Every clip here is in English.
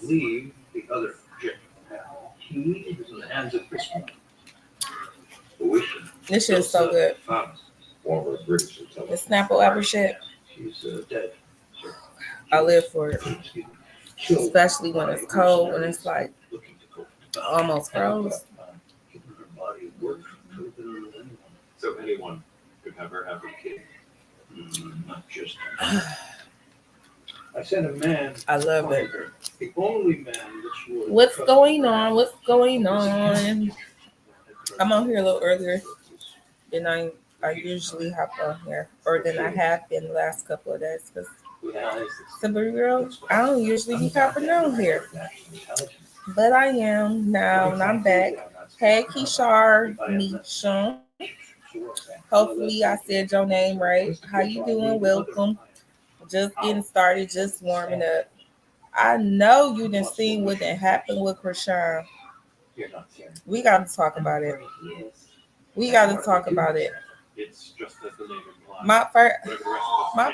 Leave the other jet. He was in the hands of Chrisean. This shit is so good. Former British The Snapple apple shit. She's dead. I live for it. Especially when it's cold, when it's like almost froze. So anyone could never have a kid. Not just. I sent a man. I love it. The only man this would. What's going on? What's going on? I'm on here a little earlier than I usually hop on here, or than I have been the last couple of days. Because Simple Girl, I don't usually be popping on here, but I am now, and I'm back. Hey, Kishar, Misha. Hopefully, I said your name right. How you doing? Welcome. Just getting started, just warming up. I know you didn't see what did happen with Chrisean. We got to talk about it. We got to talk about it. My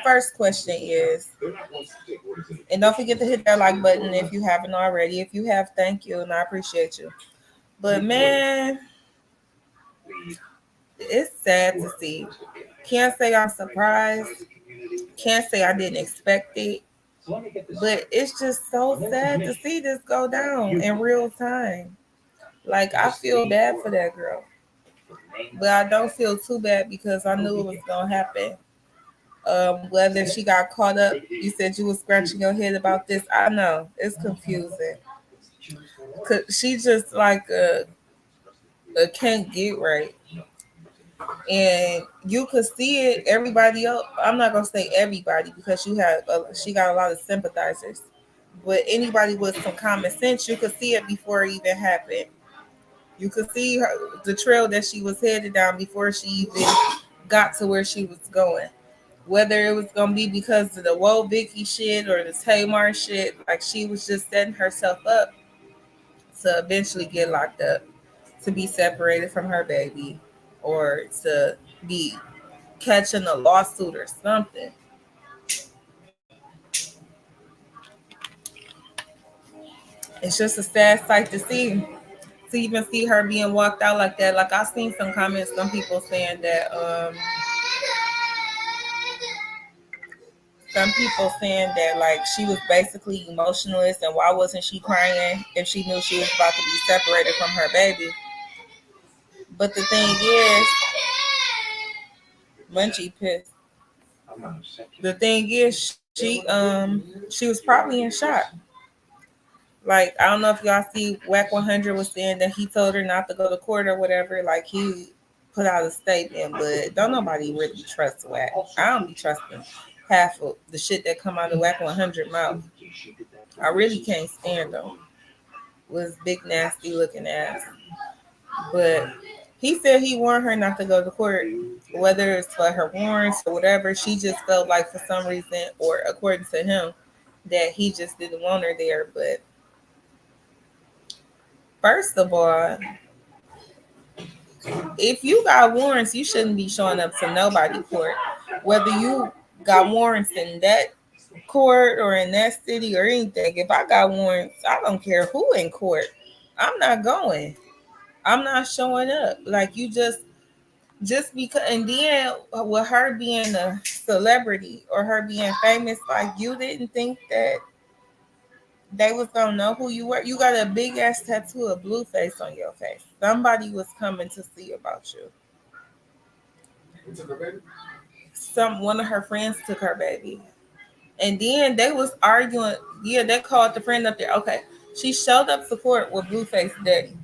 first question is, and don't forget to hit that like button if you haven't already. If you have, thank you, and I appreciate you. But man, it's sad to see. Can't say I'm surprised. Can't say I didn't expect it. But it's just so sad to see this go down in real time. Like, I feel bad for that girl. But I don't feel too bad because I knew it was going to happen. Whether she got caught up, you said you were scratching your head about this. I know. It's confusing. Cause she just like a can't get right. And you could see it. Everybody else, I'm not gonna say everybody because she got a lot of sympathizers, but anybody with some common sense, you could see it before it even happened. You could see the trail that she was headed down before she even got to where she was going. Whether it was gonna be because of the Whoa Vicky shit or the Tamar shit, like she was just setting herself up to eventually get locked up, to be separated from her baby, or to be catching a lawsuit or something. It's just a sad sight to even see her being walked out like that. Like I seen some comments, some people saying that some people saying that like she was basically emotionless and why wasn't she crying if she knew she was about to be separated from her baby. But the thing is, Munchie pissed. The thing is, she was probably in shock. Like I don't know if y'all see Whack 100 was saying that he told her not to go to court or whatever. Like he put out a statement, but don't nobody really trust Whack. I don't be trusting half of the shit that come out of Whack 100 mouth. I really can't stand them. Was big nasty looking ass. But he said he warned her not to go to court, whether it's for her warrants or whatever. She just felt like for some reason, or according to him, that he just didn't want her there. But first of all, if you got warrants, you shouldn't be showing up to nobody court. Whether you got warrants in that court or in that city or anything, if I got warrants, I don't care who in court. I'm not going. I'm not showing up. Like you just because, and then with her being a celebrity or her being famous, like you didn't think that they was gonna know who you were. You got a big ass tattoo of Blueface on your face. Somebody was coming to see about you. One of her friends took her baby, and then they was arguing. Yeah, they called the friend up there. Okay, she showed up to court with Blueface daddy.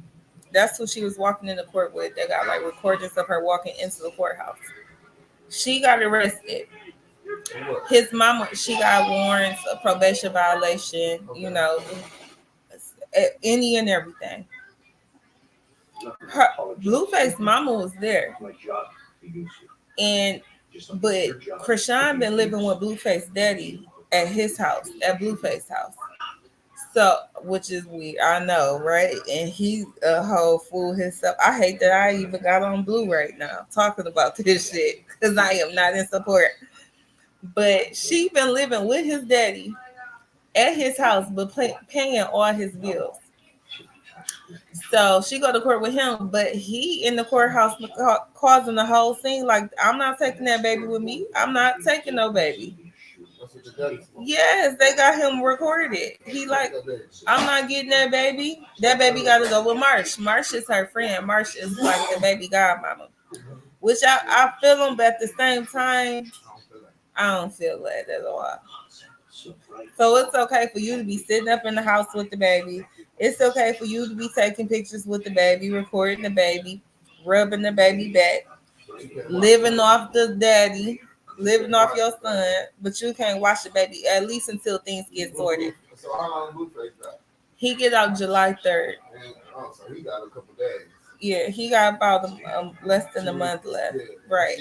That's who she was walking into court with. They got like recordings of her walking into the courthouse. She got arrested. His mama, she got warrants, a probation violation, any and everything. Her Blueface mama was there, and but Chrisean been living with Blueface daddy at his house, at Blueface house. So, which is weird, I know, right? And he's a whole fool himself. I hate that I even got on Blue right now talking about this shit because I am not in support. But she been living with his daddy, at his house, but paying all his bills. So she go to court with him, but he in the courthouse causing the whole scene. Like, I'm not taking that baby with me. I'm not taking no baby. Yes, they got him recorded. He like, I'm not getting that baby. That baby got to go with Marsh. Marsh is her friend. Marsh is like the baby godmama, which I feel him, but at the same time, I don't feel that at all. So it's okay for you to be sitting up in the house with the baby. It's okay for you to be taking pictures with the baby, recording the baby, rubbing the baby back, living off the daddy, living off your son, but you can't watch the baby at least until things get sorted. So how long Blueface got? He get out July 3rd. So he got a couple days. Yeah, he got about less than a month left. Right.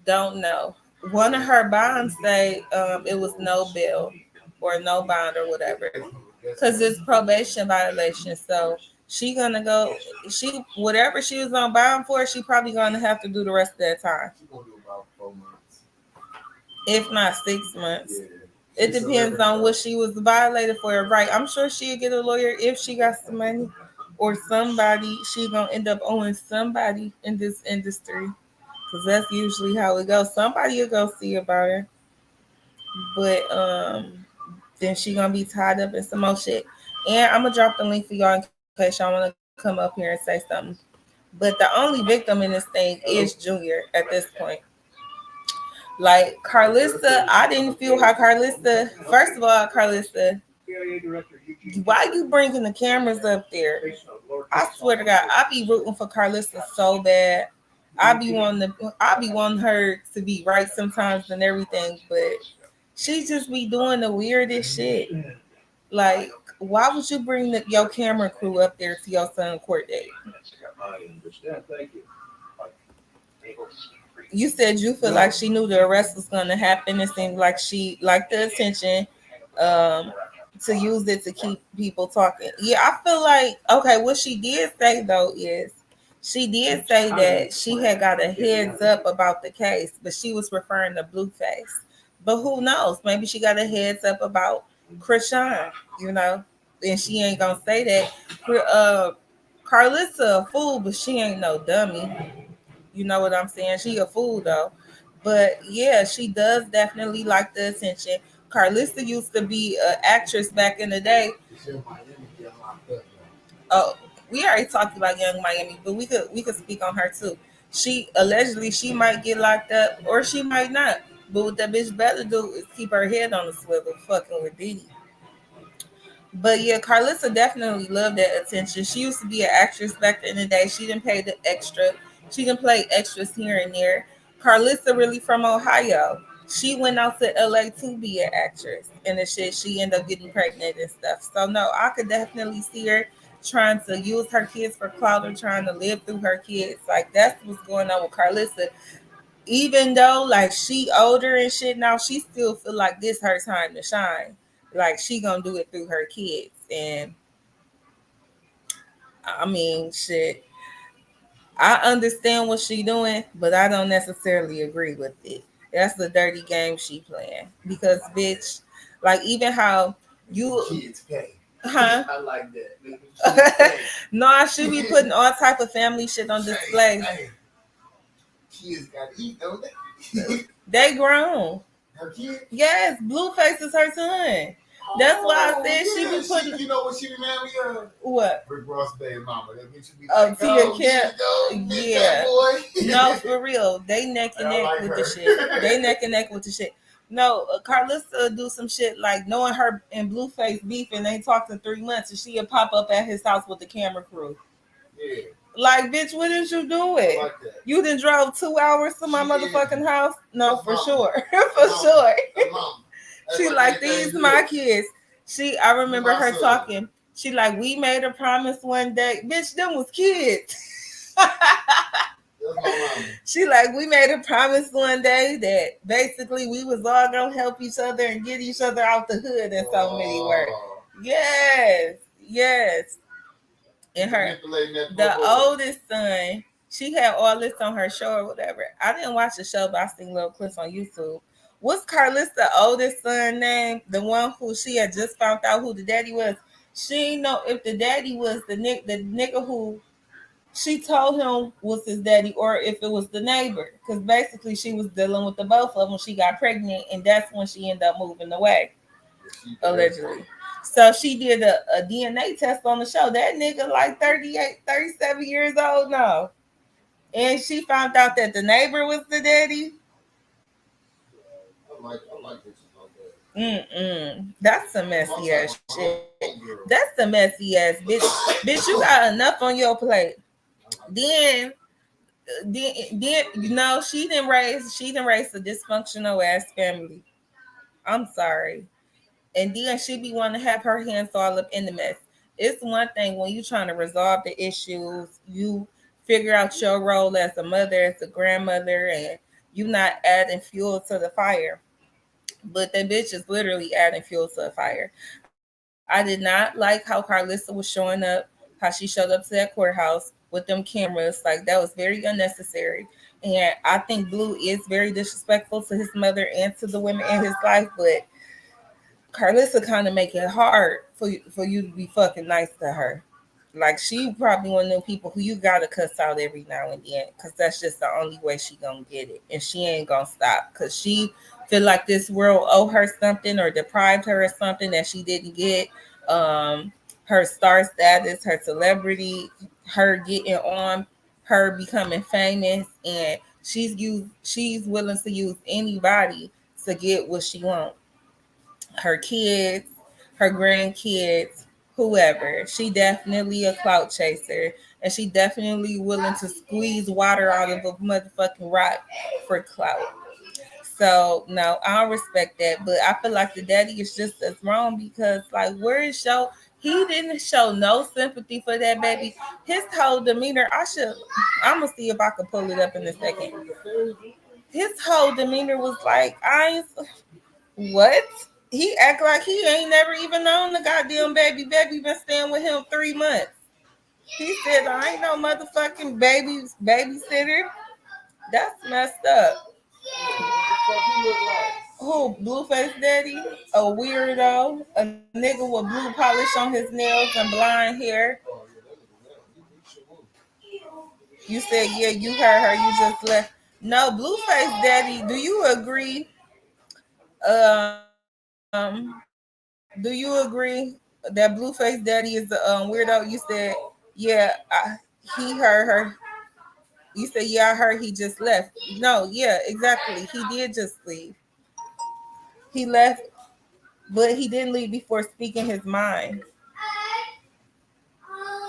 Don't know. One of her bonds say it was no bill or no bond or whatever, because it's probation violation. So she gonna go. She whatever she was on bond for, she probably gonna have to do the rest of that time. She's gonna do about 4 months, if not 6 months. Yeah. It depends on what she was violated for. Right? I'm sure she'll get a lawyer if she got some money, or somebody. She gonna end up owing somebody in this industry. Because that's usually how it goes. Somebody will go see about her. But then she gonna be tied up in some more shit. And I'm gonna drop the link for y'all in case y'all wanna come up here and say something. But the only victim in this thing is Junior at this point. Like Carlissa, I didn't feel how Carlissa. First of all, Carlissa, why you bringing the cameras up there? I swear to God, I be rooting for Carlissa so bad. I be wanting her to be right sometimes and everything, but she just be doing the weirdest shit. Like, why would you bring your camera crew up there to your son's court date? I understand. Thank you. You said you feel like she knew the arrest was going to happen. It seemed like she liked the attention to use it to keep people talking. Yeah, I feel like, okay, what she did say, though, is she did say that she had got a heads up about the case, but she was referring to Blueface. But who knows? Maybe she got a heads up about Chrisean, and she ain't going to say that. Carlissa a fool, but she ain't no dummy. You know what I'm saying? She a fool though. But yeah, she does definitely like the attention. Carlissa used to be an actress back in the day. Oh, we already talked about Young Miami, but we could speak on her too. She allegedly she might get locked up or she might not. But what that bitch better do is keep her head on the swivel, fucking with Diddy. But yeah, Carlissa definitely loved that attention. She used to be an actress back in the day. She didn't pay the extra. She can play extras here and there. Carlissa really from Ohio. She went out to LA to be an actress. And the shit, she ended up getting pregnant and stuff. So no, I could definitely see her trying to use her kids for clout or trying to live through her kids. Like, that's what's going on with Carlissa. Even though like she older and shit now, she still feel like this her time to shine. Like, she gonna do it through her kids. And I mean, shit, I understand what she doing, but I don't necessarily agree with it. That's the dirty game she playing. Because bitch, like, even how you Kids pay. Huh? I like that. No, I should be putting all type of family shit on display. Hey. Kids gotta eat, don't they? They grown. Her kid? Yes, Blueface is her son. That's why I said she be putting. You know what she remind me of? What? Rick Ross' baby mama. That bitch be like, Tia yeah. Boy. No, for real. They neck and neck like with her. the shit. They neck and neck with the shit. No, Carlissa do some shit like knowing her and Blueface beef and they talked in 3 months and she'll pop up at his house with the camera crew. Yeah. Like, bitch, what is you doing? Like you done drove 2 hours to my motherfucking house? No, for sure. For sure. She like these my kids. I remember her talking. She like, we made a promise one day. Bitch, them was kids. She like, we made a promise one day that basically we was all gonna help each other and get each other out the hood in so many words. Yes. And the oldest son, she had all this on her show or whatever. I didn't watch the show, but I seen little clips on YouTube. What's Carlissa's oldest son name? The one who she had just found out who the daddy was. She didn't know if the daddy was the nigga who she told him was his daddy or if it was the neighbor. Because basically she was dealing with the both of them. She got pregnant and that's when she ended up moving away, allegedly. So she did a DNA test on the show. That nigga like 38, 37 years old now. And she found out that the neighbor was the daddy. I like bitches like that. That's some messy ass shit. That's the messy ass bitch. Bitch, you got enough on your plate. Then, then you know she didn't raise a dysfunctional ass family. I'm sorry. And then she be wanting to have her hands all up in the mess. It's one thing when you trying to resolve the issues, you figure out your role as a mother, as a grandmother, and you not adding fuel to the fire. But that bitch is literally adding fuel to the fire. I did not like how Carlissa was showing up, how she showed up to that courthouse with them cameras. Like that was very unnecessary. And I think Blue is very disrespectful to his mother and to the women in his life, but Carlissa kind of make it hard for you to be fucking nice to her. Like she probably one of them people who you gotta cuss out every now and then, cause that's just the only way she gonna get it, and she ain't gonna stop, cause she feel like this world owe her something or deprived her of something that she didn't get. Um, her star status, her celebrity, her getting on, her becoming famous, and she's willing to use anybody to get what she wants, her kids, her grandkids, whoever. She definitely a clout chaser, and she definitely willing to squeeze water out of a motherfucking rock for clout. So no, I don't respect that, but I feel like the daddy is just as wrong because like where is show he didn't show no sympathy for that baby. His whole demeanor, I'm gonna see if I can pull it up in a second. His whole demeanor was like, I ain't what? He act like he ain't never even known the goddamn baby. Baby been staying with him 3 months. He said, I ain't no motherfucking babysitter. That's messed up. Who, Blueface Daddy? A weirdo. A nigga with blue polish on his nails and blonde hair. You said, yeah, you heard her. You just left. No, Blueface Daddy, do you agree? Do you agree that Blueface Daddy is a weirdo? You said, yeah, he heard her. You said, yeah, I heard he just left. No, yeah, exactly. He did just leave. He left, but he didn't leave before speaking his mind.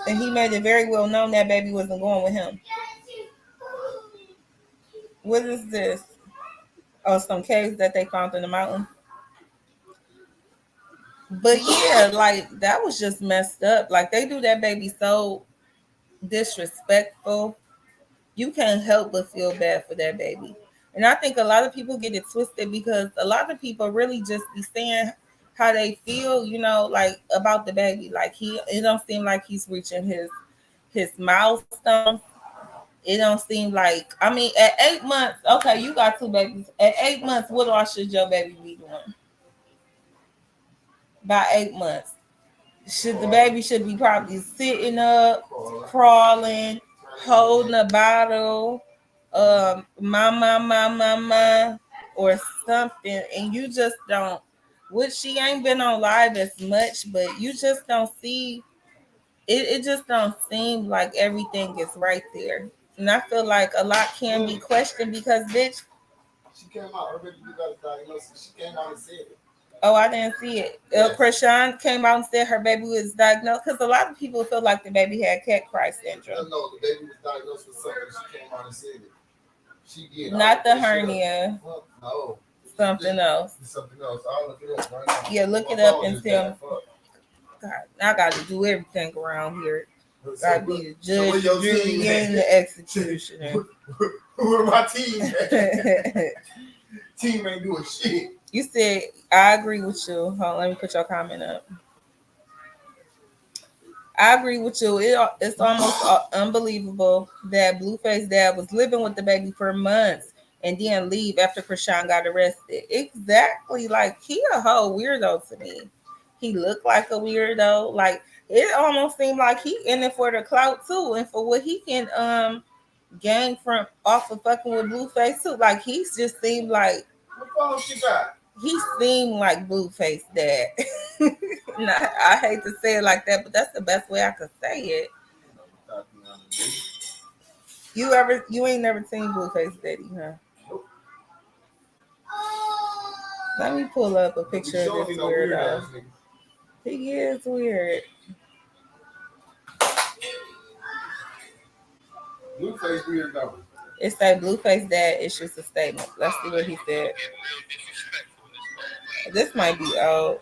And he made it very well known that baby wasn't going with him. What is this? Oh, some caves that they found in the mountain. But yeah, like that was just messed up. Like they do that baby so disrespectful. You can't help but feel bad for that baby. And I think a lot of people get it twisted because a lot of people really just be saying how they feel, like about the baby. Like it don't seem like he's reaching his milestones. It don't seem like, I mean, at 8 months, okay, you got two babies. At 8 months, what all should your baby be doing? By 8 months, the baby should be probably sitting up, crawling, holding a bottle, mama, or something, and you just don't. Which she ain't been on live as much, but you just don't see it. It just don't seem like everything is right there, and I feel like a lot can be questioned because, bitch. She came out, her baby got a diagnosis. She came out and said it. Oh, I didn't see it. Yes. Chrisean came out and said her baby was diagnosed because a lot of people feel like the baby had cat cry syndrome. No, the baby was diagnosed with something. She came out and said it. She did. Not the hernia. No. Something else. Something else. I'll look it up right now. Yeah, look it up and tell me. God, I got to do everything around here. Got to be the judge, jury, and the executioner. Who are my team? Team ain't doing shit. You said, I agree with you. Hold on, let me put your comment up. I agree with you. It's almost unbelievable that Blueface dad was living with the baby for months. and then leave after Chrisean got arrested. Exactly. Like he a whole weirdo to me. He looked like a weirdo. Like it almost seemed like he in it for the clout too, and for what he can gain from off of fucking with Blueface too. Like he's just seemed like What phone she got? he seemed like Blueface dad. I hate to say it like that, but that's the best way I could say it. You ain't never seen Blueface Daddy, huh? Let me pull up a picture of this weirdo. He is weird. Blueface weird though. It say Blueface dad issues a statement. Let's see what he said. This might be old.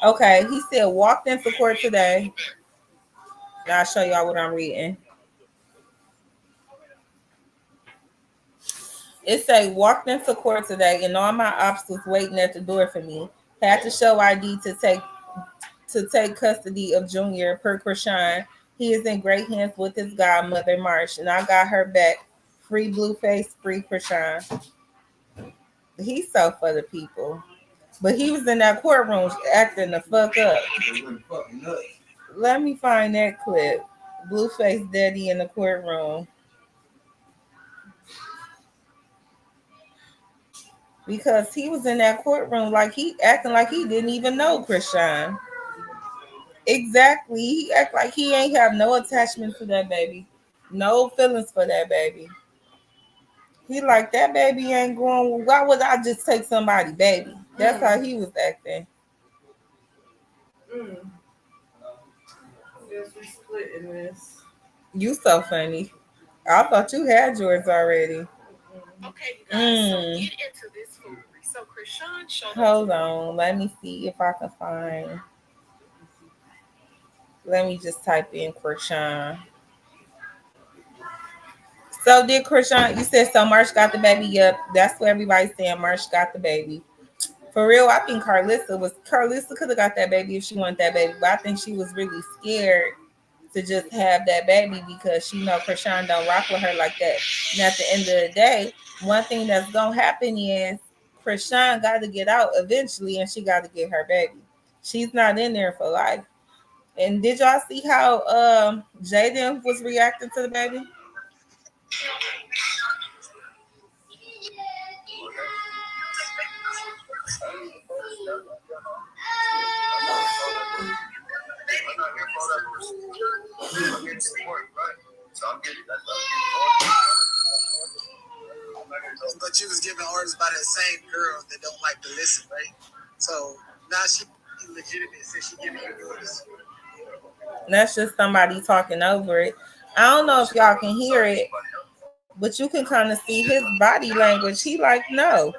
Okay, he said walked into court today. Now I'll show y'all what I'm reading. It say walked into court today and all my ops was waiting at the door for me. Had to show ID to take custody of Junior per Chrisean. He is in great hands with his godmother Marsh, and I got her back. Free Blueface, free Chrisean. He's so for the people. But he was in that courtroom acting the fuck up. Let me find that clip. Blueface Daddy in the courtroom. Because he was in that courtroom like he acting like he didn't even know Chrisean. Exactly. He act like he ain't have no attachment to that baby. No feelings for that baby. He like that baby ain't going. Why would I just take somebody baby? That's how he was acting. Guess we splitting this. You so funny. I thought you had yours already. Okay, you guys, so get into this food. So Chrisean showed up. Hold on. Let me see if I can find. Let me just type in Chrisean. So did Chrisean, you said so Marsh got the baby? Yep. That's what everybody's saying. Marsh got the baby. For real, I think Carlissa could have got that baby if she wanted that baby, but I think she was really scared to just have that baby because she know Chrisean don't rock with her like that. And at the end of the day, one thing that's gonna happen is Chrisean got to get out eventually, and she got to get her baby. She's not in there for life. And did y'all see how Jaden was reacting to the baby? But you was giving orders by that same girl that don't like to listen, right? So now she legitimate since she giving you orders. That's just somebody talking over it. I don't know if y'all can hear it, but you can kind of see his body language. He like, no.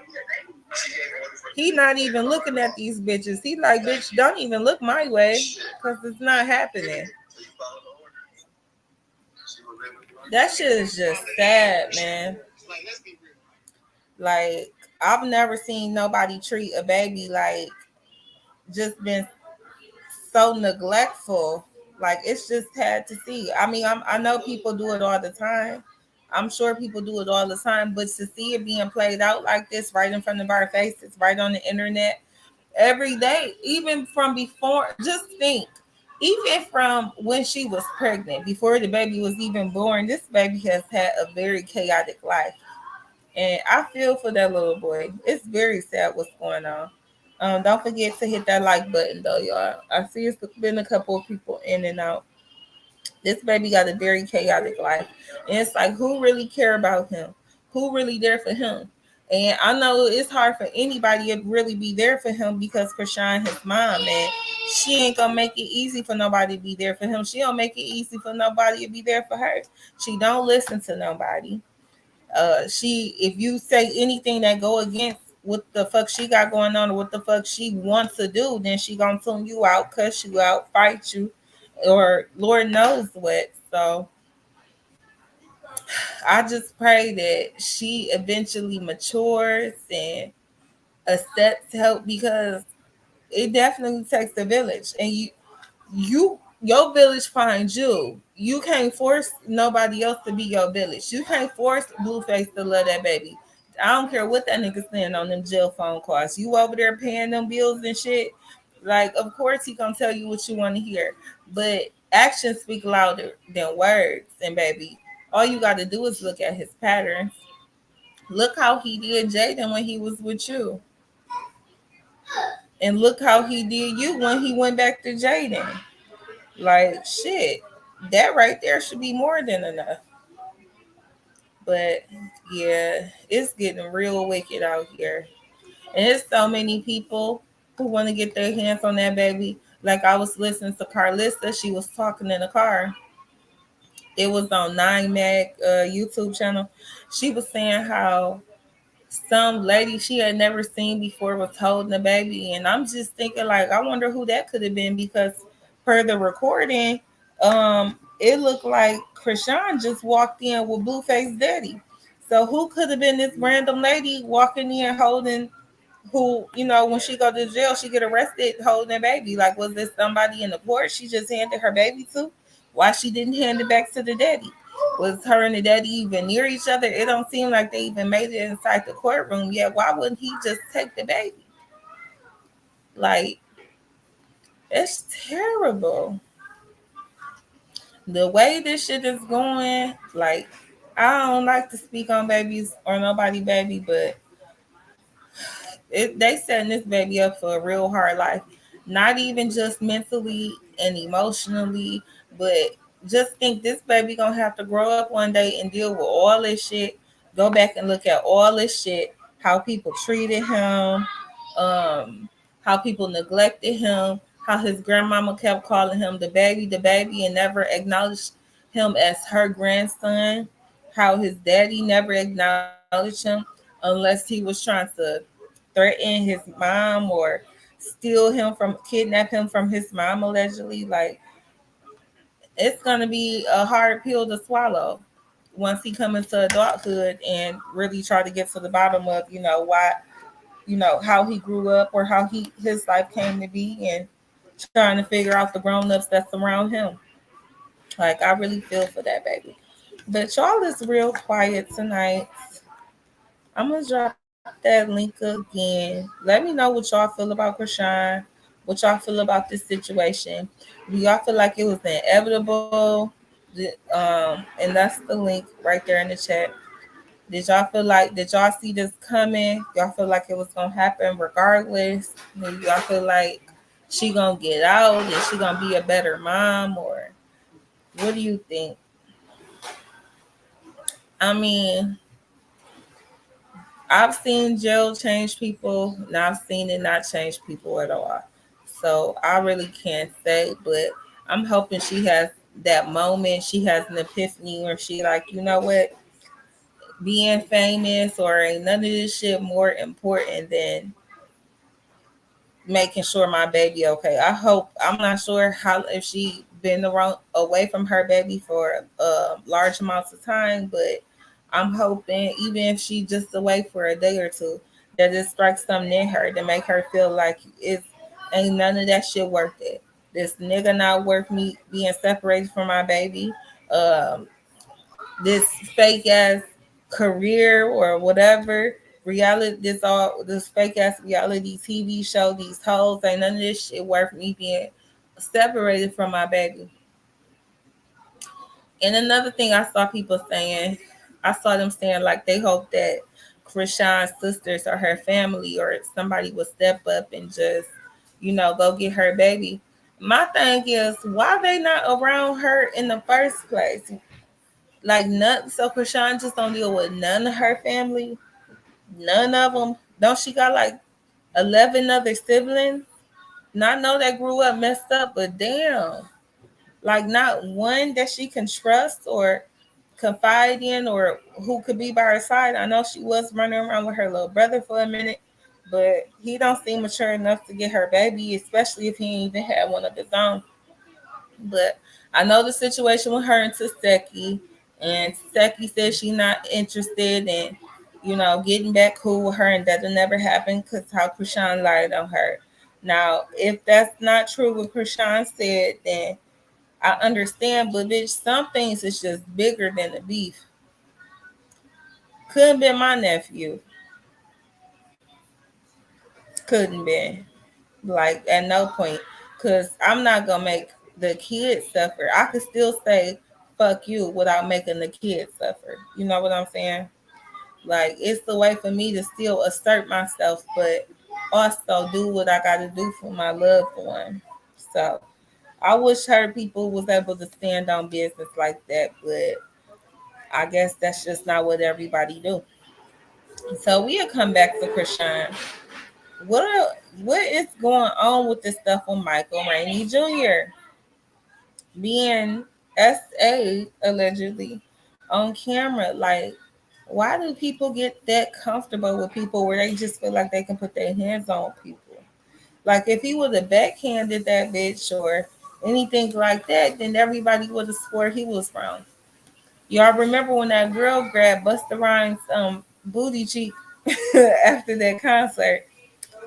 He not even looking at these bitches. He like, bitch, don't even look my way because it's not happening. That shit is just sad, man. Like, I've never seen nobody treat a baby like just been so neglectful. Like, it's just sad to see. I mean, I know people do it all the time. I'm sure people do it all the time, but to see it being played out like this right in front of our faces, right on the internet, every day, even from before, just think, even from when she was pregnant, before the baby was even born, this baby has had a very chaotic life. And I feel for that little boy. It's very sad what's going on. Don't forget to hit that like button, though, y'all. I see it's been a couple of people in and out. This baby got a very chaotic life. And it's like, who really care about him? Who really there for him? And I know it's hard for anybody to really be there for him because Chrisean, his mom, man, she ain't gonna make it easy for nobody to be there for him. She don't make it easy for nobody to be there for her. She don't listen to nobody. If you say anything that go against what the fuck she got going on or what the fuck she wants to do, then she gonna tune you out, cuss you out, fight you, or Lord knows what. So I just pray that she eventually matures and accepts help because it definitely takes a village. And your village finds you. You can't force nobody else to be your village. You can't force Blueface to love that baby. I don't care what that nigga saying on them jail phone calls. You over there paying them bills and shit. Like, of course he gonna tell you what you want to hear. But actions speak louder than words. And baby, all you gotta do is look at his patterns. Look how he did Jaden when he was with you. And look how he did you when he went back to Jaden. Like shit. That right there should be more than enough. But yeah, it's getting real wicked out here. And there's so many people who want to get their hands on that baby. Like I was listening to Carlissa, she was talking in the car. It was on Nine Mag YouTube channel. She was saying how some lady she had never seen before was holding a baby, and I'm just thinking like, I wonder who that could have been because per the recording, it looked like Chrisean just walked in with Blueface Daddy. So who could have been this random lady walking in holding who, when she go to jail, she get arrested holding a baby. Like, was this somebody in the court she just handed her baby to? Why she didn't hand it back to the daddy? Was her and the daddy even near each other? It don't seem like they even made it inside the courtroom yet. Why wouldn't he just take the baby? Like, it's terrible. The way this shit is going, like, I don't like to speak on babies or nobody baby, but they setting this baby up for a real hard life. Not even just mentally and emotionally, but just think this baby gonna have to grow up one day and deal with all this shit. Go back and look at all this shit, how people treated him, um, how people neglected him, how his grandmama kept calling him the baby, and never acknowledged him as her grandson. How his daddy never acknowledged him unless he was trying to threaten his mom or steal him from kidnap him from his mom allegedly. Like it's gonna be a hard pill to swallow once he come into adulthood and really try to get to the bottom of why how he grew up or how his life came to be and trying to figure out the grown-ups that's around him. Like I really feel for that baby. But y'all is real quiet tonight. I'm gonna drop that link again. Let me know what y'all feel about Chrisean, what y'all feel about this situation. Do y'all feel like it was inevitable? And that's the link right there in the chat. Did y'all see this coming? Y'all feel like it was gonna happen regardless? Do y'all feel like she gonna get out? Is she gonna be a better mom, or what do you think? I mean, I've seen jail change people, and I've seen it not change people at all. So I really can't say, but I'm hoping she has that moment. She has an epiphany where she like, you know what, being famous or ain't none of this shit more important than making sure my baby okay. I hope I'm not sure how if she been around away from her baby for large amounts of time, but I'm hoping even if she just away for a day or two, that it strikes something in her to make her feel like it ain't none of that shit worth it. This nigga not worth me being separated from my baby. Um, this fake ass career or whatever reality, this fake ass reality TV show, these hoes, ain't none of this shit worth me being separated from my baby. And another thing I saw people saying, I saw them saying like they hope that Chrisean's sisters or her family or somebody will step up and just, go get her baby. My thing is, why they not around her in the first place? Like none. So Chrisean just don't deal with none of her family. None of them. Don't she got like 11 other siblings? Not know that grew up messed up, but damn, like not one that she can trust or confide in or who could be by her side. I know she was running around with her little brother for a minute, but he don't seem mature enough to get her baby, especially if he ain't even had one of his own. But I know the situation with her and Taseki, and Taseki says she's not interested in, getting back cool with her, and that'll never happen because how Chrisean lied on her. Now, if that's not true what Chrisean said, then I understand, but bitch, some things is just bigger than the beef. Couldn't be my nephew. Couldn't be. Like at no point. Cause I'm not gonna make the kids suffer. I could still say fuck you without making the kids suffer. You know what I'm saying? Like it's the way for me to still assert myself, but also do what I gotta do for my loved one. So I wish her people was able to stand on business like that, but I guess that's just not what everybody do. So we'll come back to Chrisean. What is going on with this stuff with Michael Rainey Jr. being SA allegedly on camera? Like, why do people get that comfortable with people where they just feel like they can put their hands on people? Like, if he would have backhanded that bitch or anything like that, then everybody would have swore he was wrong. Y'all remember when that girl grabbed Busta Rhymes' booty cheek after that concert?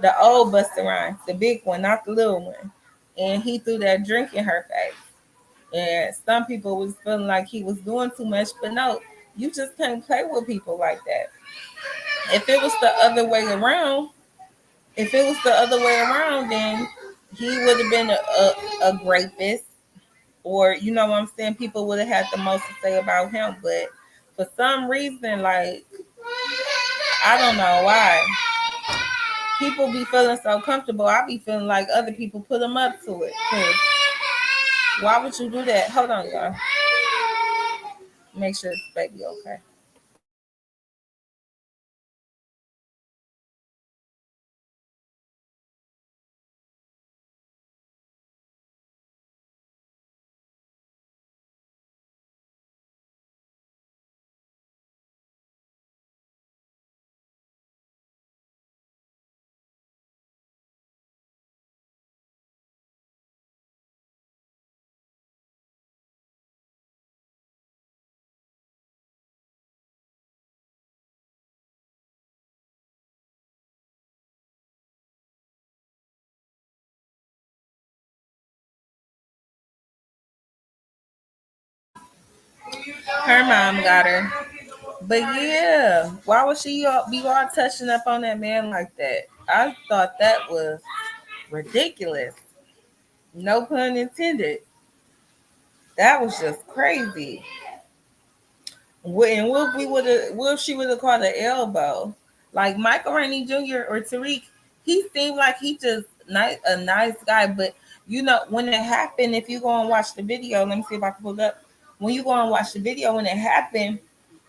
The old Busta Rhymes, the big one, not the little one. And he threw that drink in her face. And some people was feeling like he was doing too much, but no, you just can't play with people like that. If it was the other way around, if it was the other way around, then he would have been a rapist, or you know what I'm saying. People would have had the most to say about him, but for some reason, like I don't know why people be feeling so comfortable. I be feeling like other people put them up to it. 'Cause why would you do that? Hold on, y'all. Make sure this baby okay. Her mom got her. But yeah, why would she be all touching up on that man like that? I thought that was ridiculous. No pun intended. That was just crazy. And what if she would have caught an elbow? Like Michael Rainey Jr. or Tariq, he seemed like he just a nice guy. But you know, when it happened, if you go and watch the video, let me see if I can pull it up. When you go and watch the video, when it happened,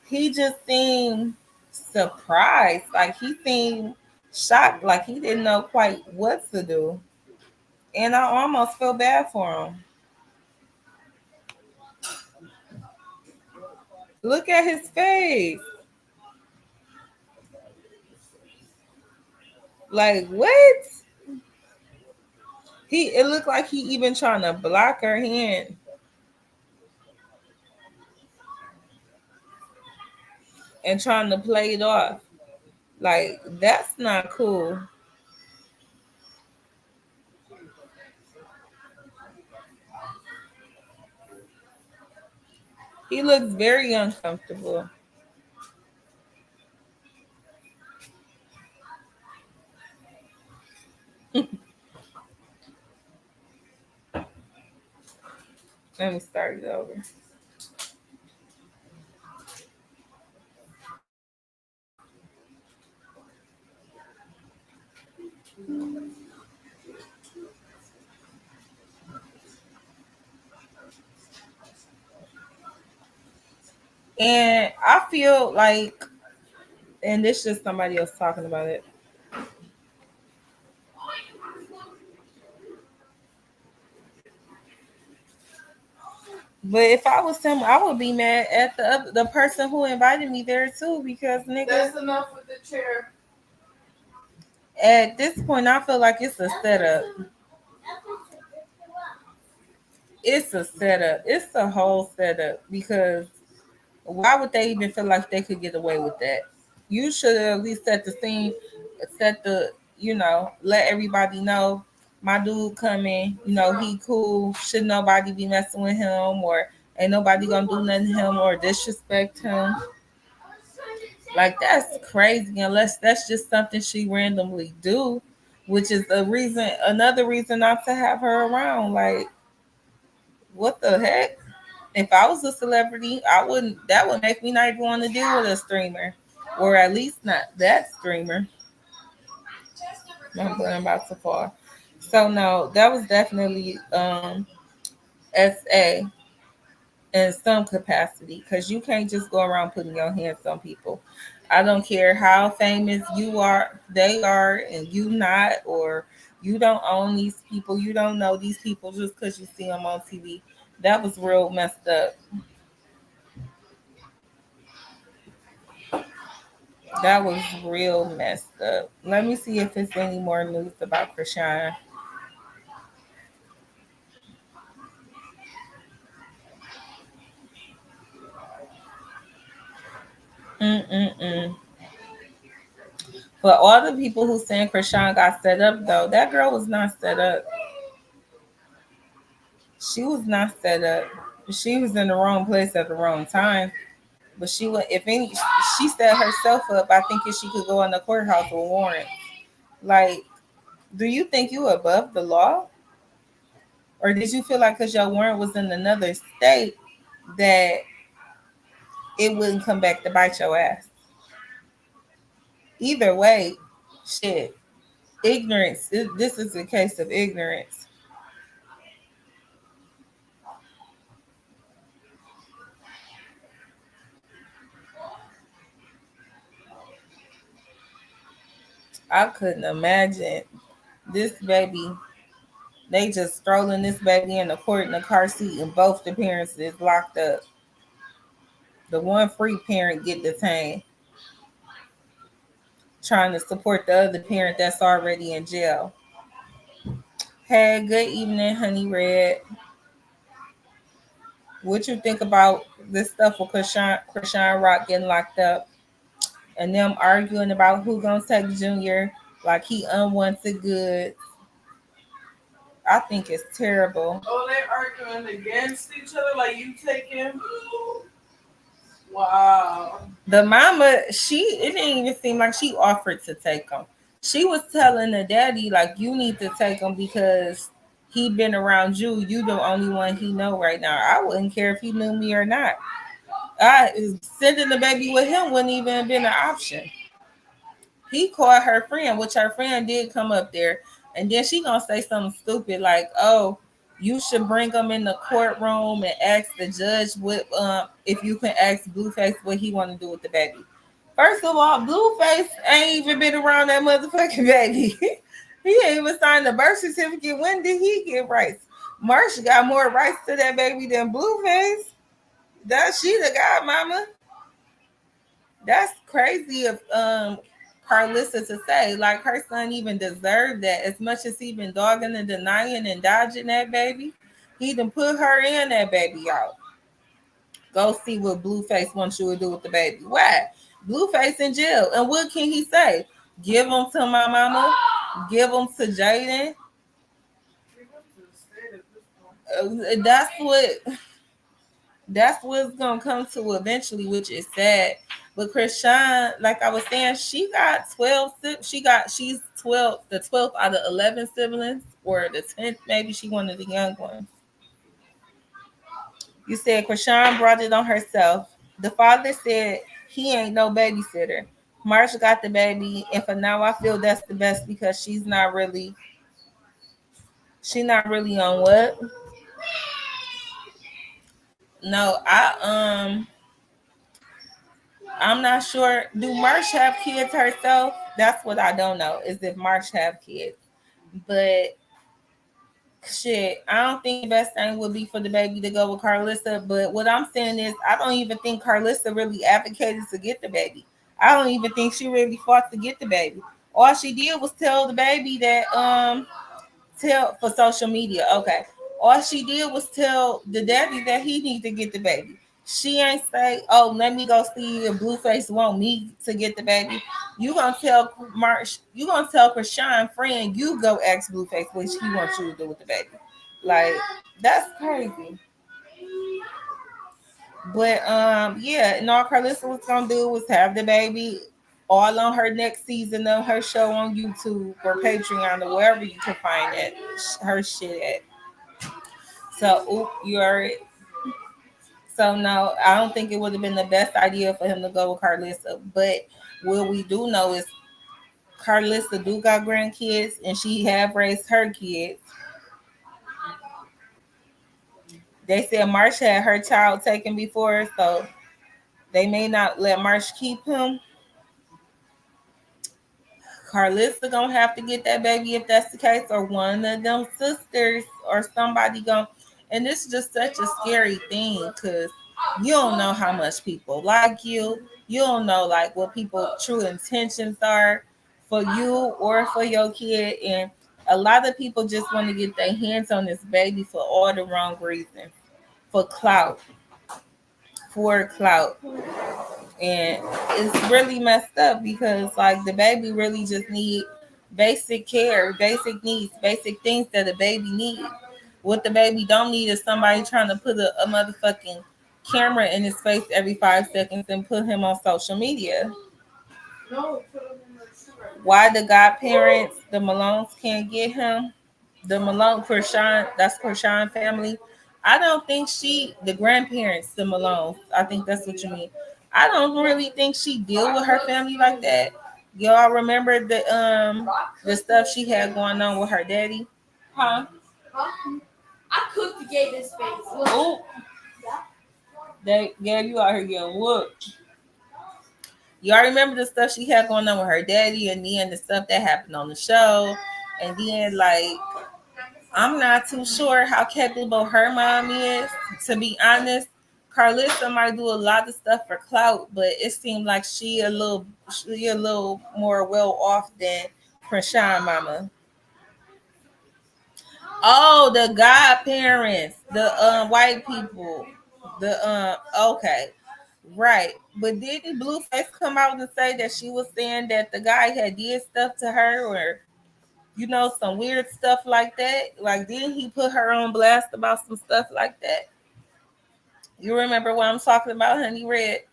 he just seemed surprised. Like he seemed shocked, like he didn't know quite what to do. And I almost feel bad for him. Look at his face. Like what? It looked like he even trying to block her hand and trying to play it off. Like that's not cool. He looks very uncomfortable. Let me start it over. And I feel like, and this is just somebody else talking about it. But if I was him, I would be mad at the person who invited me there too, because nigga, That's enough with the chair. at this point, I feel like it's a setup. It's a setup. It's a whole setup because why would they even feel like they could get away with that? You should at least set the scene, set the, let everybody know my dude coming, he cool. Should nobody be messing with him or ain't nobody gonna do nothing to him or disrespect him. Like that's crazy. Unless that's just something she randomly do, which is another reason not to have her around. Like, what the heck? If I was a celebrity, I wouldn't. That would make me not even want to deal with a streamer, or at least not that streamer. My blood about to fall. So no, that was definitely SA in some capacity because you can't just go around putting your hands on people. I don't care how famous you are, they are, and you not, or you don't own these people, you don't know these people just because you see them on TV. That was real messed up. That was real messed up. Let me see if there's any more news about Chrisean. Mm-mm-mm. For all the people who saying Chrisean got set up, though, that girl was not set up. She was not set up. She was in the wrong place at the wrong time. But she would, if any, she set herself up. I think if she could go in the courthouse with warrant. Like, do you think you above the law, or did you feel like because your warrant was in another state that it wouldn't come back to bite your ass? Either way, shit, ignorance. This is a case of ignorance. I couldn't imagine this baby. They just strolling this baby in the court in the car seat, and both the parents is locked up. The one free parent get detained, trying to support the other parent that's already in jail. Hey, good evening, Honey Red. What you think about this stuff with Chrisean Rock getting locked up and them arguing about who gonna take Junior like he unwanted good? I think it's terrible. Oh, they're arguing against each other like you take him. Wow. The mama, it didn't even seem like she offered to take him. She was telling the daddy, like, you need to take him because he been around you. You the only one he know right now. I wouldn't care if he knew me or not. Sending the baby with him wouldn't even have been an option. He called her friend, which her friend did come up there, and then she gonna say something stupid like, "Oh, you should bring him in the courtroom and ask the judge what if you can ask Blueface what he want to do with the baby." First of all, Blueface ain't even been around that motherfucking baby. He ain't even signed the birth certificate. When did he get rights? Marsh got more rights to that baby than Blueface. That's she the godmama. That's crazy of Carlissa to say. Like her son even deserved that. As much as he been dogging and denying and dodging that baby, he done put her and that baby out. Go see what Blueface wants you to do with the baby. Why? Blueface in jail. And what can he say? Give him to my mama. Give him to Jaden. That's what it's gonna come to eventually, which is sad. But Chrisean, like I was saying, she's 12, the 12th out of 11 siblings, or the 10th, maybe she one of the young ones. You said Chrisean brought it on herself. The father said he ain't no babysitter. Marsha got the baby, and for now I feel that's the best because she's not really on what? No, I'm not sure. Do Marsh have kids herself? That's what I don't know, is if Marsh have kids. But shit, I don't think the best thing would be for the baby to go with Carlissa. But what I'm saying is I don't even think Carlissa really advocated to get the baby. I don't even think she really fought to get the baby. All she did was tell the baby that tell for social media. Okay. All she did was tell the daddy that he need to get the baby. She ain't say, "Oh, let me go see if Blueface want me to get the baby." You gonna tell Marsh? You gonna tell Chrisean friend? You go ask Blueface what he wants you to do with the baby. Like that's crazy. But yeah, and all Carlissa was gonna do was have the baby all on her next season of her show on YouTube or Patreon or wherever you can find that her shit at. So you already. So no, I don't think it would have been the best idea for him to go with Carlissa. But what we do know is Carlissa do got grandkids and she have raised her kids. They said Marsh had her child taken before, so they may not let Marsh keep him. Carlissa gonna have to get that baby if that's the case, or one of them sisters, or somebody gonna. And this is just such a scary thing because you don't know how much people like you. You don't know like what people true intentions are for you or for your kid, and a lot of people just want to get their hands on this baby for all the wrong reasons, for clout, for clout. And it's really messed up because like the baby really just need basic care, basic needs, basic things that a baby needs. What the baby don't need is somebody trying to put a motherfucking camera in his face every 5 seconds and put him on social media. Why the godparents, the Malones, can't get him? The Malone, Chrisean, that's Chrisean family. I don't think the grandparents, the Malones, I think that's what you mean. I don't really think she deal with her family like that. Y'all remember the stuff she had going on with her daddy? Huh? I cooked the gay this space. Oh, they gave you out here getting whooped. Y'all remember the stuff she had going on with her daddy, and then the stuff that happened on the show, and then like I'm not too sure how capable her mom is. To be honest, Carlissa might do a lot of stuff for clout, but it seemed like she a little more well off than Chrisean mama. Oh, the godparents, the white people, the okay, right. But didn't Blueface come out and say that she was saying that the guy had did stuff to her, or some weird stuff like that? Like, didn't he put her on blast about some stuff like that? You remember what I'm talking about, Honey Red?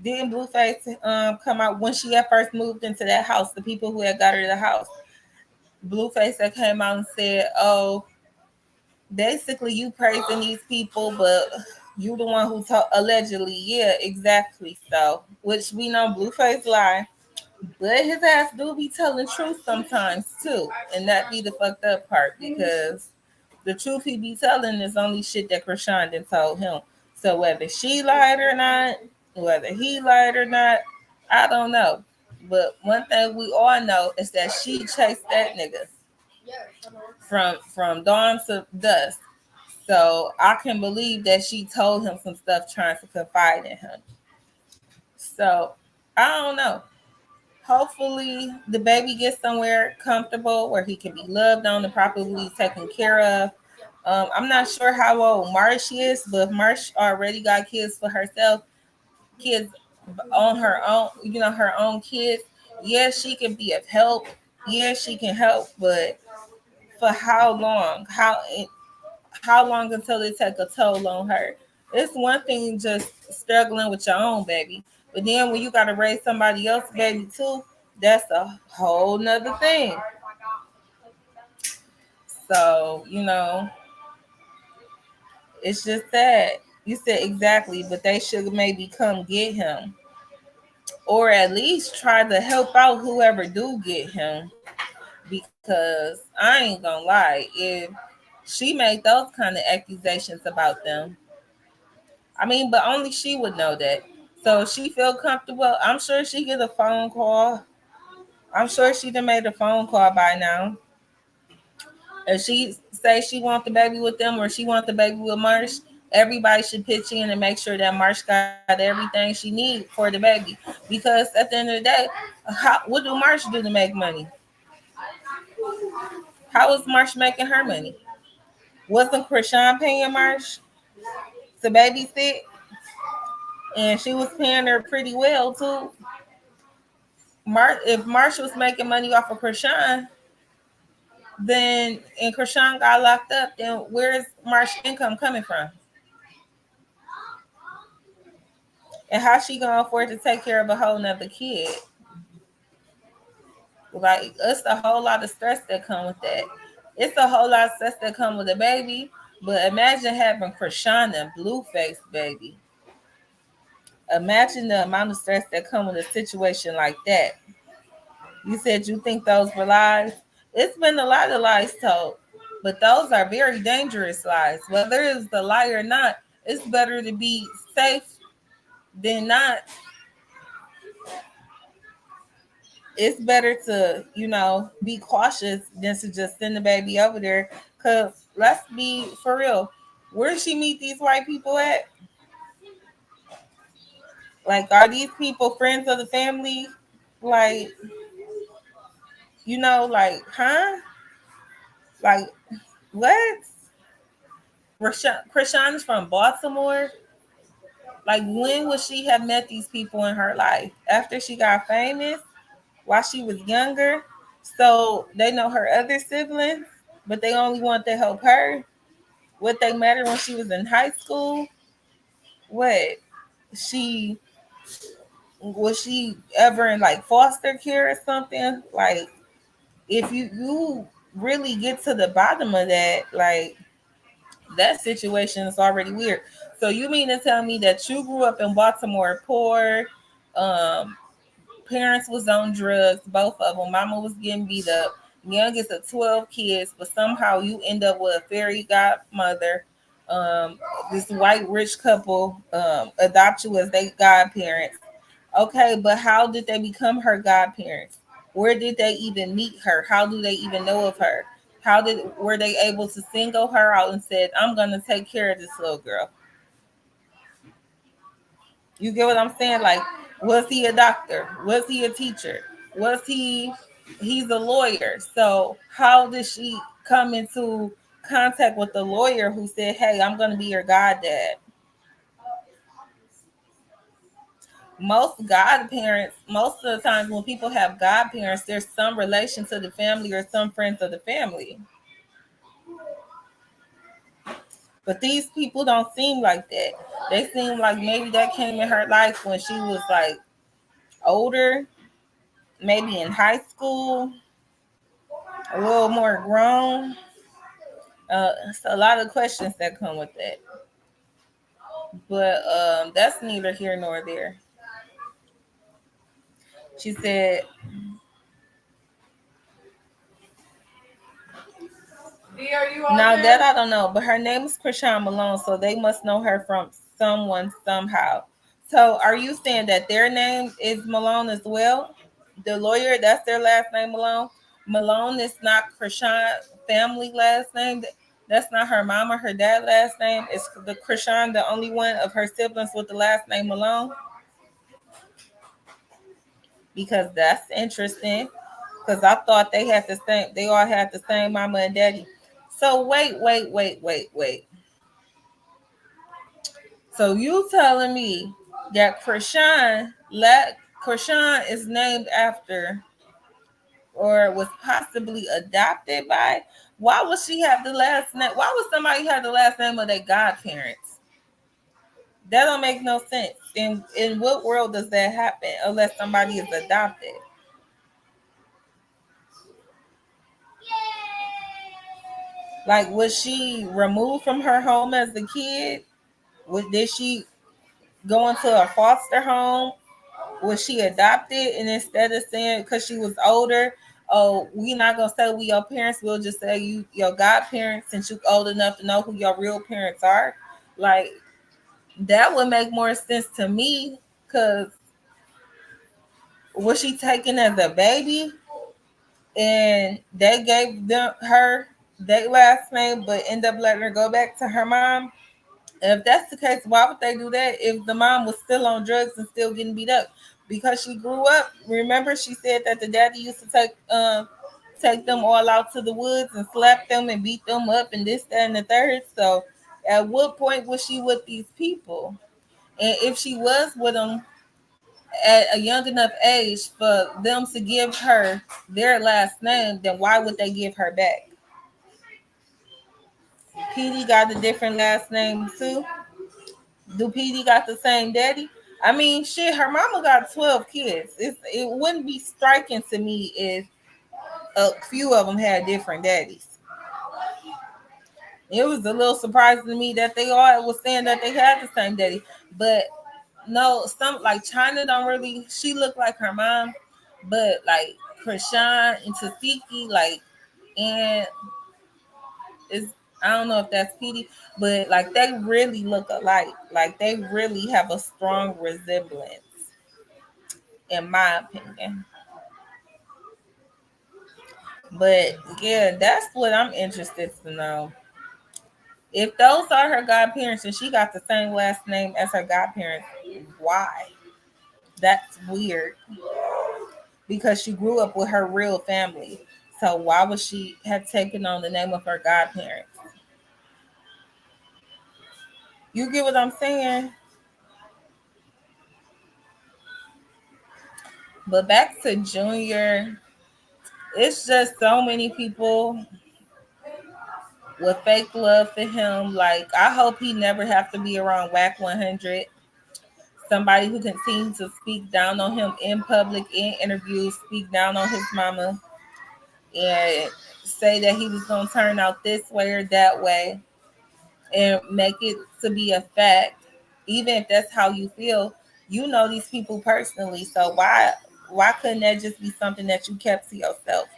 Didn't Blueface come out when she had first moved into that house? The people who had got her the house, Blueface that came out and said, "Oh, basically you praising these people, but you the one who told allegedly." Yeah, exactly. So, which we know Blueface lie, but his ass do be telling truth sometimes too, and that be the fucked up part because the truth he be telling is only shit that Chrisean done told him. So whether she lied or not, whether he lied or not, I don't know. But one thing we all know is that she chased that nigga from dawn to dusk. So I can believe that she told him some stuff trying to confide in him. So I don't know. Hopefully the baby gets somewhere comfortable where he can be loved on and properly taken care of. I'm not sure how old Marsh is, but if Marsh already got kids for herself, kids on her own, her own kids, yes, she can be of help. Yes, she can help, but for how long? How long until it take a toll on her? It's one thing just struggling with your own baby, but then when you got to raise somebody else's baby too, that's a whole nother thing. So it's just sad. You said exactly, but they should maybe come get him, or at least try to help out whoever do get him. Because I ain't gonna lie, if she made those kind of accusations about them, I mean, but only she would know that. So if she feel comfortable, I'm sure she get a phone call. I'm sure she done made a phone call by now. If she say she want the baby with them or she want the baby with Marsh, everybody should pitch in and make sure that Marsh got everything she need for the baby. Because at the end of the day, what do Marsh do to make money? How is Marsh making her money? Wasn't Chrisean paying Marsh to babysit? And she was paying her pretty well too. If Marsh was making money off of Chrisean, then and Chrisean got locked up, then where's Marsh's income coming from? And how she gonna afford to take care of a whole nother kid? Like, it's a whole lot of stress that come with that. It's a whole lot of stress that come with a baby. But imagine having Chrisean and Blueface baby. Imagine the amount of stress that come with a situation like that. You said you think those were lies. It's been a lot of lies told, but those are very dangerous lies. Whether it's the lie or not, it's better to be safe than not. It's better to, be cautious than to just send the baby over there. Cause let's be for real. Where does she meet these white people at? Like, are these people friends of the family? Like, like, huh? Like, what? Chrisean is from Baltimore. Like, when would she have met these people in her life? After she got famous? While she was younger? So they know her other siblings, but they only want to help her? What they met her when she was in high school? What? She was she ever in like foster care or something? Like, if you really get to the bottom of that, like, that situation is already weird. So you mean to tell me that you grew up in Baltimore poor, um, parents was on drugs, both of them. Mama was getting beat up. Youngest of 12 kids, but somehow you end up with a fairy godmother. Um, this white rich couple adopt you as their godparents. Okay, but how did they become her godparents? Where did they even meet her? How do they even know of her? Were they able to single her out and said, I'm gonna take care of this little girl? You get what I'm saying? Like, was he a doctor? Was he a teacher? Was he's a lawyer? So how did she come into contact with the lawyer who said, hey, I'm gonna be your goddad? Most of the times when people have godparents, there's some relation to the family or some friends of the family. But these people don't seem like that. They seem like maybe that came in her life when she was like older, maybe in high school, a little more grown. It's a lot of questions that come with that. But that's neither here nor there. She said, D, are you on now there? that I don't know, but her name is Chrisean Malone, so they must know her from someone somehow. So are you saying that their name is Malone as well? The lawyer, that's their last name, Malone. Malone is not Chrisean family last name. That's not her mom or her dad last name. Is the Chrisean the only one of her siblings with the last name Malone? Because that's interesting. Because I thought they all had the same mama and daddy. So wait. So you telling me that Chrisean is named after or was possibly adopted by? Why would she have the last name? Why would somebody have the last name of their godparents? That don't make no sense. In what world does that happen unless somebody is adopted? Like, was she removed from her home as a kid? Did she go into a foster home? Was she adopted? And instead of saying because she was older, oh, we not gonna say we your parents, we'll just say you your godparents since you old enough to know who your real parents are. Like, that would make more sense to me. Cause was she taken as a baby and they gave them her their last name, but end up letting her go back to her mom? If that's the case, why would they do that if the mom was still on drugs and still getting beat up? Because she grew up. Remember, she said that the daddy used to take them all out to the woods and slap them and beat them up and this, that, and the third. So, at what point was she with these people? And if she was with them at a young enough age for them to give her their last name, then why would they give her back? PD got a different last name too. Do PD got the same daddy? I mean, shit, her mama got 12 kids. It wouldn't be striking to me if a few of them had different daddies. It was a little surprising to me that they all was saying that they had the same daddy. But no, some like China don't really, she looked like her mom, but like Chrisean and Tasiki, like, and is I don't know if that's PD, but like they really look alike. Like they really have a strong resemblance, in my opinion. But yeah, that's what I'm interested to know. If those are her godparents and she got the same last name as her godparents, why? That's weird because she grew up with her real family. So why would she have taken on the name of her godparents? You get what I'm saying? But back to Junior, it's just so many people with fake love for him. Like I hope he never have to be around Whack 100. Somebody who continues to speak down on him in public, in interviews, speak down on his mama, and say that he was going to turn out this way or that way, and make it to be a fact. Even if that's how you feel, you know these people personally. So why couldn't that just be something that you kept to yourself?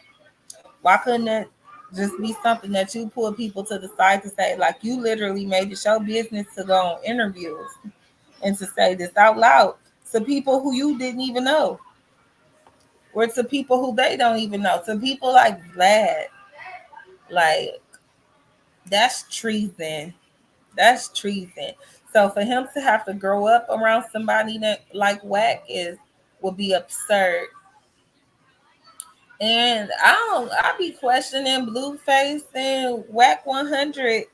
Why couldn't that just be something that you pull people to the side to say, like you literally made it your business to go on interviews and to say this out loud to people who you didn't even know, or to people who they don't even know, to people like Vlad. Like that's treason. That's treason. So for him to have to grow up around somebody that like Whack is would be absurd. And I be questioning Blueface and Whack 100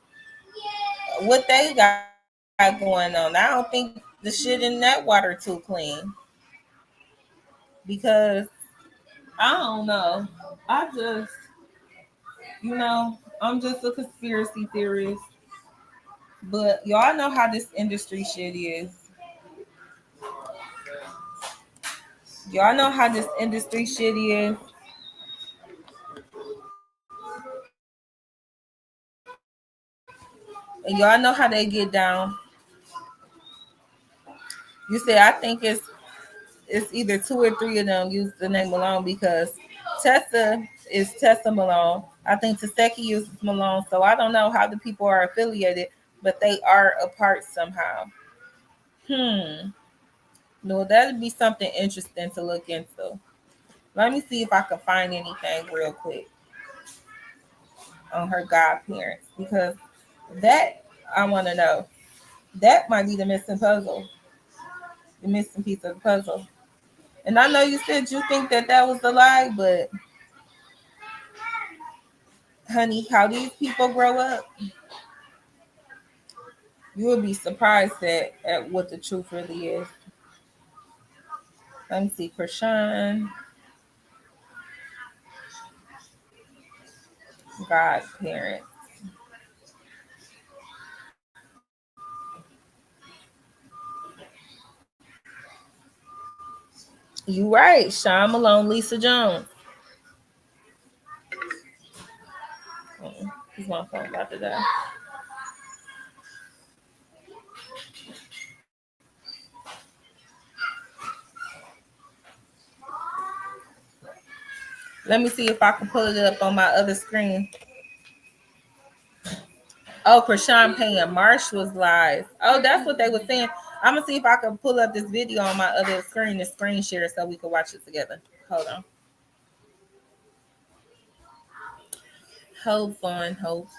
what they got going on. I don't think the shit in that water too clean because I don't know. I just, I'm just a conspiracy theorist. But y'all know how this industry shit is. Y'all know how this industry shit is. And y'all know how they get down. You say I think it's either two or three of them use the name Malone because Tessa is Tessa Malone. I think Taseki uses Malone. So I don't know how the people are affiliated, but they are apart somehow. No, that'd be something interesting to look into. Let me see if I can find anything real quick on her godparents because that I want to know. That might be the missing puzzle, the missing piece of the puzzle. And I know you said you think that that was a lie, but honey, how these people grow up, you would be surprised at what the truth really is. Let me see, Chrisean, godparent. You right, Sean Malone, Lisa Jones. He's my phone about to die. Let me see if I can pull it up on my other screen. Oh, Krishan Payne Marsh was live. Oh, that's what they were saying. I'm gonna see if I can pull up this video on my other screen and screen share so we can watch it together. Hold on. Hold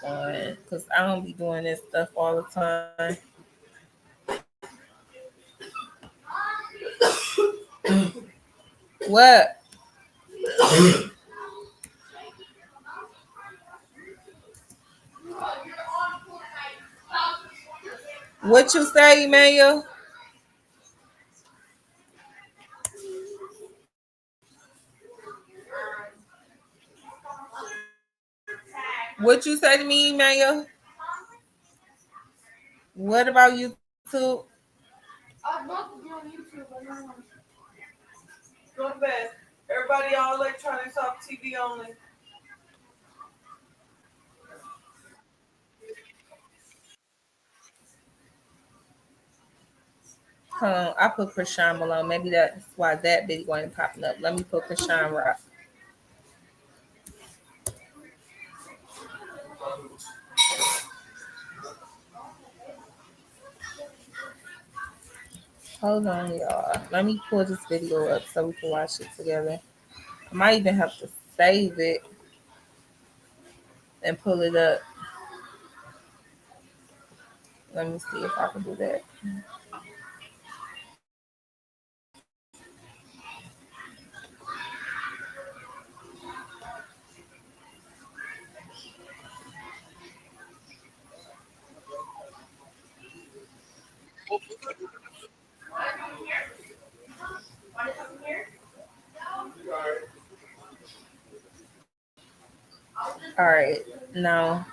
on. Because I don't be doing this stuff all the time. What? What you say, Emmanuel? What you say to me, Emmanuel? What about YouTube? Go to bed. Everybody, all electronics off, TV only. Hold on, I put Chrisean Malone. Maybe that's why that video ain't popping up. Let me put Chrisean Rock. Hold on, y'all. Let me pull this video up so we can watch it together. I might even have to save it and pull it up. Let me see if I can do that. All right, now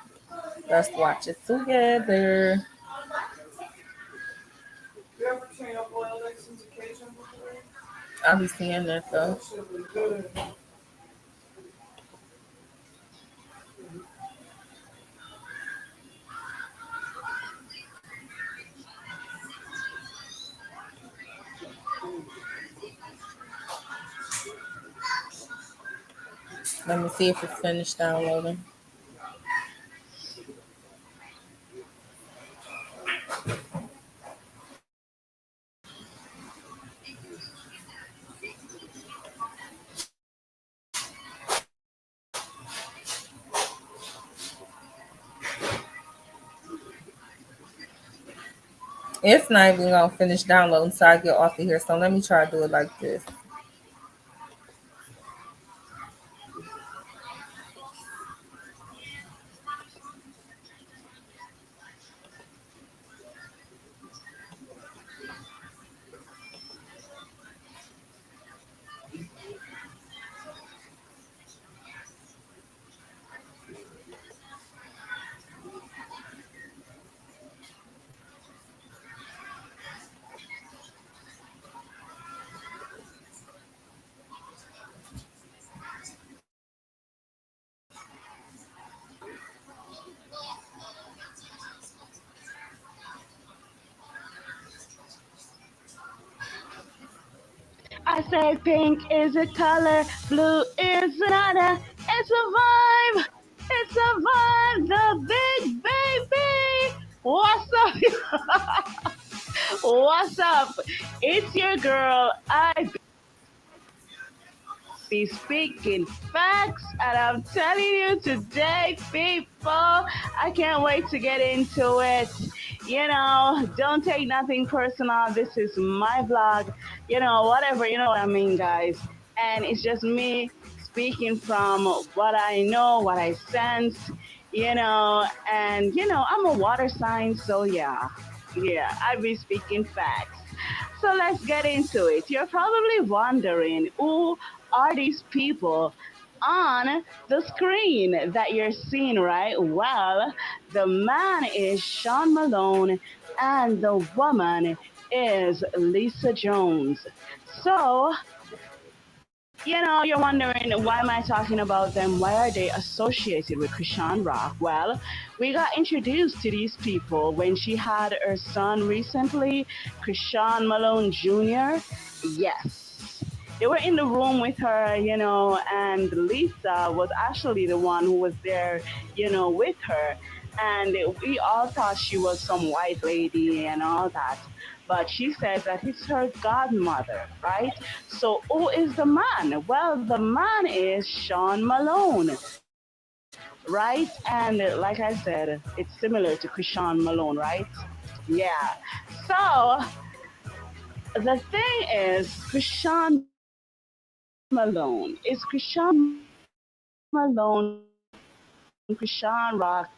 let's watch it together. You ever turn your boiled eggs into Cajun before? I'll be seeing that though. That shit was good. Let me see if it's finished downloading. It's not even gonna finish downloading so I get off of here. So let me try to do it like this. I say pink is a color, blue is another. It's a vibe. It's a vibe. The big baby. What's up? What's up? It's your girl. I be speaking facts, and I'm telling you today, people, I can't wait to get into it. Don't take nothing personal. This is my vlog, whatever, you know what I mean, guys. And it's just me speaking from what I know, what I sense, and, I'm a water sign, so yeah, I be speaking facts. So let's get into it. You're probably wondering who are these people on the screen that you're seeing, right? Well, the man is Sean Malone and the woman is Lisa Jones. So, you're wondering, why am I talking about them? Why are they associated with Chrisean Rock? Well, we got introduced to these people when she had her son recently, Chrisean Malone Jr. Yes. They were in the room with her, and Lisa was actually the one who was there, with her. And we all thought she was some white lady and all that. But she says that it's her godmother, right? So who is the man? Well, the man is Sean Malone, right? And like I said, it's similar to Chrisean Malone, right? Yeah. So the thing is, Chrisean Malone. Is Chrisean Malone, Chrisean Rock,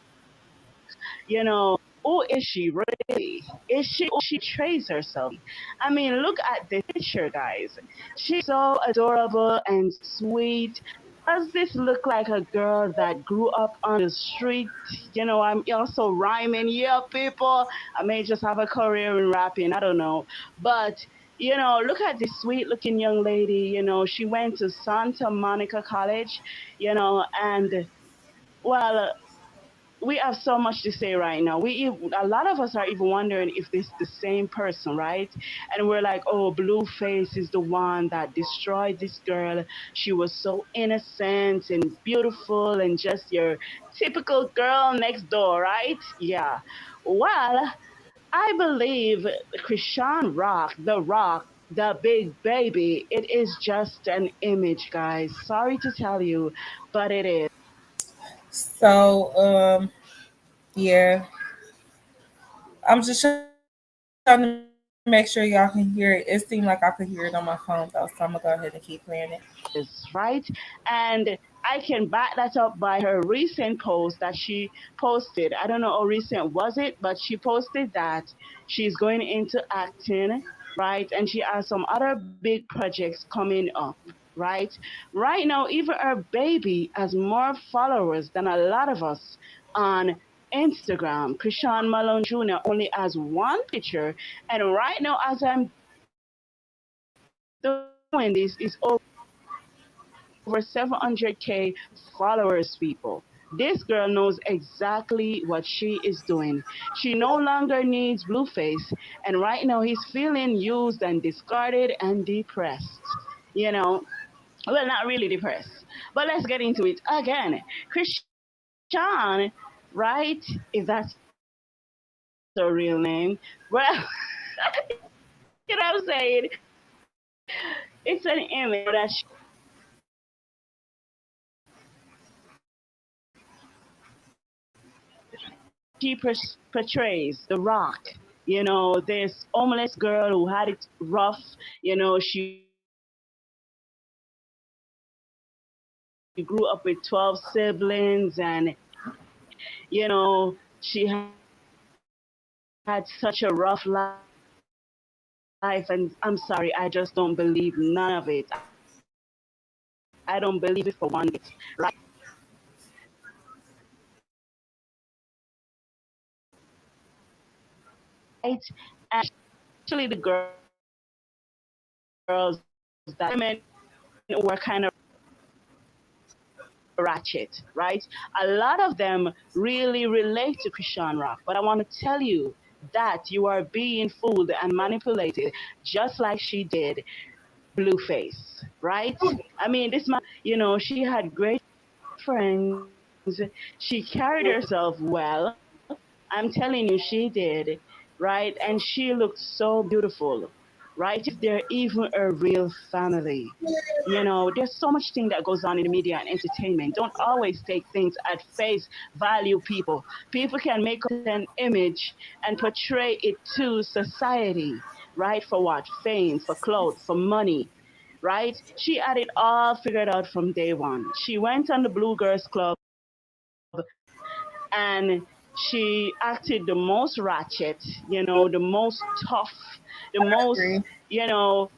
who is she really? Is she who she portrays herself? I mean, look at the picture, guys. She's so adorable and sweet. Does this look like a girl that grew up on the street? I'm also rhyming. Yeah, people. I may just have a career in rapping. I don't know. But Look at this sweet looking young lady. She went to Santa Monica College, and well, we have so much to say right now. A lot of us are even wondering if this the same person, right? And we're like, oh, Blueface is the one that destroyed this girl. She was so innocent and beautiful and just your typical girl next door, right? Yeah. Well, I believe Chrisean Rock, the big baby, it is just an image, guys. Sorry to tell you, but it is. So, yeah, I'm just trying to make sure y'all can hear it. It seemed like I could hear it on my phone though, so I'm gonna go ahead and keep playing it. Is, right? And I can back that up by her recent post that she posted. I don't know how recent was it, but she posted that she's going into acting, right? And she has some other big projects coming up, right? Right now, even her baby has more followers than a lot of us on Instagram. Chrisean Malone Jr. only has one picture, and right now, as I'm doing this, is over 700K followers, people. This girl knows exactly what she is doing. She no longer needs Blueface, and right now he's feeling used and discarded and depressed. Well, not really depressed. But let's get into it again. Chrisean, right? If that's her real name, well, you know what I'm saying? It's an image, that she portrays The Rock. This homeless girl who had it rough. She grew up with 12 siblings and, she had such a rough life. And I'm sorry, I just don't believe none of it. I don't believe it for one bit, right? And especially the girls that women were kind of ratchet, right? A lot of them really relate to Chrisean Rock, but I want to tell you that you are being fooled and manipulated just like she did Blueface, right? I mean, this she had great friends. She carried herself well. I'm telling you, she did, right? And she looked so beautiful, right? If they're even a real family. There's so much thing that goes on in the media and entertainment. Don't always take things at face value, people. People can make up an image and portray it to society, right? For what? Fame, for clout, for money, right? She had it all figured out from day one. She went on the Blue Girls Club and she acted the most ratchet, the most tough, the most, Agree. you know,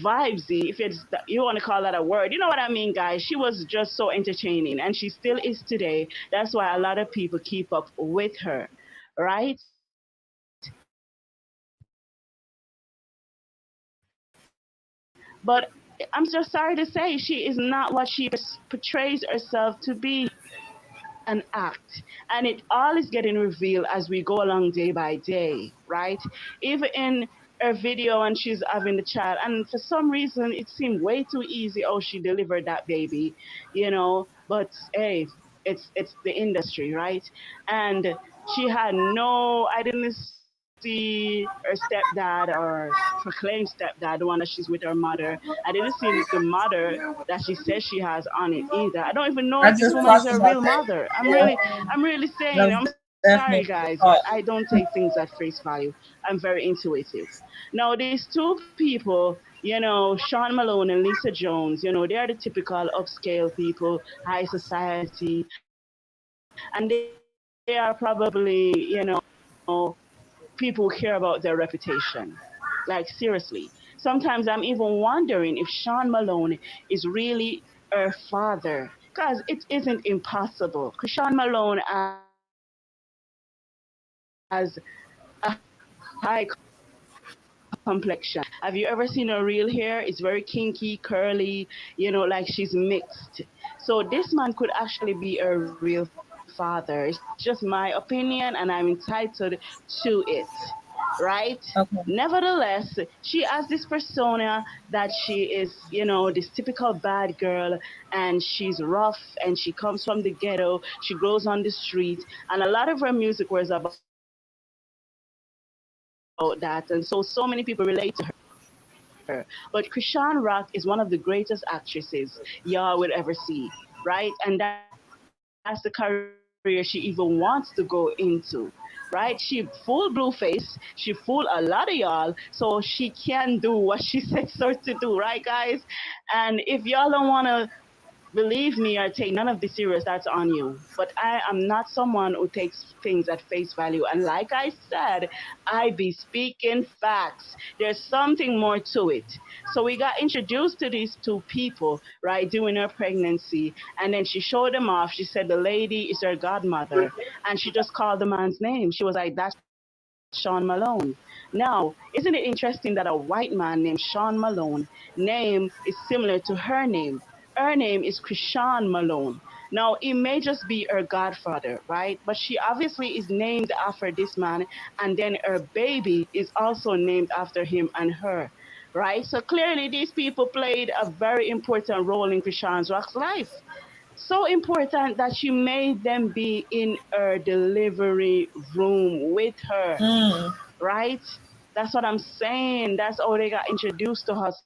vibesy, if you want to call that a word. You know what I mean, guys? She was just so entertaining, and she still is today. That's why a lot of people keep up with her, right? But I'm just sorry to say she is not what she portrays herself to be. It's an act, and it all is getting revealed as we go along day by day, right? Even in her video when she's having the child, and for some reason it seemed way too easy. Oh, she delivered that baby, But hey, it's the industry, right? And she had no. I didn't see her stepdad or proclaimed stepdad, the one that she's with her mother. I didn't see the mother that she says she has on it either. I don't even know I if this just woman is talked her about real that. mother. Yeah, I'm really saying, that I'm was sorry definitely guys, a but thought. I don't take things at face value. I'm very intuitive. Now these two people, Sean Malone and Lisa Jones, they are the typical upscale people, high society, and they are probably, people who care about their reputation. Like seriously. Sometimes I'm even wondering if Sean Malone is really her father. Because it isn't impossible. Chrisean Malone has a high caliber of actor, right? complexion. Have you ever seen her real hair? It's very kinky, curly, like she's mixed. So this man could actually be a real father. It's just my opinion and I'm entitled to it. Right? Okay. Nevertheless, she has this persona that she is, this typical bad girl and she's rough and she comes from the ghetto. She grows on the street and a lot of her music was about that. And so many people relate to her. But Chrisean Rock is one of the greatest actresses y'all would ever see, right? And that's the career she even wants to go into, right? She full blueface, she fool a lot of y'all, so she can do what she sets her to do, right, guys? And if y'all don't wanna believe me or take none of this serious, that's on you. But I am not someone who takes things at face value. And like I said, I be speaking facts. There's something more to it. So we got introduced to these two people, right, during her pregnancy. And then she showed them off. She said the lady is her godmother. And she just called the man's name. She was like, that's Sean Malone. Now, isn't it interesting that a white man named Sean Malone name is similar to her name? Name is similar to her name. Her name is Chrisean Malone. Now, it may just be her godfather, right? But she obviously is named after this man, and then her baby is also named after him and her, right? So clearly, these people played a very important role in Chrisean Rock's life. So important that she made them be in her delivery room with her, Mm. right? That's what I'm saying. That's how they got introduced to us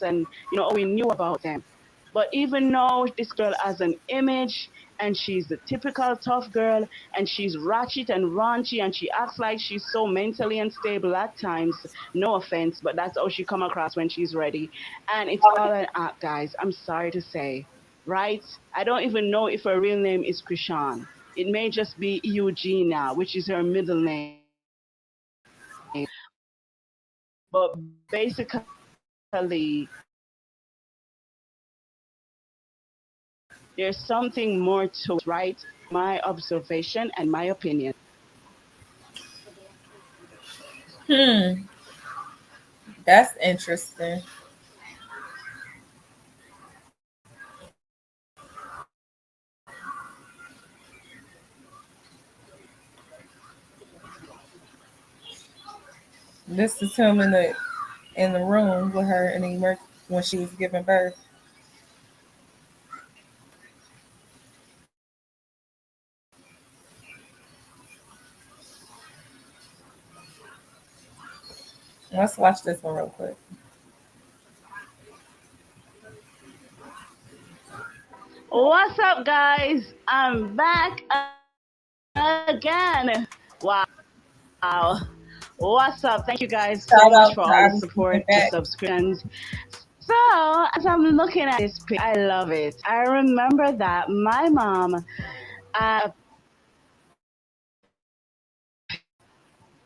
and, how we knew about them. But even though this girl has an image and she's the typical tough girl and she's ratchet and raunchy and she acts like she's so mentally unstable at times, no offense, but that's how she come across when she's ready. And it's all an act, guys. I'm sorry to say, right? I don't even know if her real name is Krishan. It may just be Eugenia, which is her middle name. But basically, there's something more to it, right? My observation and my opinion. Hmm. That's interesting. This is him in the room with her in the when she was giving birth. Let's watch this one real quick. What's up, guys? I'm back again. Wow. What's up? Thank you guys so much for all the Shout support, out the to Obviously coming subscriptions. back. So, as I'm looking at this pic, I love it. I remember that my mom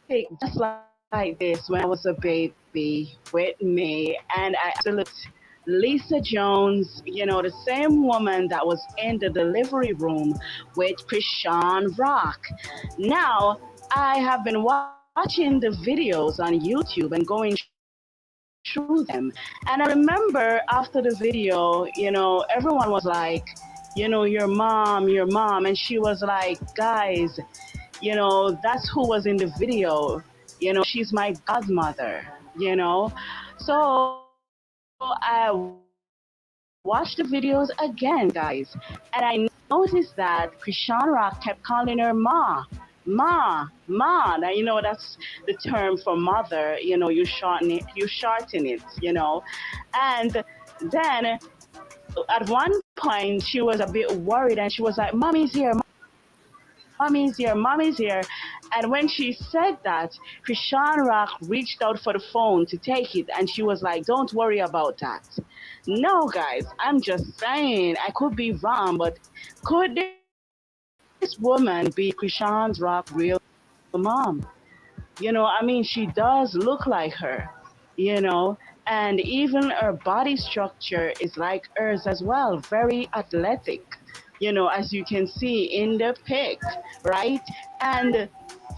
pic just like this when I was a baby with me, and I absolutely loved Lisa Jones, the same woman that was in the delivery room with Chrisean Rock. Now, I have been watching the videos on YouTube and going through them. And I remember after the video, everyone was like, your mom. And she was like, guys, that's who was in the video. She's my godmother. So I watched the videos again, guys. And I noticed that Chrisean Rock kept calling her Ma. Now that's the term for mother. You shorten it. And then at one point she was a bit worried and she was like, mommy's here, mommy's here. And when she said that, Chrisean Rock reached out for the phone to take it and she was like, don't worry about that. No, guys, I'm just saying, I could be wrong, but could this woman be Chrisean's Rock real mom? I mean, she does look like her, and even her body structure is like hers as well, very athletic, as you can see in the pic, right? And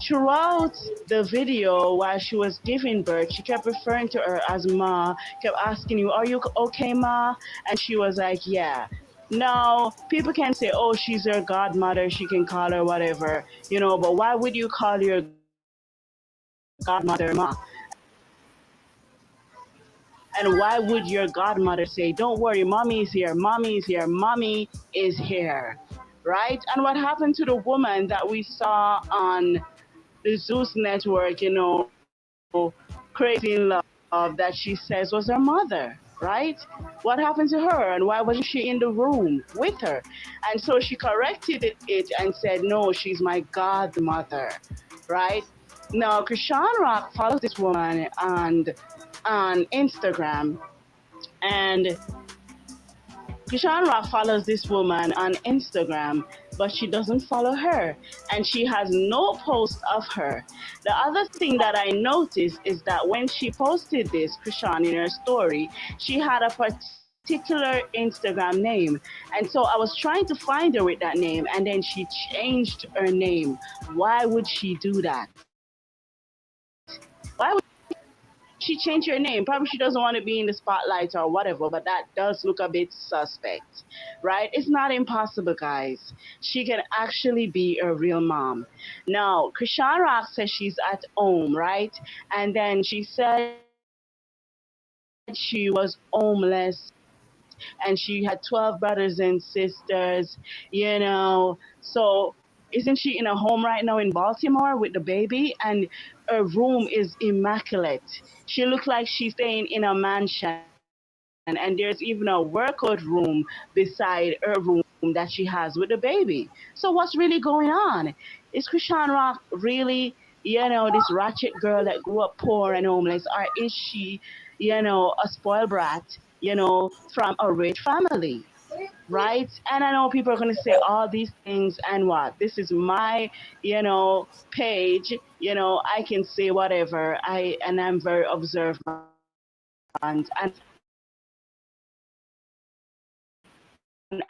throughout the video while she was giving birth, she kept referring to her as Ma, kept asking you, "Are you okay, Ma?" And she was like, "Yeah." Now, people can say, "Oh, she's her godmother, she can call her whatever, but why would you call your godmother Ma? And why would your godmother say, "Don't worry, mommy is here, mommy is here, mommy is here"? Right? And what happened to the woman that we saw on the Zeus network, Crazy in Love, that she says was her mother, right? What happened to her and why wasn't she in the room with her? And so she corrected it and said, "No, she's my godmother," right? Now, Krishan Rock follows this woman on Instagram, and Krishan Rock follows this woman on Instagram, but she doesn't follow her, and she has no post of her. The other thing that I noticed is that when she posted this, Krishan, in her story, she had a particular Instagram name. And so I was trying to find her with that name, and then she changed her name. Why would she do that? Why would she change her name? Probably she doesn't want to be in the spotlight or whatever, but that does look a bit suspect, right? It's not impossible, guys. She can actually be a real mom. Now, Krishan Rock says she's at home, right? And then she said she was homeless and she had 12 brothers and sisters, So isn't she in a home right now in Baltimore with the baby? And her room is immaculate. She looks like she's staying in a mansion, and there's even a workout room beside her room that she has with the baby. So what's really going on? Is Krishan Rock really, this ratchet girl that grew up poor and homeless, or is she, a spoiled brat, from a rich family? Right? And I know people are going to say all these things and what? This is my, page. I can say whatever. And I'm very observant. And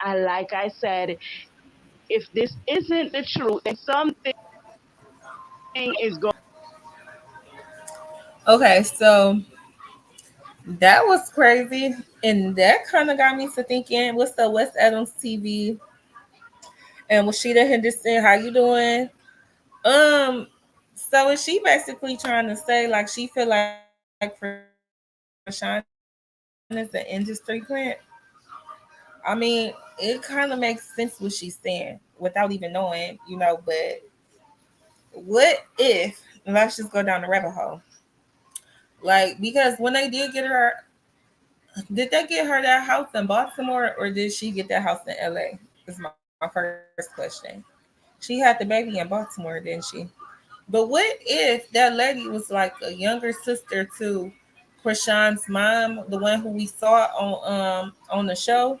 I like I said, if this isn't the truth, then something is going Okay, so that was crazy. And that kind of got me to thinking, what's the West Adams TV and Washida Henderson? How you doing? Um, so is she basically trying to say like she feel like Krishan is an industry plant? I mean, it kind of makes sense what she's saying without even knowing, but what if, let's just go down the rabbit hole. Like, because when they did get her, did they get her that house in Baltimore or did she get that house in LA? Is my first question. She had the baby in Baltimore, didn't she? But what if that lady was like a younger sister to Krishan's mom, the one who we saw on the show,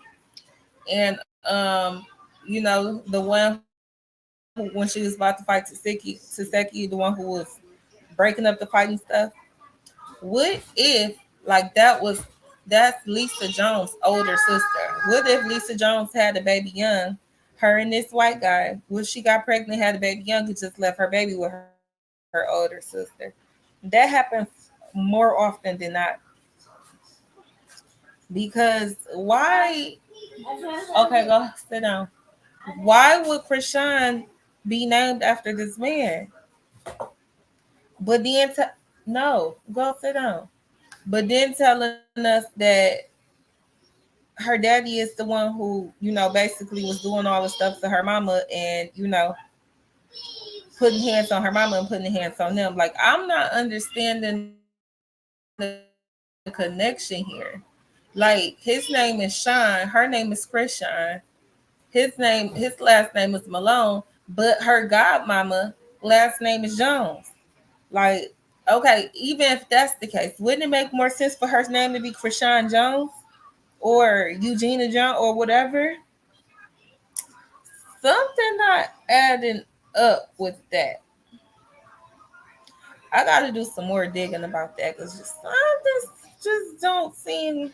and the one who when she was about to fight Taseki, the one who was breaking up the fight and stuff. What if like that's Lisa Jones' older sister? What if Lisa Jones had a baby young? Her and this white guy, when she got pregnant, had a baby young, who just left her baby with her older sister. That happens more often than not. Because why? Okay, go sit down. Why would Krishan be named after this man? But then, no, go sit down. But then telling us that her daddy is the one who, basically was doing all the stuff to her mama and, putting hands on her mama and putting hands on them. Like, I'm not understanding the connection here. Like, his name is Sean, her name is Chrisean. His last name is Malone, but her godmama last name is Jones. Like, okay, even if that's the case, wouldn't it make more sense for her name to be Krishan Jones or Eugenia Jones or whatever? Something not adding up with that. I got to do some more digging about that because just don't seem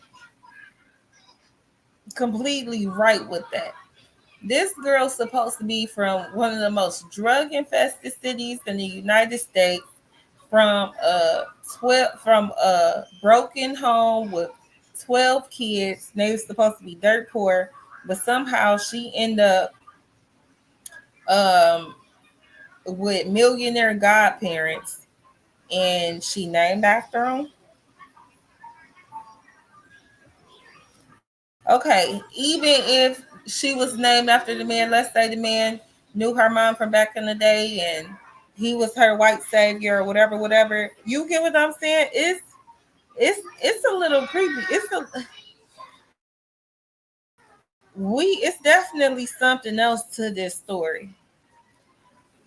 completely right with that. This girl's supposed to be from one of the most drug infested cities in the United States, from a broken home with 12 kids. They were supposed to be dirt poor, but somehow she ended up um with millionaire godparents, and she named after them. Okay, even if she was named after the man, let's say the man knew her mom from back in the day and he was her white savior or whatever, whatever. You get what I'm saying? It's a little creepy. It's definitely something else to this story.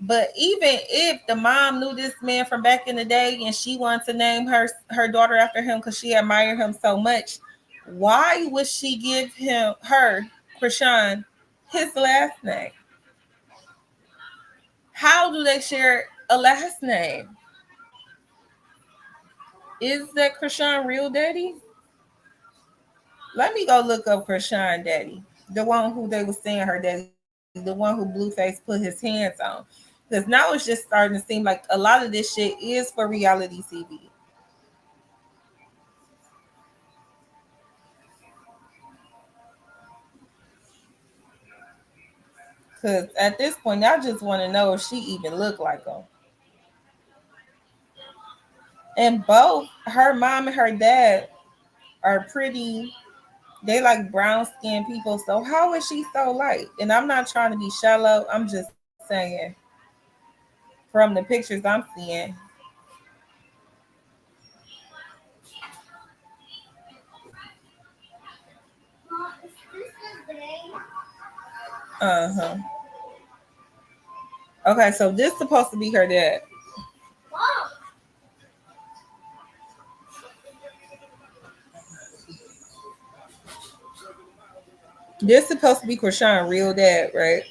But even if the mom knew this man from back in the day and she wanted to name her daughter after him because she admired him so much, why would she give Chrisean, his last name? How do they share a last name? Is that Chrisean real daddy? Let me go look up Chrisean daddy, the one who they were saying her daddy, the one who Blueface put his hands on. Because now it's just starting to seem like a lot of this shit is for reality TV. Because at this point, I just want to know if she even looked like him. And both her mom and her dad are pretty, they like brown skinned people. So how is she so light? And I'm not trying to be shallow. I'm just saying from the pictures I'm seeing. Uh-huh. Okay, so this is supposed to be her dad. This is supposed to be Chrisean real dad, right?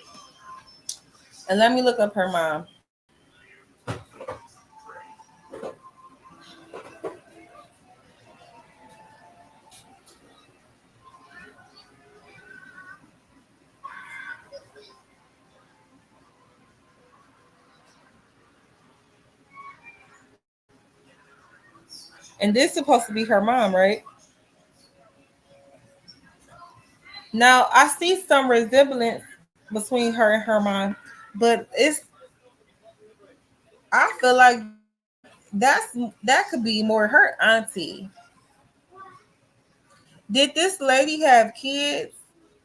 And let me look up her mom. And this is supposed to be her mom, right? Now I see some resemblance between her and her mom, but I feel like that could be more her auntie. Did this lady have kids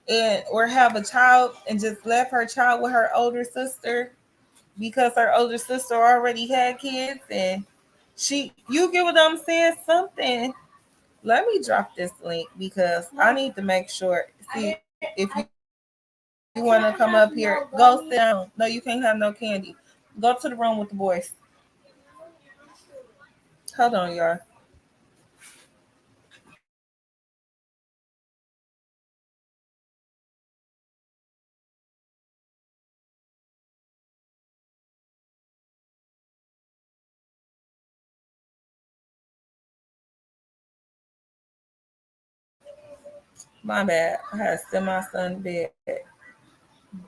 and or have a child and just left her child with her older sister because her older sister already had kids and you get what I'm saying? Something. Let me drop this link because I need to make sure. See if you want to come up here, go sit down. No, you can't have no candy. Go to the room with the boys. Hold on, y'all. My bad. I had to send my son to bed.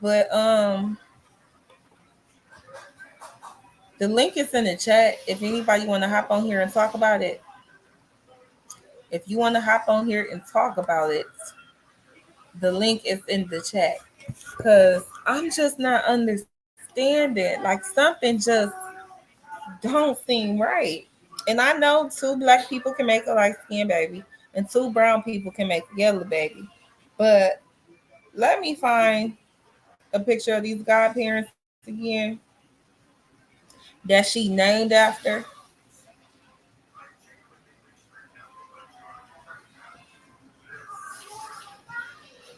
But the link is in the chat. If anybody want to hop on here and talk about it, if you want to hop on here and talk about it, the link is in the chat. Cause I'm just not understanding. Like something just don't seem right. And I know two black people can make a light skinned baby, and two brown people can make a yellow baby. But let me find a picture of these godparents again that she named after.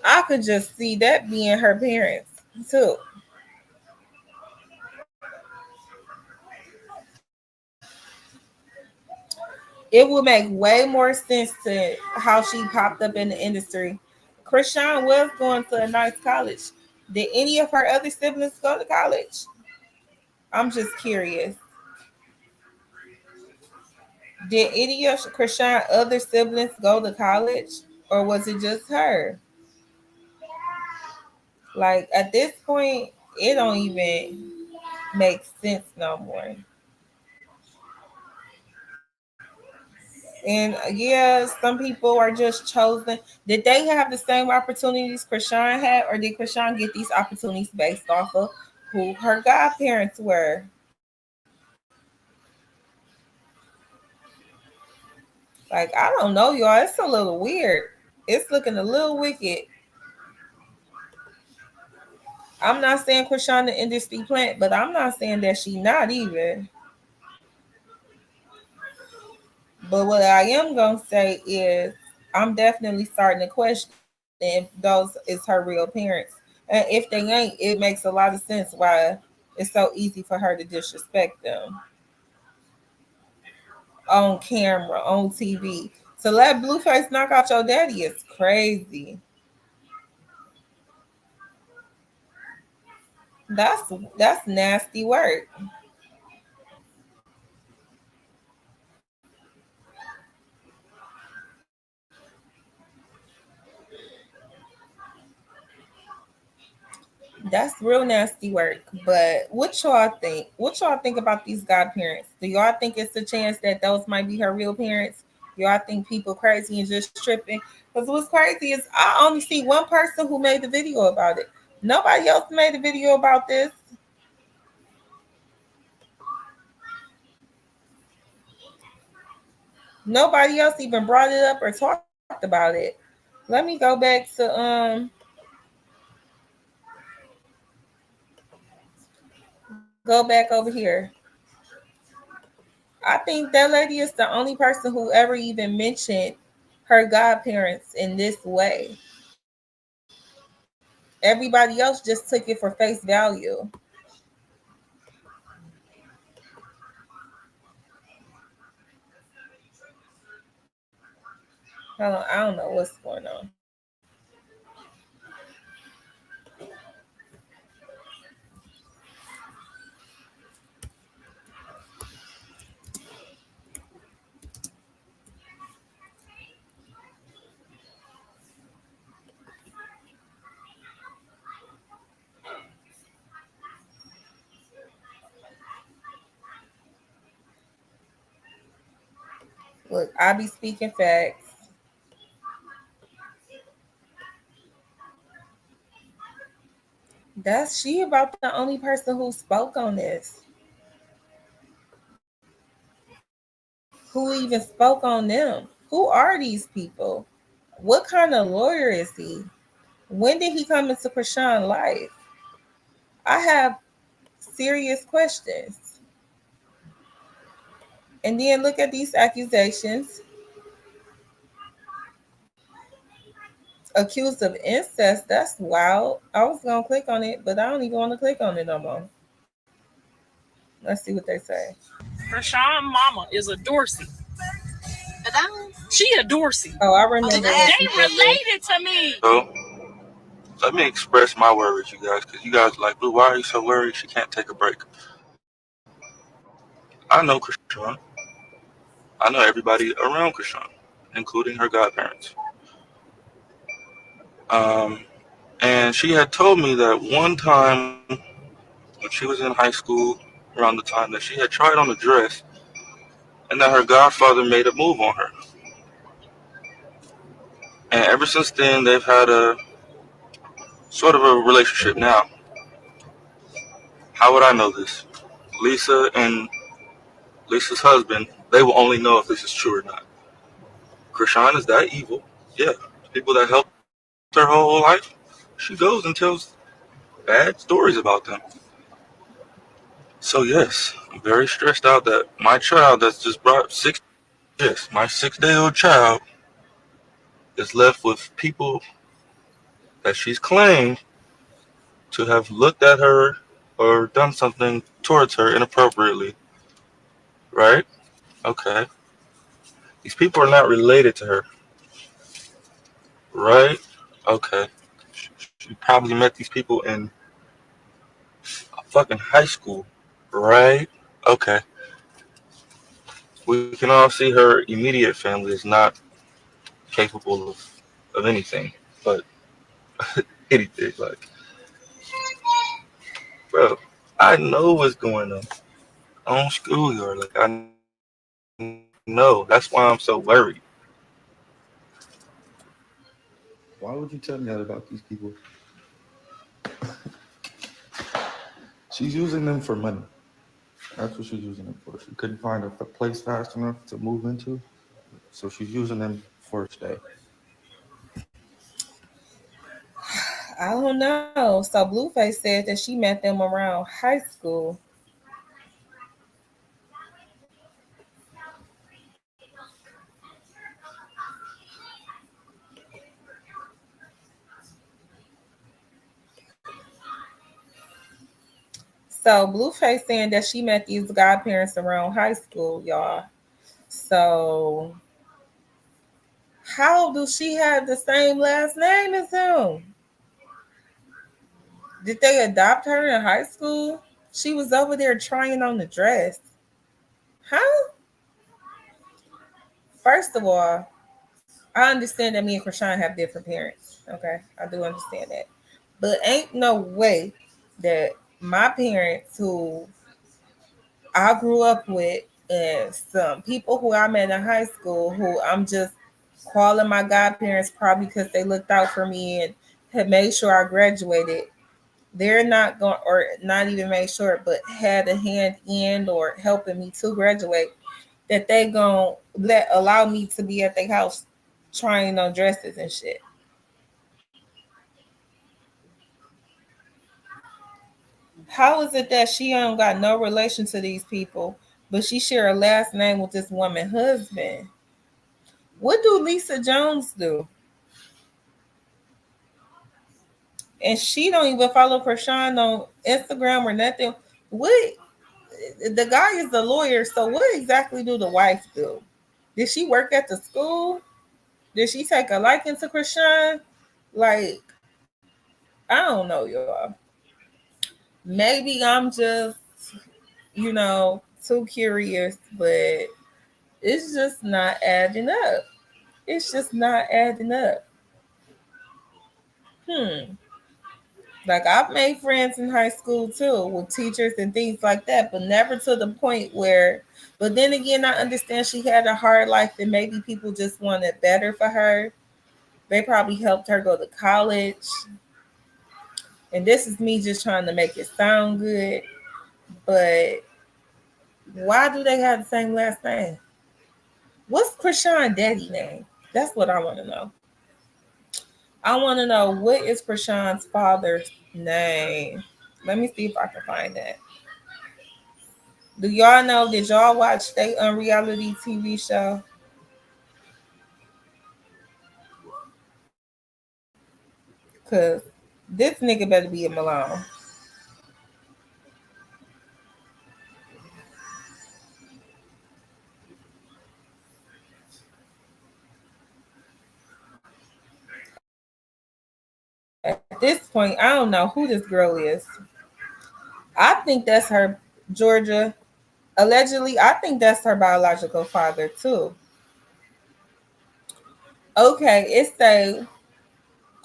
I could just see that being her parents too. It would make way more sense to how she popped up in the industry. Chrisean was going to a nice college. Did any of her other siblings go to college? I'm just curious. Did any of Chrisean other siblings go to college, or was it just her? Like at this point, it don't even make sense no more. And yeah, some people are just chosen. Did they have the same opportunities Chrisean had, or did Chrisean get these opportunities based off of who her godparents were? Like, I don't know, y'all. It's a little weird. It's looking a little wicked. I'm not saying Chrisean the industry plant, but I'm not saying that she not either. But what I am gonna say is I'm definitely starting to question if those is her real parents. And if they ain't, it makes a lot of sense why it's so easy for her to disrespect them on camera, on TV. To let Blueface knock out your daddy is crazy. That's nasty work. That's real nasty work. But what y'all think? What y'all think about these godparents? Do y'all think it's a chance that those might be her real parents? Y'all think people crazy and just tripping? Because what's crazy is I only see one person who made the video about it. Nobody else made a video about this. Nobody else even brought it up or talked about it. Let me go back to go back over here. I think that lady is the only person who ever even mentioned her godparents in this way. Everybody else just took it for face value. I don't know what's going on. Look, I be speaking facts. That's she about the only person who spoke on this. Who even spoke on them? Who are these people? What kind of lawyer is he? When did he come into Chrisean's life? I have serious questions. And then look at these accusations. Accused of incest. That's wild. I was gonna click on it, but I don't even want to click on it no more. Let's see what they say. Chrisean mama is a Dorsey. She a Dorsey. Oh, I remember. They related to me. So let me express my worries, you guys, because you guys are like, Blue, why are you so worried she can't take a break? I know Chrisean. I know everybody around Chrisean, including her godparents. And she had told me that one time when she was in high school, around the time that she had tried on a dress, and that her godfather made a move on her. And ever since then, they've had a sort of a relationship now. How would I know this? Lisa and Lisa's husband, they will only know if this is true or not. Chrisean is that evil. Yeah. People that helped her whole life, she goes and tells bad stories about them. So yes, I'm very stressed out that my child that's just brought my 6-day-old child is left with people that she's claimed to have looked at her or done something towards her inappropriately. Right? Okay. These people are not related to her. Right? Okay. She probably met these people in fucking high school. Right? Okay. We can all see her immediate family is not capable of anything but anything. Like, bro, I know what's going on schoolyard. Like I know. That's why I'm so worried. Why would you tell me that about these people? She's using them for money. That's what she's using them for. She couldn't find a place fast enough to move into, so she's using them for stay. I don't know. So Blueface said that she met them around high school. So Blueface saying that she met these godparents around high school, y'all. So how do she have the same last name as him? Did they adopt her in high school? She was over there trying on the dress. Huh? First of all, I understand that me and Chrisean have different parents. Okay, I do understand that. But ain't no way that my parents, who I grew up with, and some people who I met in high school, who I'm just calling my godparents probably because they looked out for me and had made sure I graduated. They're not going, or not even made sure, but had a hand in or helping me to graduate, that they gonna allow me to be at their house trying on dresses and shit. How is it that she don't got no relation to these people, but she share a last name with this woman husband? What do Lisa Jones do? And she don't even follow Chrisean on Instagram or nothing. What, the guy is a lawyer, so what exactly do the wife do? Did she work at the school? Did she take a liking to Chrisean? Like, I don't know, y'all. Maybe I'm just, too curious, but it's just not adding up. It's just not adding up. Hmm. Like, I've made friends in high school too with teachers and things like that, but never to the point where. But then again, I understand she had a hard life and maybe people just wanted better for her. They probably helped her go to college. And this is me just trying to make it sound good. But why do they have the same last name? What's Chrisean daddy name? That's what I want to know. I want to know, what is Chrisean's father's name? Let me see if I can find that. Do y'all know? Did y'all watch State on reality TV show? Cause this nigga better be a Malone. At this point, I don't know who this girl is. I think that's her, Georgia. Allegedly, I think that's her biological father too. Okay, it's a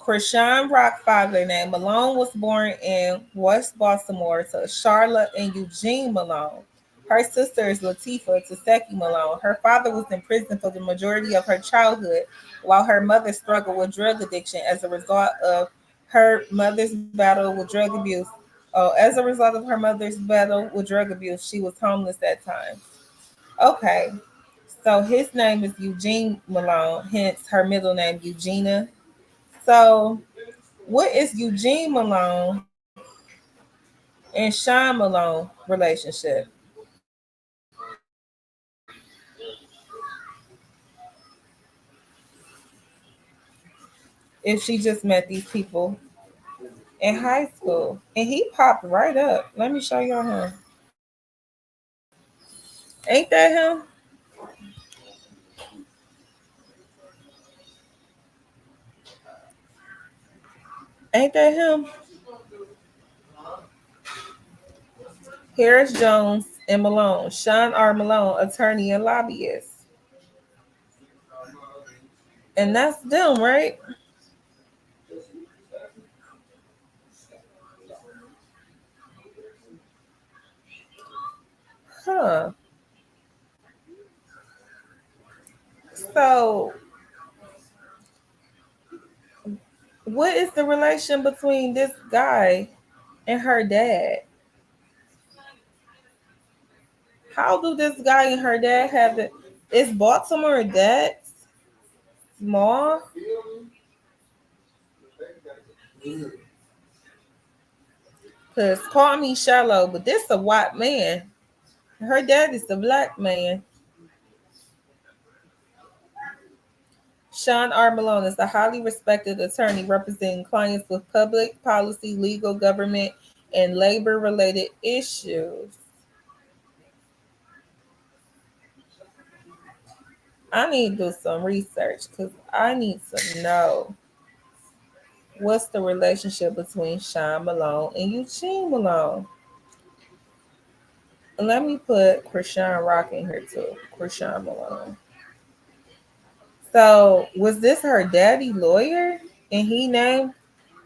Chrisean Rock father named Malone was born in West Baltimore to Charlotte and Eugene Malone. Her sister is Latifah Taseki Malone. Her father was in prison for the majority of her childhood, while her mother struggled with drug addiction as a result of her mother's battle with drug abuse. Oh, as a result of her mother's battle with drug abuse, she was homeless at times. Okay, so his name is Eugene Malone, hence her middle name Eugenia. So what is Eugene Malone and Sean Malone relationship? If she just met these people in high school. And he popped right up. Let me show y'all him. Ain't that him? Ain't that him? Harris Jones and Malone. Sean R. Malone, attorney and lobbyist. And that's them, right? Huh. So, what is the relation between this guy and her dad? How do this guy and her dad have it? Is Baltimore that small? Cause call me shallow, but this a white man. Her dad is a black man. Sean R. Malone is a highly respected attorney representing clients with public policy, legal, government, and labor-related issues. I need to do some research because I need to know what's the relationship between Sean Malone and Eugene Malone. And let me put Chrisean Rock in here too. Chrisean Malone. So was this her daddy lawyer? And he named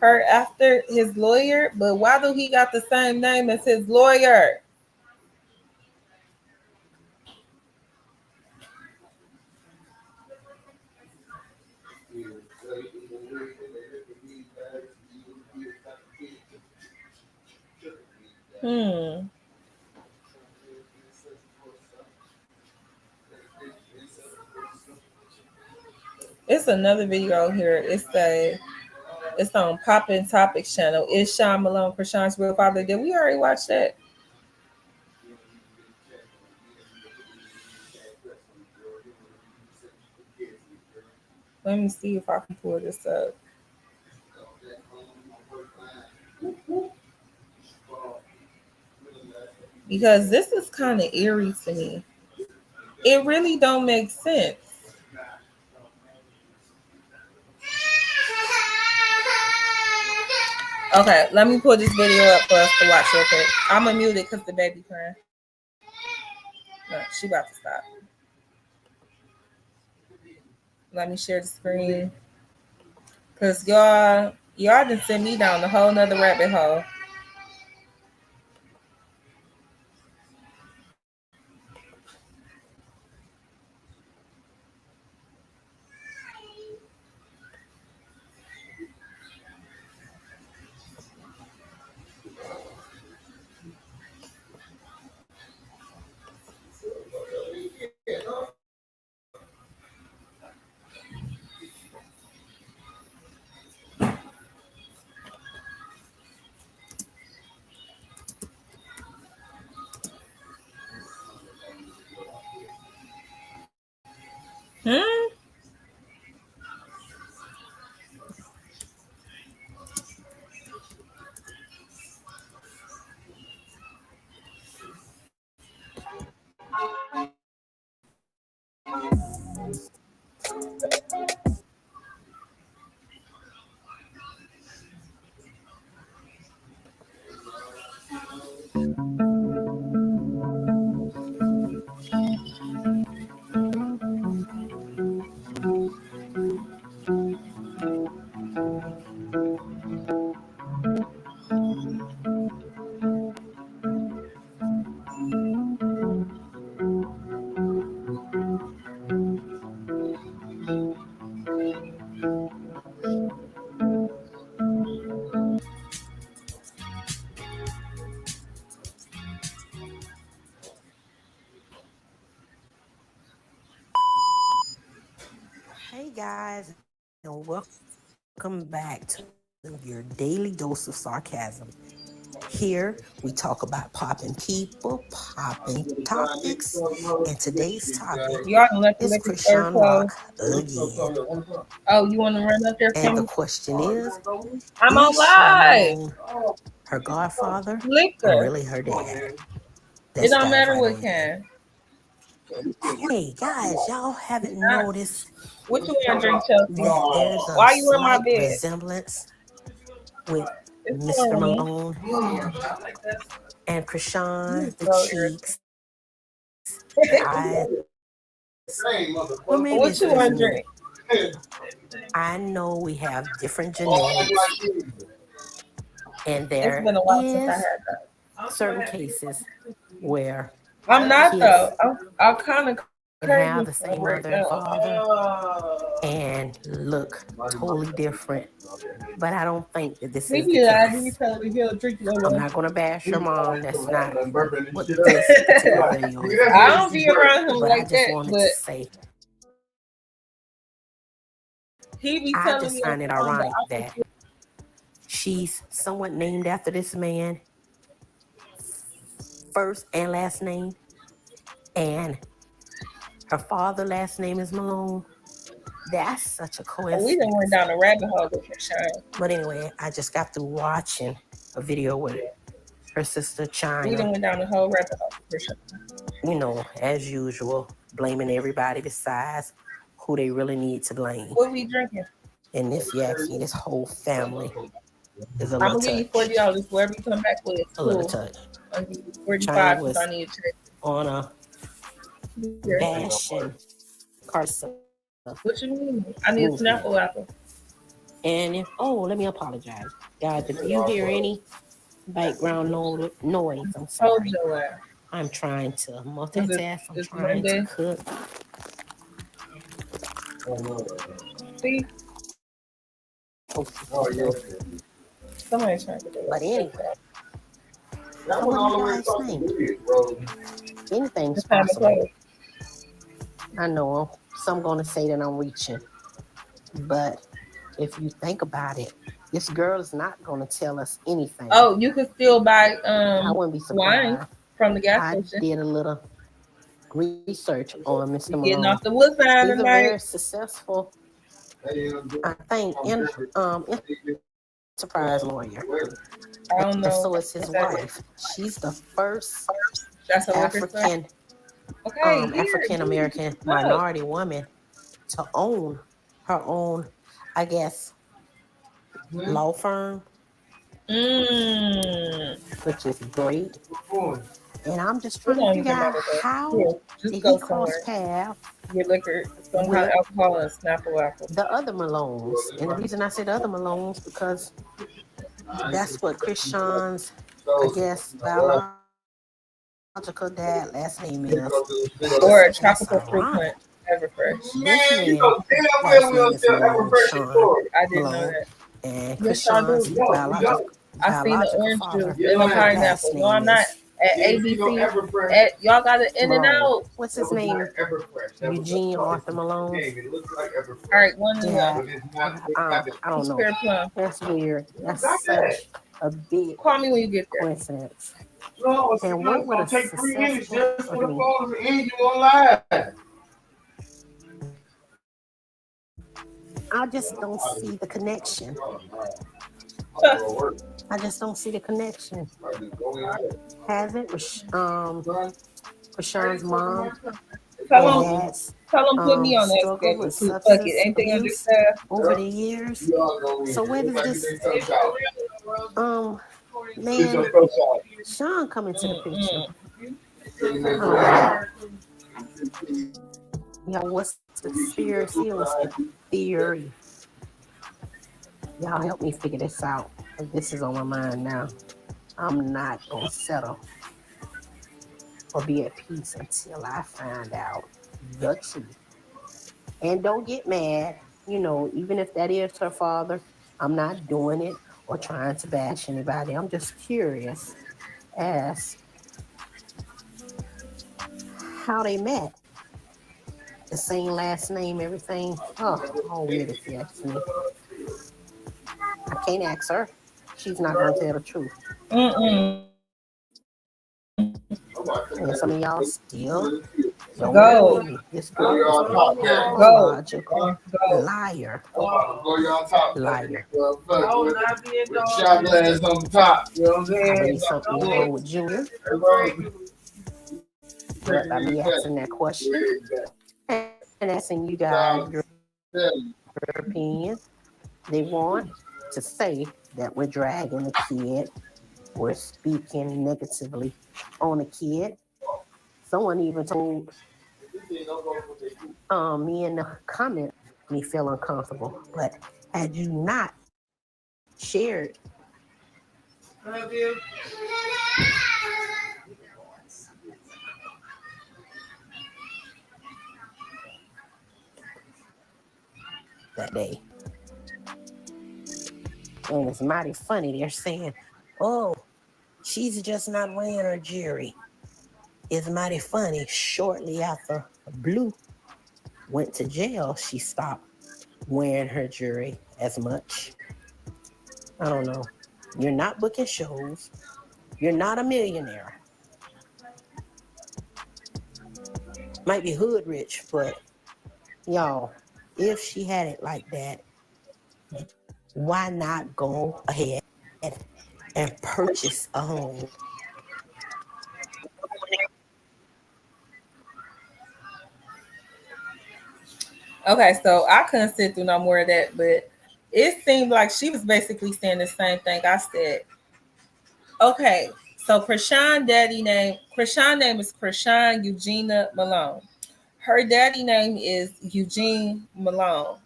her after his lawyer? But why do he got the same name as his lawyer? Hmm. It's another video here. It's on Poppin' Topics channel. Is Sean Malone Chrisean's real father? Did we already watch that? Let me see if I can pull this up. Because this is kind of eerie to me. It really don't make sense. Okay, let me pull this video up for us to watch real quick. I'm gonna mute it because the baby crying. No, she about to stop. Let me share the screen. Cause y'all done sent me down a whole nother rabbit hole. Hmm? Hey guys, and welcome back to your daily dose of sarcasm. Here we talk about popping people, popping topics, and today's topic Y'all can let the is liquor store Chrisean close. Rock again. Oh, you want to run up there for And the me? question I'm on is Sean live. Malone her godfather or Liquor. really her dad? It Let's don't dive matter right what on in. can. Hey guys, y'all haven't noticed What you want to drink, Chelsea? that there's a Why you in my slight bed? resemblance with It's Mr. pouring me. Malone and Chrisean, the So cheeks, the eyes, or maybe what it's you just want to me. drink? I know we have different genetics, and It's there been a while since I is had that. certain cases where I'm not kids though. I'm kind of can have craving the for same it right mother and now. father and look totally different. But I don't think that this is the Maybe I need case. to tell him he'll drink no I'm more. not gonna bash your mom. That's not what this particular video is I about. don't be around him But I like just that, wanted but to say he be I telling just me on find it the ironic that opposite. she's somewhat named after this man, first and last name, and her father last name is Malone. That's such a We done went coincidence. down a rabbit hole with Chrisean. But anyway, I just got through watching a video with her sister We China. done went down the whole rabbit hole with Chrisean. You know, as usual, blaming everybody besides who they really need to blame. What we drinking? And if you ask me, this whole family is a I'm little gonna give you touch. $40 wherever you come back with. A little Cool. touch. I'll give you China 45 because was I need to check. on a Here. bashing Carson. What you mean? I need a Snapple apple. And if, let me apologize. Guys, if you hear any background noise, I'm Told sorry. your ass. I'm trying to multitask. I'm It's trying to Monday. cook. See? Somebody's trying to do it. But anyway, so what do you guys think? Anything's It's time to possible. close. I know some going to say that I'm reaching, but if you think about it, this girl is not going to tell us anything. Oh, you can still buy I wouldn't be wine surprised. from the gas I station. did a little research on Mr. You're getting Malone. off the wood sign He's a very tonight. successful, I think, enterprise lawyer. I don't And know. so is his wife. She's the first That's a liquor store. African Okay, African American minority woman to own her own, I guess, law firm, which is great. And I'm just trying to figure out how did he cross paths get liquor, some kind of alcohol, and Snapple apple. the other Malones. And the reason I said other Malones because that's what Chrisean's, I guess, biological dad last name is. Or a tropical fruit punch, Everfresh. This man, last name is Malone, Sean I didn't know Malone, that. and Yes, I do. Chrisean's biological I seen the orange father. juice and the pineapple. No, I'm not. At ABC, at y'all got it in and out. What's his name? Eugene Arthur Malone. All right, one Yeah, I don't know. Fair plum. That's weird. That's such a big Call me when you get there. coincidence. And what would a successful, I just don't see the connection. I just don't see the connection. Has it? Rashawn's mom. Tell him put me on that schedule too. Fuck it. Anything understand? Over the years. So where does this man Sean come into the picture? What's the conspiracy? What's the theory? Y'all help me figure this out. This is on my mind now. I'm not gonna settle or be at peace until I find out the truth. And don't get mad, even if that is her father, I'm not doing it or trying to bash anybody. I'm just curious as how they met. The same last name, everything. All weird if you ask me. I can't ask her. She's not gonna tell the truth. And some of y'all still don't believe me. This girl is a pathological liar. Liar. Shot glass on the top. You know what I'm I saying? believe something wrong with Junior. But by me asking that question and asking you guys your opinion, they want to say that we're dragging the kid, we're speaking negatively on the kid. Someone even told me in the comment me feel uncomfortable. But had you not shared that day. And it's mighty funny. They're saying, oh, she's just not wearing her jewelry. It's mighty funny. Shortly after Blue went to jail, she stopped wearing her jewelry as much. I don't know. You're not booking shows. You're not a millionaire. Might be hood rich, but y'all, if she had it like that, why not go ahead and purchase a home? Okay, so I couldn't sit through no more of that, but it seemed like she was basically saying the same thing I said. Okay, so Chrisean name is Chrisean Eugenia Malone. Her daddy name is Eugene Malone.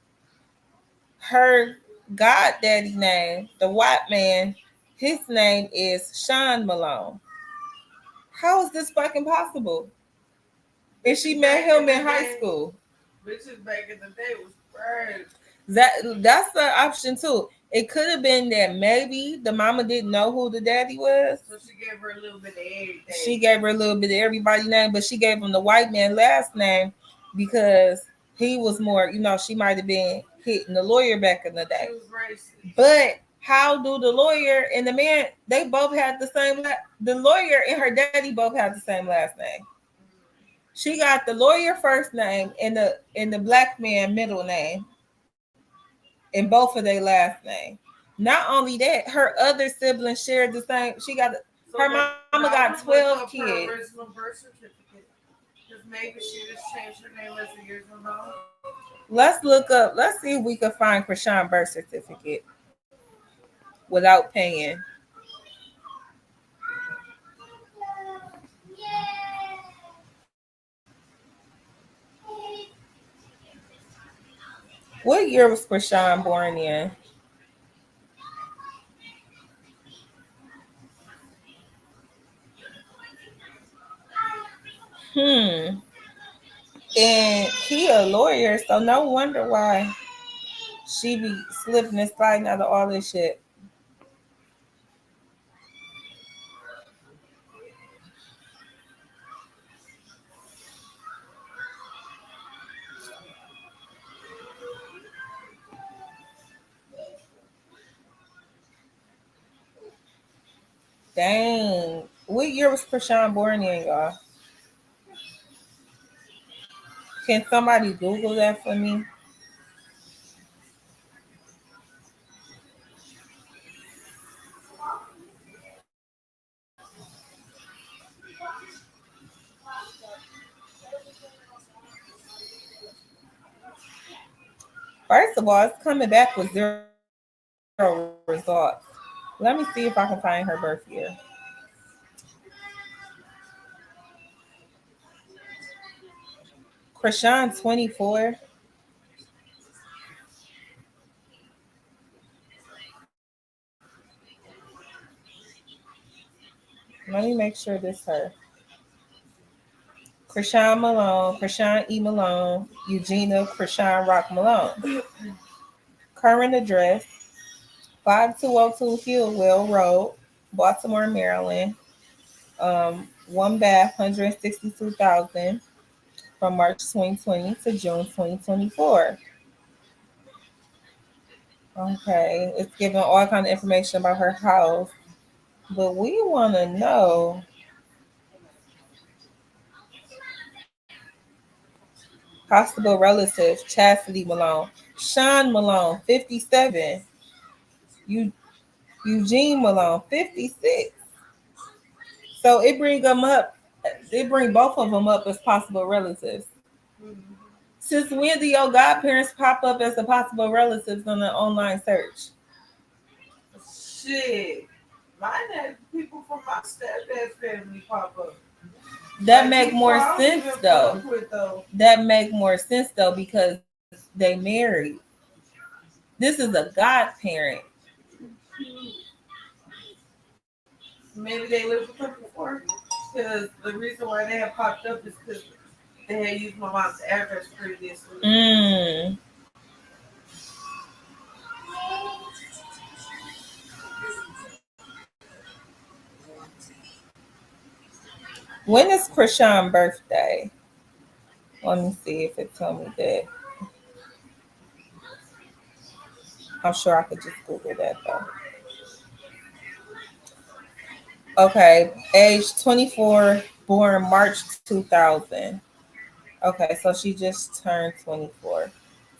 Her goddaddy name, the white man, his name is Sean Malone. How is this fucking possible? And she met him in high school. Bitches back in the day was crazy. That's the option too. It could have been that maybe the mama didn't know who the daddy was. So she gave her a little bit of everything. She gave her a little bit of everybody's name, but she gave him the white man last name because he was more, she might have been hitting the lawyer back in the day. She was racist. But how do the lawyer and the man, they both had the same, the lawyer and her daddy both had the same last name. She got the lawyer first name and the black man middle name. And both of their last name. Not only that, her other siblings shared the same. Her mama got 12 kids. Her original birth certificate. Because maybe she just changed her name as the years went on. Let's look up. Let's see if we can find Chrisean birth certificate without paying. What year was Chrisean born in? And he a lawyer, so no wonder why she be slipping and sliding out of all this shit. Dang. What year was Chrisean born in, y'all? Can somebody Google that for me? First of all, it's coming back with 0 results. Let me see if I can find her birth year. Chrisean 24. Let me make sure this is her. Chrisean Malone, Chrisean E. Malone, Eugenia Chrisean Rock Malone. Current address, 5202 Hillwell Road, Baltimore, Maryland. 1 bath, $162,000 from March 2020 to June 2024. Okay, it's giving all kind of information about her house, but we want to know possible relatives: Chastity Malone, Sean Malone, 57, Eugene Malone, 56. So it bring them up. It bring both of them up as possible relatives. Mm-hmm. Since when do your godparents pop up as the possible relatives on an online search? Shit. Mine had people from my stepdad's family pop up. That make more sense though. That make more sense though because they married. This is a godparent. Maybe they lived with her before. Because the reason why they have popped up is because they had used my mom's address previously. When is Chrisean's birthday? Let me see if it told me that. I'm sure I could just Google that though. Okay, age 24, born March 2000. Okay, so she just turned 24.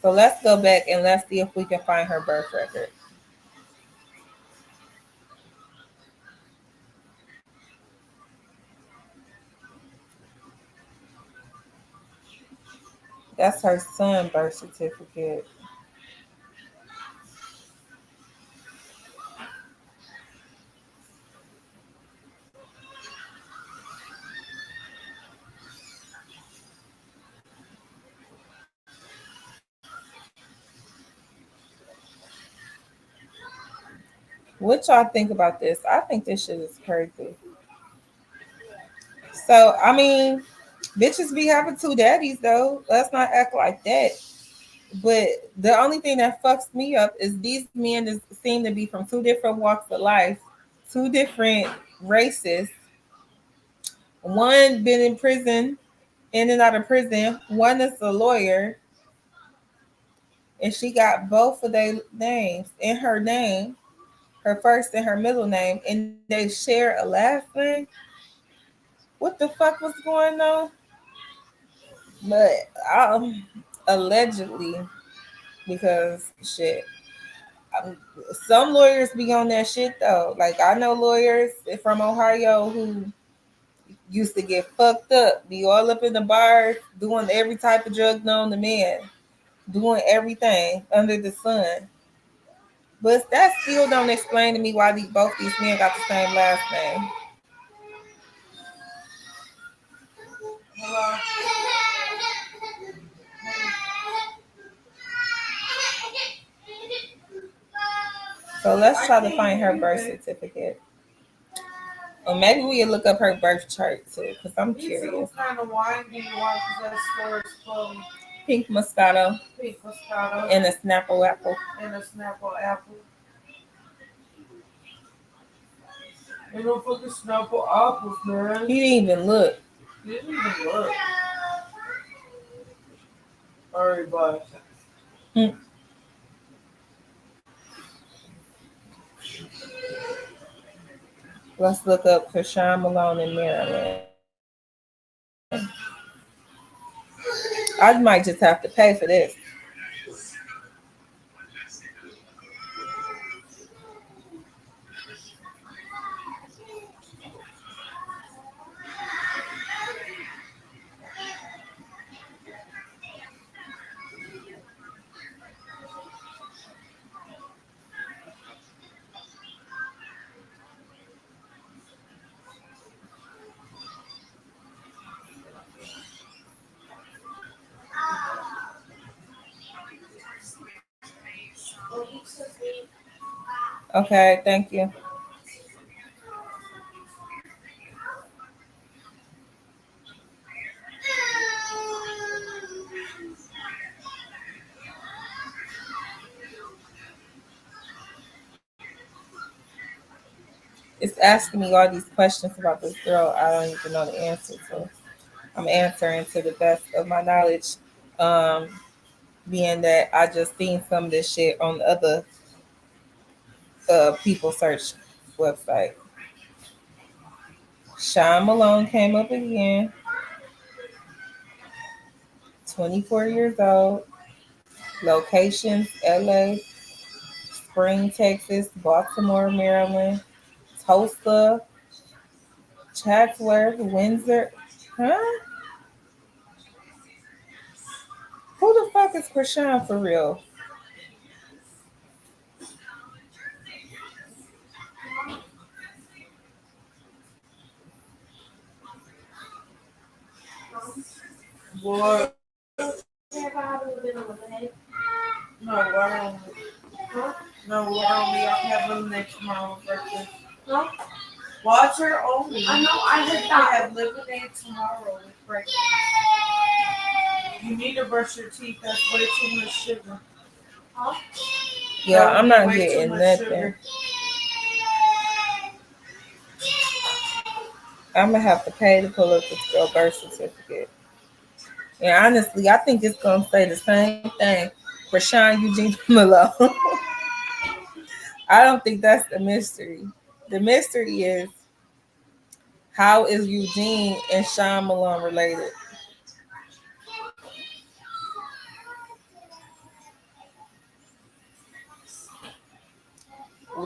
So let's go back and let's see if we can find her birth record. That's her son's birth certificate. What y'all think about this? I think this shit is crazy. So, I mean, bitches be having two daddies though. Let's not act like that. But the only thing that fucks me up is these men seem to be from two different walks of life, two different races. One been in prison, in and out of prison. One is a lawyer, and she got both of their names in her name, her first and her middle name, and they share a last name. What the fuck was going on? But allegedly, because shit, some lawyers be on that shit though. Like I know lawyers from Ohio who used to get fucked up, be all up in the bars, doing every type of drug known to man, doing everything under the sun. But that still don't explain to me why both these men got the same last name. Hello. So let's try to find her birth certificate. Or maybe we can look up her birth chart too, because I'm curious. What kind of wine do you want? Because that store is closed. Pink Moscato. Pink Moscato. And a Snapple apple. And a Snapple apple. Ain't no fucking Snapple apples, man. He didn't even look. He didn't even look. Alright, bye. Let's look up Chrisean Malone in Maryland. I might just have to pay for this. Okay, thank you. It's asking me all these questions about this girl I don't even know the answer to. I'm answering to the best of my knowledge, being that I just seen some of this shit on the other people search website. Sean Malone came up again. 24 years old. Locations: LA, Spring, Texas, Baltimore, Maryland, Tulsa, Chatsworth, Windsor. Huh? Who the fuck is Chrisean for real? What? No, why don't we? No, why don't we have lemonade tomorrow breakfast? No. Water only. I know, I heard that. Have lemonade tomorrow with breakfast. You need to brush your teeth. That's way too much sugar. Huh? Yeah, I'm not getting nothing. Sugar. I I'm gonna have to pay to pull up this girl birth certificate. And honestly, I think it's gonna say the same thing. Chrisean Eugene Malone. I don't think that's the mystery. The mystery is how is Eugene and Sean Malone related?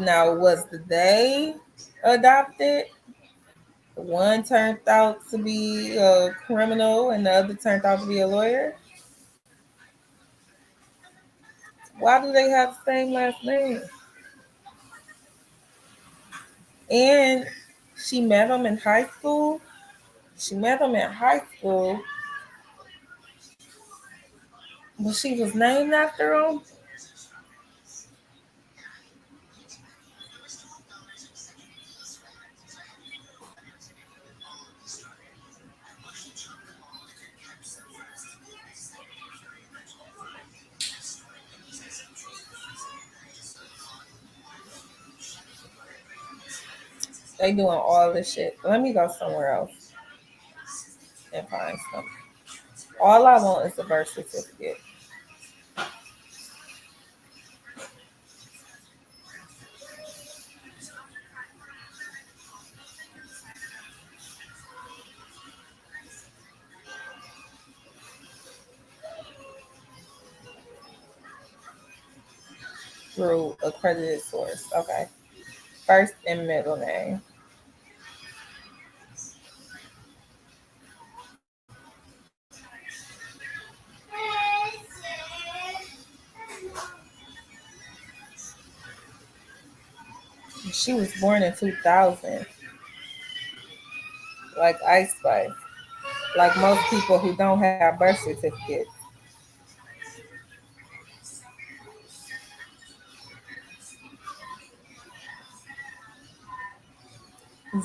Now, was they adopted? One turned out to be a criminal and the other turned out to be a lawyer. Why do they have the same last name? And she met him in high school. She met him in high school, but she was named after him. They doing all this shit. Let me go somewhere else and find something. All I want is a birth certificate. Through accredited source. Okay. First and middle name. She was born in 2000. Like Ice Spice. Like most people who don't have birth certificates.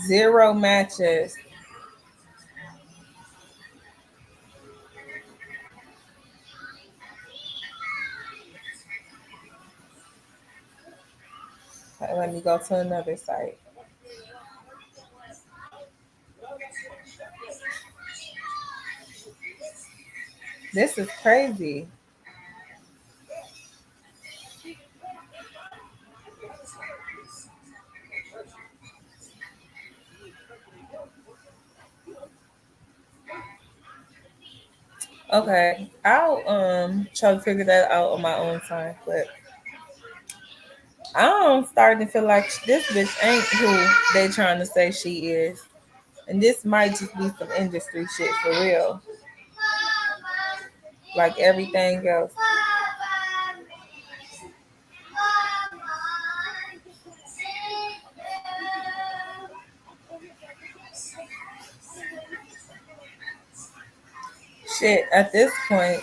Zero matches. Okay, let me go to another site. This is crazy. Okay, I'll try to figure that out on my own time, but I'm starting to feel like this bitch ain't who they trying to say she is, and this might just be some industry shit for real, like everything else. Shit, at this point,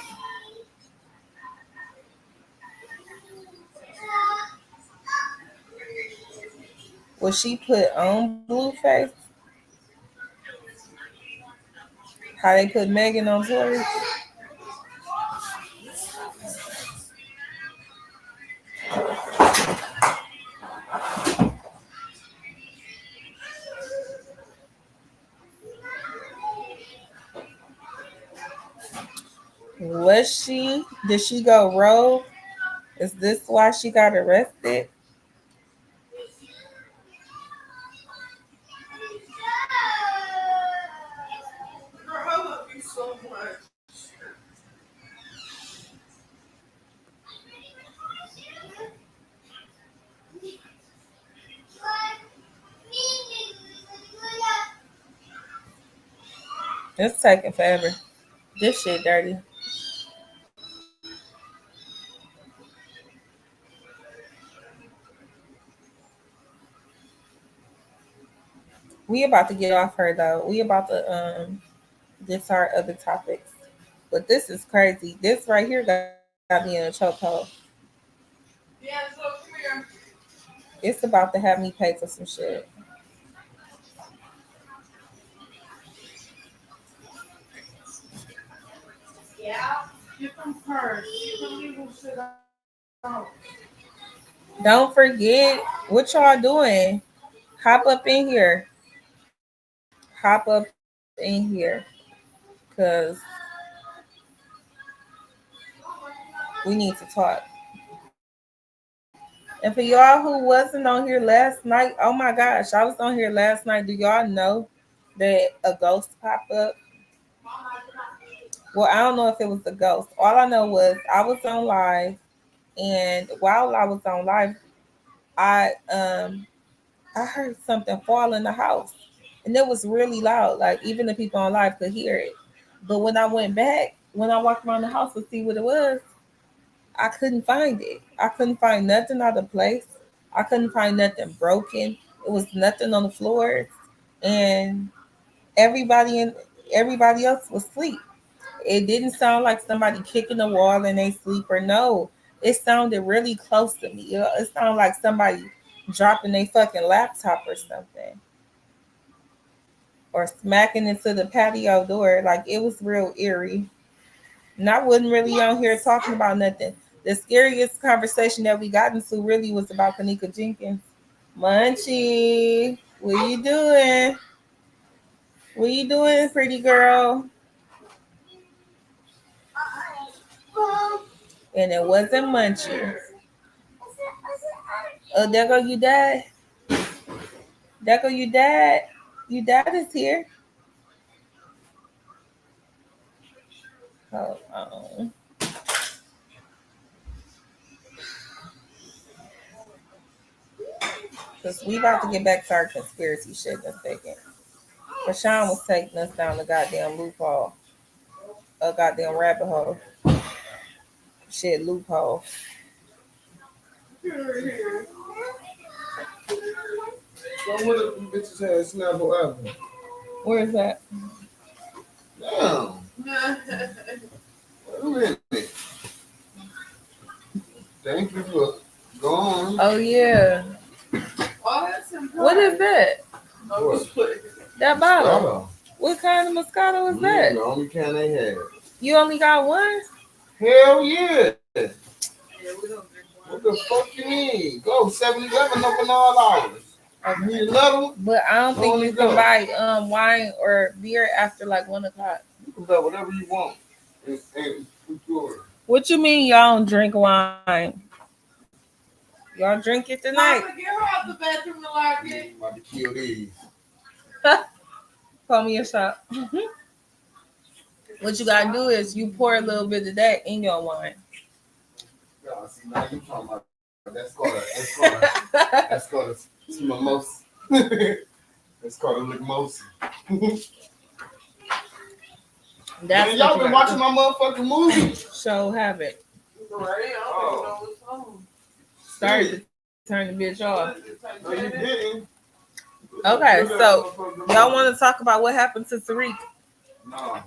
will she put on Blueface? How they put Megan on Tory? Was she? Did she go rogue? Is this why she got arrested? It's taking forever. This shit dirty. We about to get off her though. We about to get to our other topics. But this is crazy. This right here got me in a chokehold. Yeah, so come here. It's about to have me pay for some shit. Yeah. You come first. You can sit down. Don't forget what y'all doing. Hop up in here. Hop pop up in here because we need to talk. And for y'all who wasn't on here last night, oh my gosh, I was on here last night. Do y'all know that a ghost popped up? Well, I don't know if it was a ghost. All I know was I was on live, and while I was on live, I I heard something fall in the house, and it was really loud. Like even the people on live could hear it. But when I went back, when I walked around the house to see what it was, I couldn't find it. I couldn't find nothing out of place. I couldn't find nothing broken. It was nothing on the floor, and everybody in everybody else was asleep. It didn't sound like somebody kicking the wall in they sleep or no. It sounded really close to me. It sounded like somebody dropping their fucking laptop or something. Or smacking into the patio door. Like it was real eerie. And I wasn't really on here talking about nothing. The scariest conversation that we got into really was about Kanika Jenkins. Munchie, what you doing? What you doing, pretty girl? And it wasn't Munchie. Oh, there go you dad. There go you dad. Your dad is here. Hold on. Because we about to get back to our conspiracy shit in a second. Rashawn was taking us down the goddamn loophole. A goddamn rabbit hole. Shit, loophole. So what if them bitches had Snapple Apple? Where is that? Damn. Wait a minute. Thank you for going. Oh, yeah. Oh, that's important. What is that? What? That bottle. Moscato. What kind of Moscato is that? The only can they had. You only got one? Hell yeah. Yeah, we don't drink wine. What the fuck you mean? Go 7-Eleven open all hours. You need another one? But I don't think Only you can go. buy wine or beer after like 1 o'clock. You can buy whatever you want. And yours. What you mean y'all don't drink wine? Y'all drink it tonight? Mama, get her out the bathroom and lock it. I'm about to kill these. Pour me a shot. What you gotta do is you pour a little bit of that in your wine. Y'all see now you talking about that's called a mimosa. That's called a limosa. That's Man, y'all been watching my motherfucking movie. show have it. Right, I don't even know what's on. Started to turn the bitch off. No, you didn't. Okay, so y'all want to talk about what happened to Tariq? No.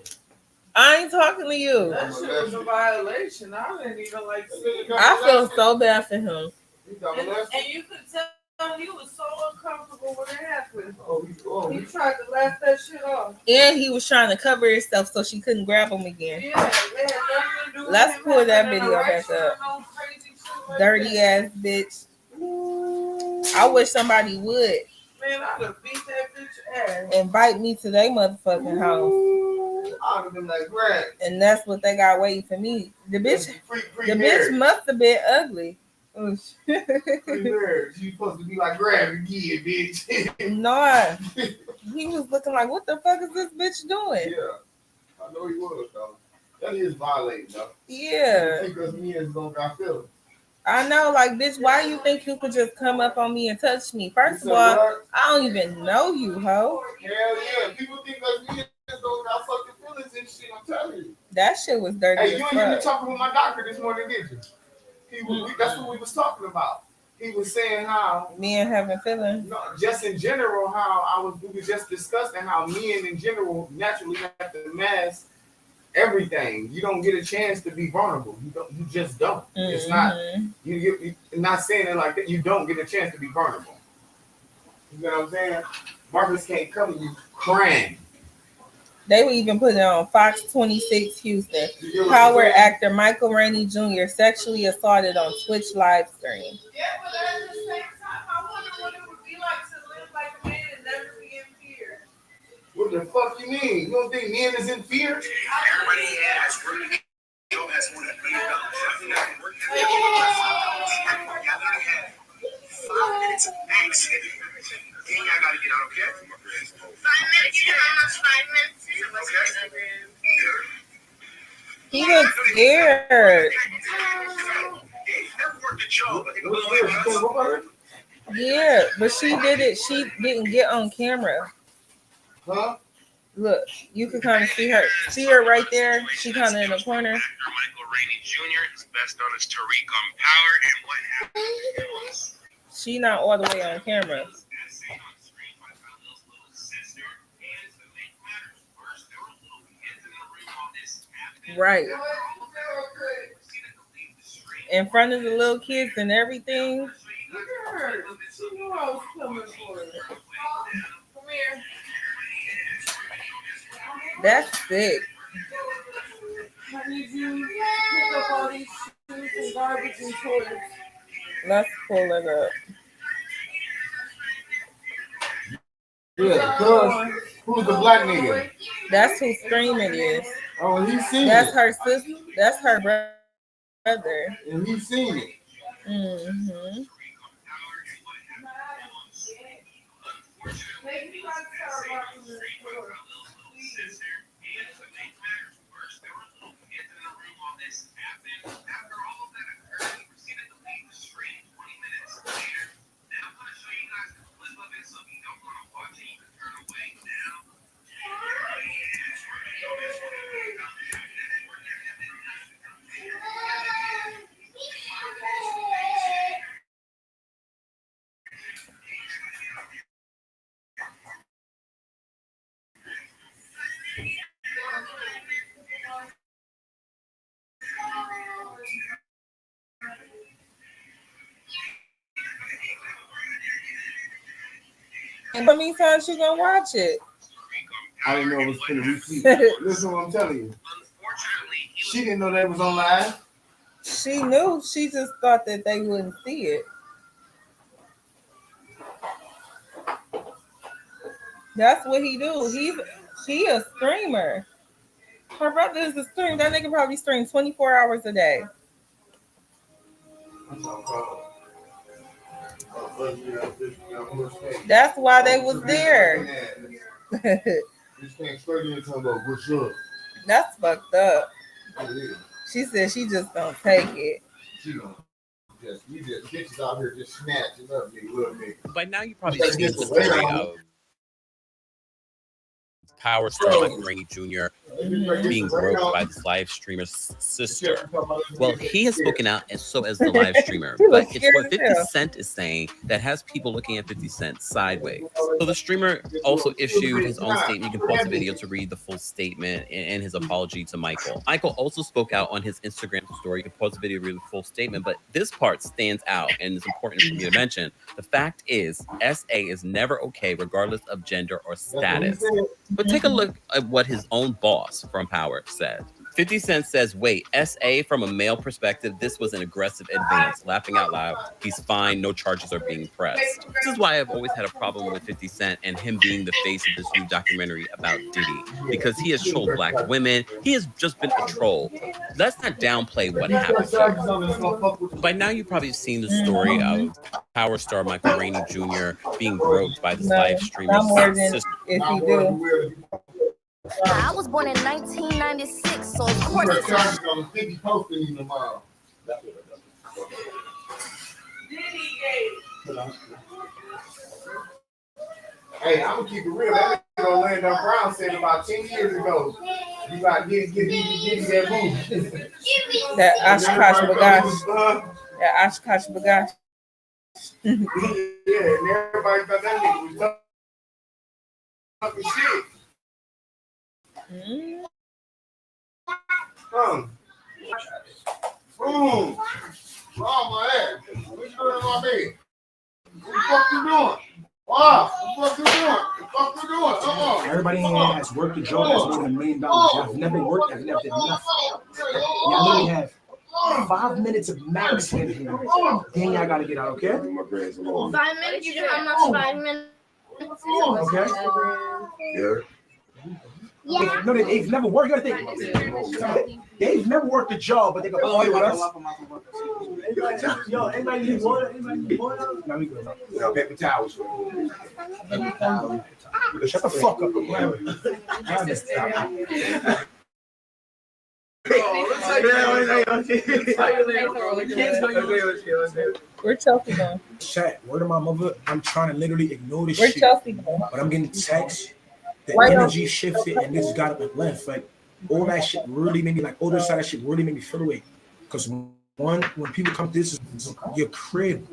I ain't talking to you. That shit was a violation. I didn't even like see it. I feel so bad for him. And you could tell he was so uncomfortable when it happened. Oh, He tried to laugh that shit off. And he was trying to cover himself so she couldn't grab him again. Yeah, it had nothing to do with Let's him pull that having an video back erection or up. no crazy shit like Dirty that. ass bitch. I wish somebody would Man, I'd have beat that bitch ass. invite me to their motherfucking house. I would have been like, Greg. And that's what they got waiting for me. The bitch must have been ugly. Oh, shit. She's supposed to be like, grab again, bitch. No, he was looking like, what the fuck is this bitch doing? Yeah, I know he was, though. That is violating, though. Yeah, Because me and don't got feelings. I know. Like, bitch, why you think you could just come up on me and touch me? First of all, I don't even know you, ho. Hell yeah, people think us me and don't got fucking feelings and shit. I'm telling you. That shit was dirty. Hey, as you ain't even fuck. talking with my doctor this morning, did you? That's what we was talking about. He was saying how Men having feelings. no, just in general, we was just discussing how men in general naturally have to mask everything. You don't get a chance to be vulnerable. You just don't. It's not you're not saying it like that. You don't get a chance to be vulnerable. You know what I'm saying? Marcus can't come to you crying. They would even put it on Fox 26 Houston. Howard actor Michael Rainey Jr. sexually assaulted on Twitch live stream. Yeah, but at the same time, I wonder what it would be like to live like a man and never be in fear. What What the fuck you mean? You don't think men is in fear? Everybody has work. Yo, that's $1 million. Y'all gotta have 5 minutes of action. Then y'all gotta get out, okay? 5 minutes, you know how much 5 minutes is? Okay. He looks scared. Never worked a job, but they go Yeah, but she did it. She didn't get on camera. Huh? Look, you can kind of see her. See her right there? She kind of in the corner. Michael Rainey Jr. is best known as Tariq on Power, and what happened? She not all the way on camera. Right. In front of the little kids and everything. Look at her. She knew I was coming for it. Come here. That's sick. I need you to pick up all these shoes and garbage and toys. Let's pull it up. Yeah, because who's the black nigga? That's who Screaming is. Oh, he's seen That's it. her sister. That's her brother. And he's seen it. Mm-hmm. And how many times you gonna watch it? I didn't know it was finna repeat. Listen what I'm telling you. She didn't know that was on live. She knew. She just thought that they wouldn't see it. That's what he do. He a streamer. Her brother is a streamer. That nigga probably streams 24 hours a day. That's why they was there. That's fucked up. She said she just don't take it. You just bitches out here just snatching up, nigga, little nigga. By now, you probably seen the story of Power star Michael Rainey Jr. being groped by this live streamer's sister. Well, he has spoken out, and so has the live streamer. But it's what 50 Cent is saying that has people looking at 50 Cent sideways. So the streamer also issued his own statement. You can pause the video to read the full statement and his apology to Michael. Michael also spoke out on his Instagram story. You can pause the video to read the full statement, but this part stands out and is important for me to mention. The fact is, SA is never okay, regardless of gender or status. But take a look at what his own boss from Power said. 50 Cent says, wait, SA, from a male perspective, this was an aggressive advance. Laughing out loud, he's fine, no charges are being pressed. This is why I've always had a problem with 50 Cent and him being the face of this new documentary about Diddy. Because he has trolled black women, he has just been a troll. Let's not downplay what happened here. By now, you've probably seen the story of Power star Michael Rainey Jr. being groped by this live streamer's sister. If you do. I was born in 1996, so of course it's Hey, I'm gonna keep it real. That nigga Orlando Brown said about 10 years ago, you got to give that movie. That Oshkosh Bagash. That Oshkosh Bagash. Yeah, and everybody thought that nigga was talking shit. Boom. Oh, my ass. What you doing in my bed? What the fuck you doing? Wow. What the fuck you doing? What the fuck you doing? Come on. Everybody in here has worked a job that's more than $1 million. Y'all never worked, I've never did nothing. Y'all literally have 5 minutes of max in here. Then y'all gotta get out, okay? 5 minutes. You know how much 5 minutes? Okay. Yeah. No, they've never worked. You gotta think. They've never worked a job, but they go. Oh, yo, anybody need water? No, we good. No, paper towels. Shut the fuck up. Where Chelsea going? Chat, word of my mother, I'm trying to literally ignore this Where shit. Chelsea going? But I'm getting text. The Why energy shifted and this got up and left. Like all that shit really made me like all this side of shit really made me feel away. Because when people come to this your crib,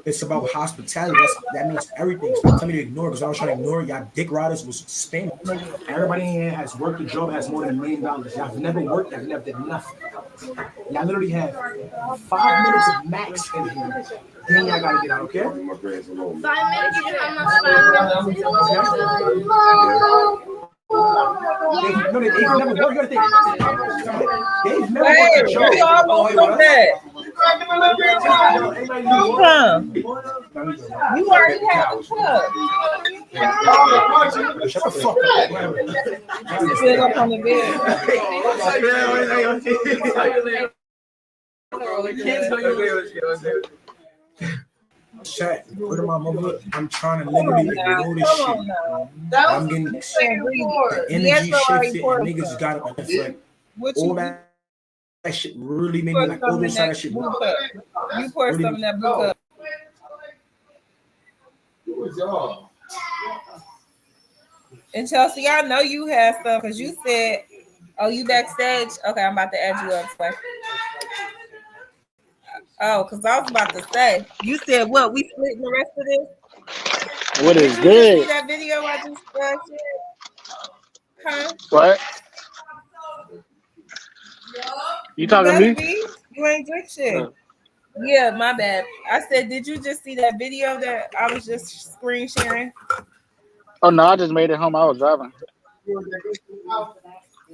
it's about hospitality. That means everything. So tell me to ignore it because I was trying to ignore it. Y'all dick riders was spamming. Everybody in here has worked a job, has more than $1 million. Y'all have never worked, y'all never did nothing. Y'all literally have 5 minutes of max in here. Then y'all gotta get out, okay? 5 minutes, you know how much 5 minutes They've never worked. You gotta think. They've never Hey, worked a job. you almost done that. You already have a cup. Shut the fuck up. Sit up on the bed. Chat, word of my mother, I'm trying to literally ignore this shit. I'm getting the energy shifted and niggas got up and like all that shit really made me like all this side of shit. You pour some in that blue cup. And Chelsea, I know you had some because you said, "Oh, you backstage." Okay, I'm about to add you up. So. Oh, because I was about to say, you said what? We splitting the rest of this? What is Did you good? see that video I just shared? Huh? What? You talking to me? You ain't drink shit. Yeah, my bad. I said, did you just see that video that I was just screen sharing? Oh no, I just made it home. I was driving.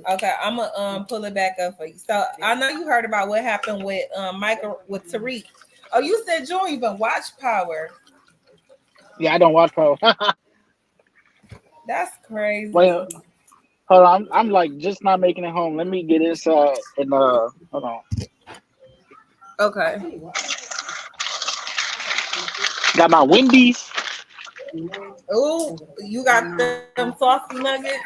Okay, I'm gonna pull it back up for you. So I know you heard about what happened with Michael with Tariq. Oh, you said you don't even watch Power. Yeah, I don't watch Power. That's crazy. Wait, hold on. I'm like just not making it home. Let me get inside and hold on. Okay. Got my Wendy's. Oh, you got them saucy nuggets.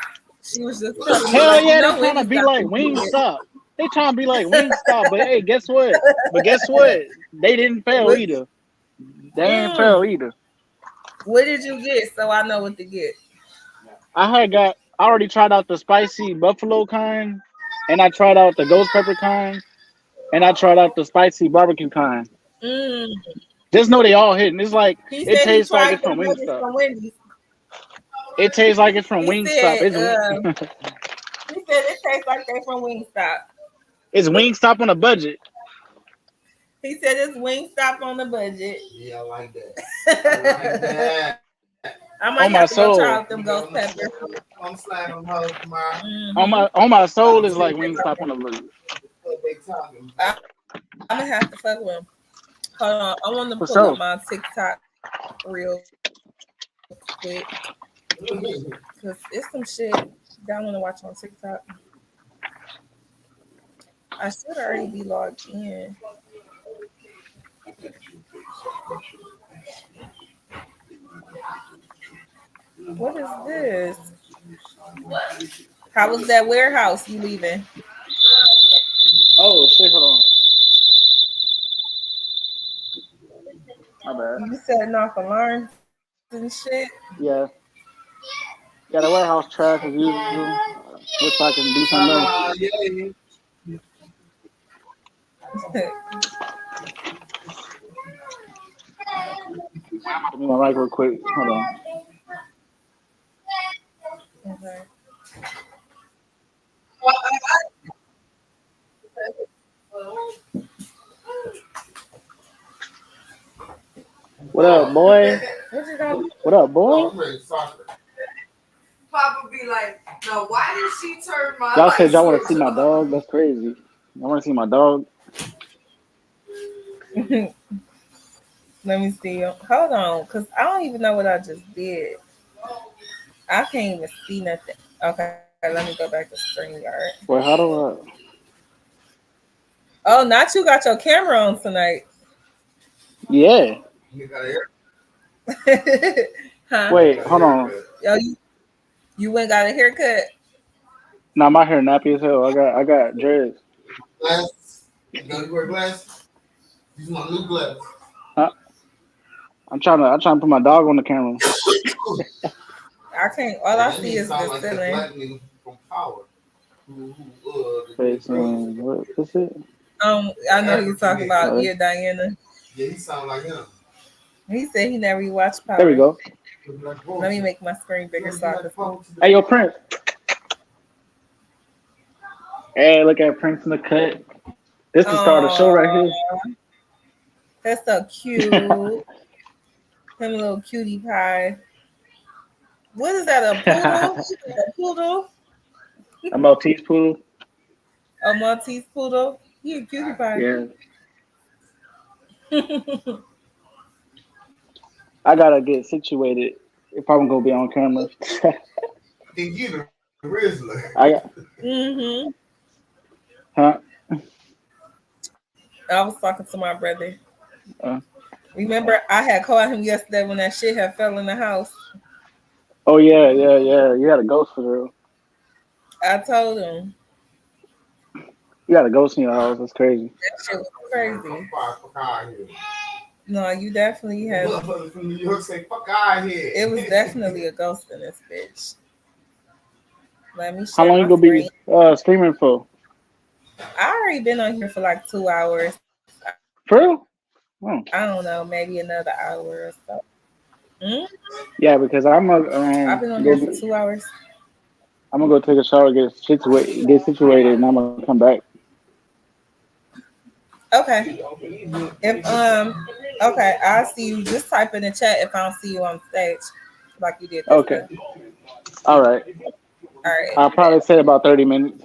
She was just Hell yeah, they trying to be like Wingstop. They trying to be like Wingstop, but hey, guess what? They didn't fail either. They didn't fail either. What did you get? So I know what to get. I already tried out the spicy buffalo kind, and I tried out the ghost pepper kind, and I tried out the spicy barbecue kind. Just know they all hitting. It's like it tastes like it's from Wingstop. It tastes like it's from Wingstop. He said it tastes like they from Wingstop. It's Wingstop on a budget. He said it's Wingstop on the budget. Yeah, I like that. I might have to go try out them ghost peppers. I'm sliding on her tomorrow. On my soul is like Wingstop on the budget. I'm gonna have to fuck with him. Hold on, I want to pull up my TikTok real quick because it's some shit that I want to watch on TikTok. I should already be logged in. What is this? How was that warehouse you leaving? Oh shit, hold on. My bad. You setting off alarms and shit? Yeah. Yeah, the warehouse trash as usual. Wish I can do something else. Give me my mic real quick. Hold on. Okay. What up, boy? What up, boy? Papa be like, no, why did she turn my Y'all said y'all want to see my dog? That's crazy. Y'all want to see my dog? Let me see. Hold on, because I don't even know what I just did. I can't even see nothing. Okay, let me go back to StreamYard. Wait, how do I? Oh, not you got your camera on tonight. Yeah. Huh? Wait, hold on. Yo, you went got a haircut. Now my hair nappy as hell. I got dreads. Glasses. You wear glasses? These are my new glasses. Huh? I'm trying to put my dog on the camera. I can't. All I see is the ceiling. From Power. What's it? I know he's talking about Diana. Yeah, he sound like him. He said he never watched Power. There we go. Let me make my screen bigger so I can. Hey, yo, Prince. Hey, look at Prince in the cut. This is the start of the show right here. That's so cute. Him a little cutie pie. What is that? A poodle? A poodle? A Maltese poodle. A Maltese poodle? He a cutie pie. Yeah. I gotta get situated if I'm gonna be on camera. Then you the Rizzler. I got. Huh? I was talking to my brother. Remember, I had called him yesterday when that shit had fell in the house. Oh yeah. You got a ghost for real. I told him. You got a ghost in your house. That's crazy. That shit was crazy. No, you definitely had. From New York say, fuck out here. It was definitely a ghost in this bitch. Let me. How long you gonna be streaming for? I already been on here for like 2 hours. For real? Oh. I don't know, maybe another hour or so. Yeah, because I've been on here for 2 hours. I'm gonna go take a shower, get situated, and I'm gonna come back. Okay. If okay, I'll see you. Just type in the chat if I don't see you on stage, like you did. Okay. All right. All right. I'll probably say about 30 minutes.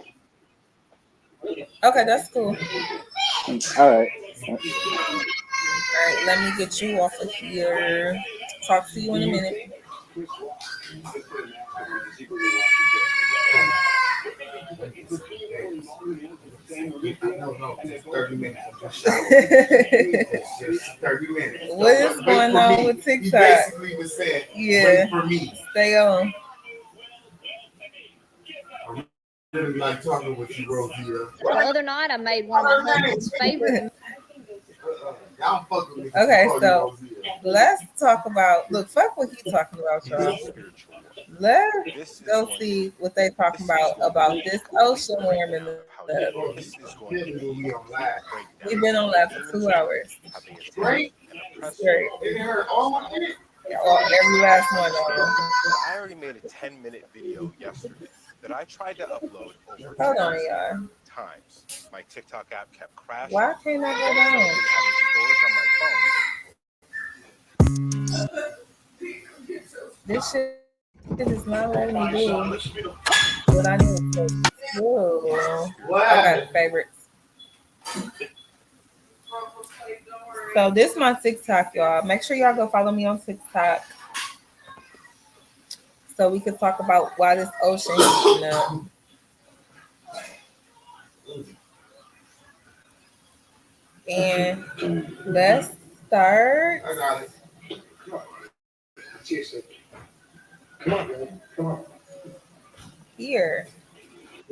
Okay, that's cool. All right. All right, let me get you off of here. Talk to you in a minute. No, 30 minutes. 30 minutes. What is going on with TikTok? He basically was saying, wait for me. Stay on. I really like talking with you, Rosie. The other night, I made one of my husband's favorite. Okay, so let's talk about. Look, fuck what he's talking about, y'all. Let's go see what they talking about this ocean warming. We've been on live for 2 hours. Straight. Every last one of them. I already made a 10-minute video yesterday that I tried to upload over Hold on, y'all. times. My TikTok app kept crashing. Why can't I go down? This shit is not letting me do what I need to do. I got favorites. So this is my TikTok, y'all. Make sure y'all go follow me on TikTok so we can talk about why this ocean is heating up. And let's start. I got it. Come on, man. Come on. Here.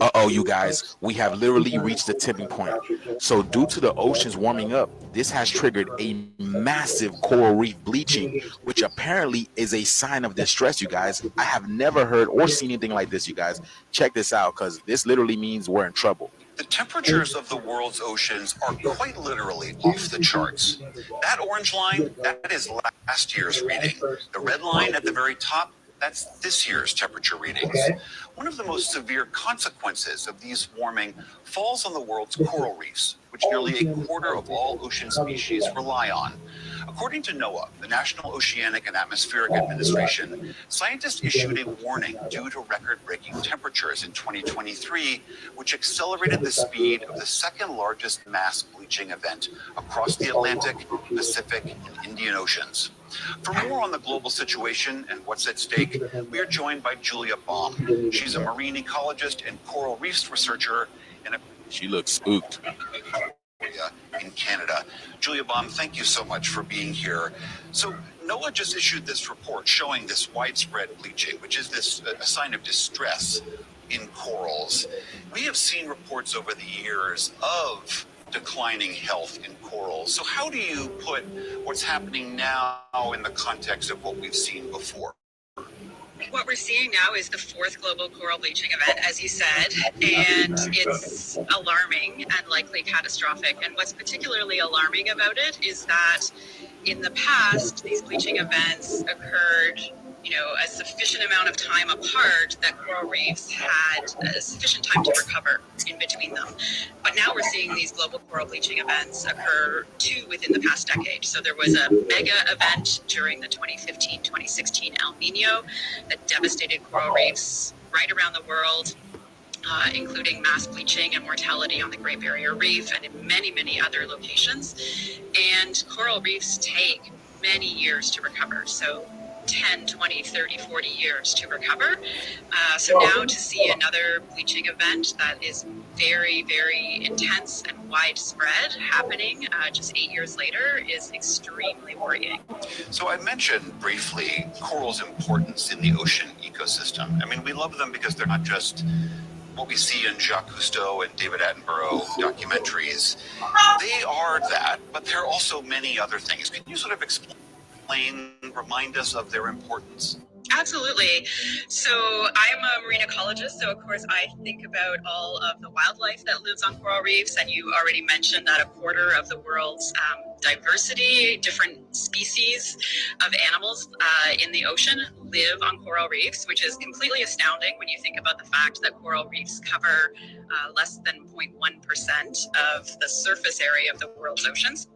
Uh-oh, you guys, we have literally reached the tipping point. So due to the oceans warming up, this has triggered a massive coral reef bleaching, which apparently is a sign of distress, you guys. I have never heard or seen anything like this, you guys. Check this out, because this literally means we're in trouble. The temperatures of the world's oceans are quite literally off the charts. That orange line, that is last year's reading. The red line at the very top, that's this year's temperature readings. One of the most severe consequences of these warming falls on the world's coral reefs, which nearly a quarter of all ocean species rely on. According to NOAA, the National Oceanic and Atmospheric Administration, scientists issued a warning due to record-breaking temperatures in 2023, which accelerated the speed of the second largest mass bleaching event across the Atlantic, Pacific, and Indian Oceans. For more on the global situation and what's at stake, we are joined by Julia Baum. She's a marine ecologist and coral reefs researcher in She looks spooked. in Canada. Julia Baum, thank you so much for being here. So NOAA just issued this report showing this widespread bleaching, which is this a sign of distress in corals. We have seen reports over the years of declining health in corals. So how do you put what's happening now in the context of what we've seen before? What we're seeing now is the fourth global coral bleaching event, as you said, and it's alarming and likely catastrophic. And what's particularly alarming about it is that in the past, these bleaching events occurred, a sufficient amount of time apart that coral reefs had sufficient time to recover in between them. But now we're seeing these global coral bleaching events occur two within the past decade. So there was a mega event during the 2015-2016 El Nino that devastated coral reefs right around the world, including mass bleaching and mortality on the Great Barrier Reef and in many, many other locations. And coral reefs take many years to recover. So 10, 20, 30, 40 years to recover. So now to see another bleaching event that is very, very intense and widespread happening just 8 years later is extremely worrying. So I mentioned briefly corals' importance in the ocean ecosystem. I mean, we love them because they're not just what we see in Jacques Cousteau and David Attenborough documentaries. They are that, but there are also many other things. Can you sort of remind us of their importance? Absolutely. So I'm a marine ecologist, so of course I think about all of the wildlife that lives on coral reefs, and you already mentioned that a quarter of the world's diversity, different species of animals in the ocean live on coral reefs, which is completely astounding when you think about the fact that coral reefs cover less than 0.1% of the surface area of the world's oceans.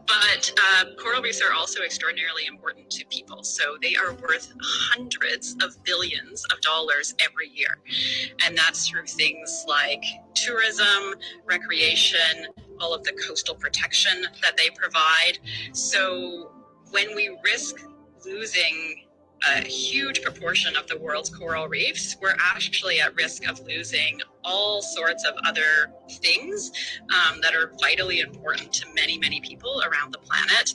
But coral reefs are also extraordinarily important to people. So they are worth hundreds of billions of dollars every year. And that's through things like tourism, recreation, all of the coastal protection that they provide. So when we risk losing a huge proportion of the world's coral reefs, we're actually at risk of losing all sorts of other things that are vitally important to many, many people around the planet,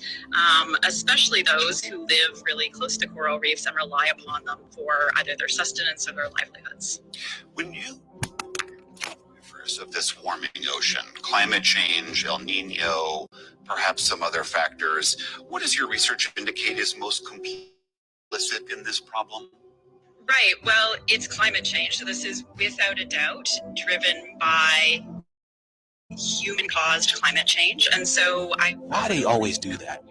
especially those who live really close to coral reefs and rely upon them for either their sustenance or their livelihoods. When you of this warming ocean, climate change, El Nino, perhaps some other factors, what does your research indicate is most complicit in this problem? Right. Well, it's climate change. So this is without a doubt driven by human-caused climate change. And so Why do they always do that?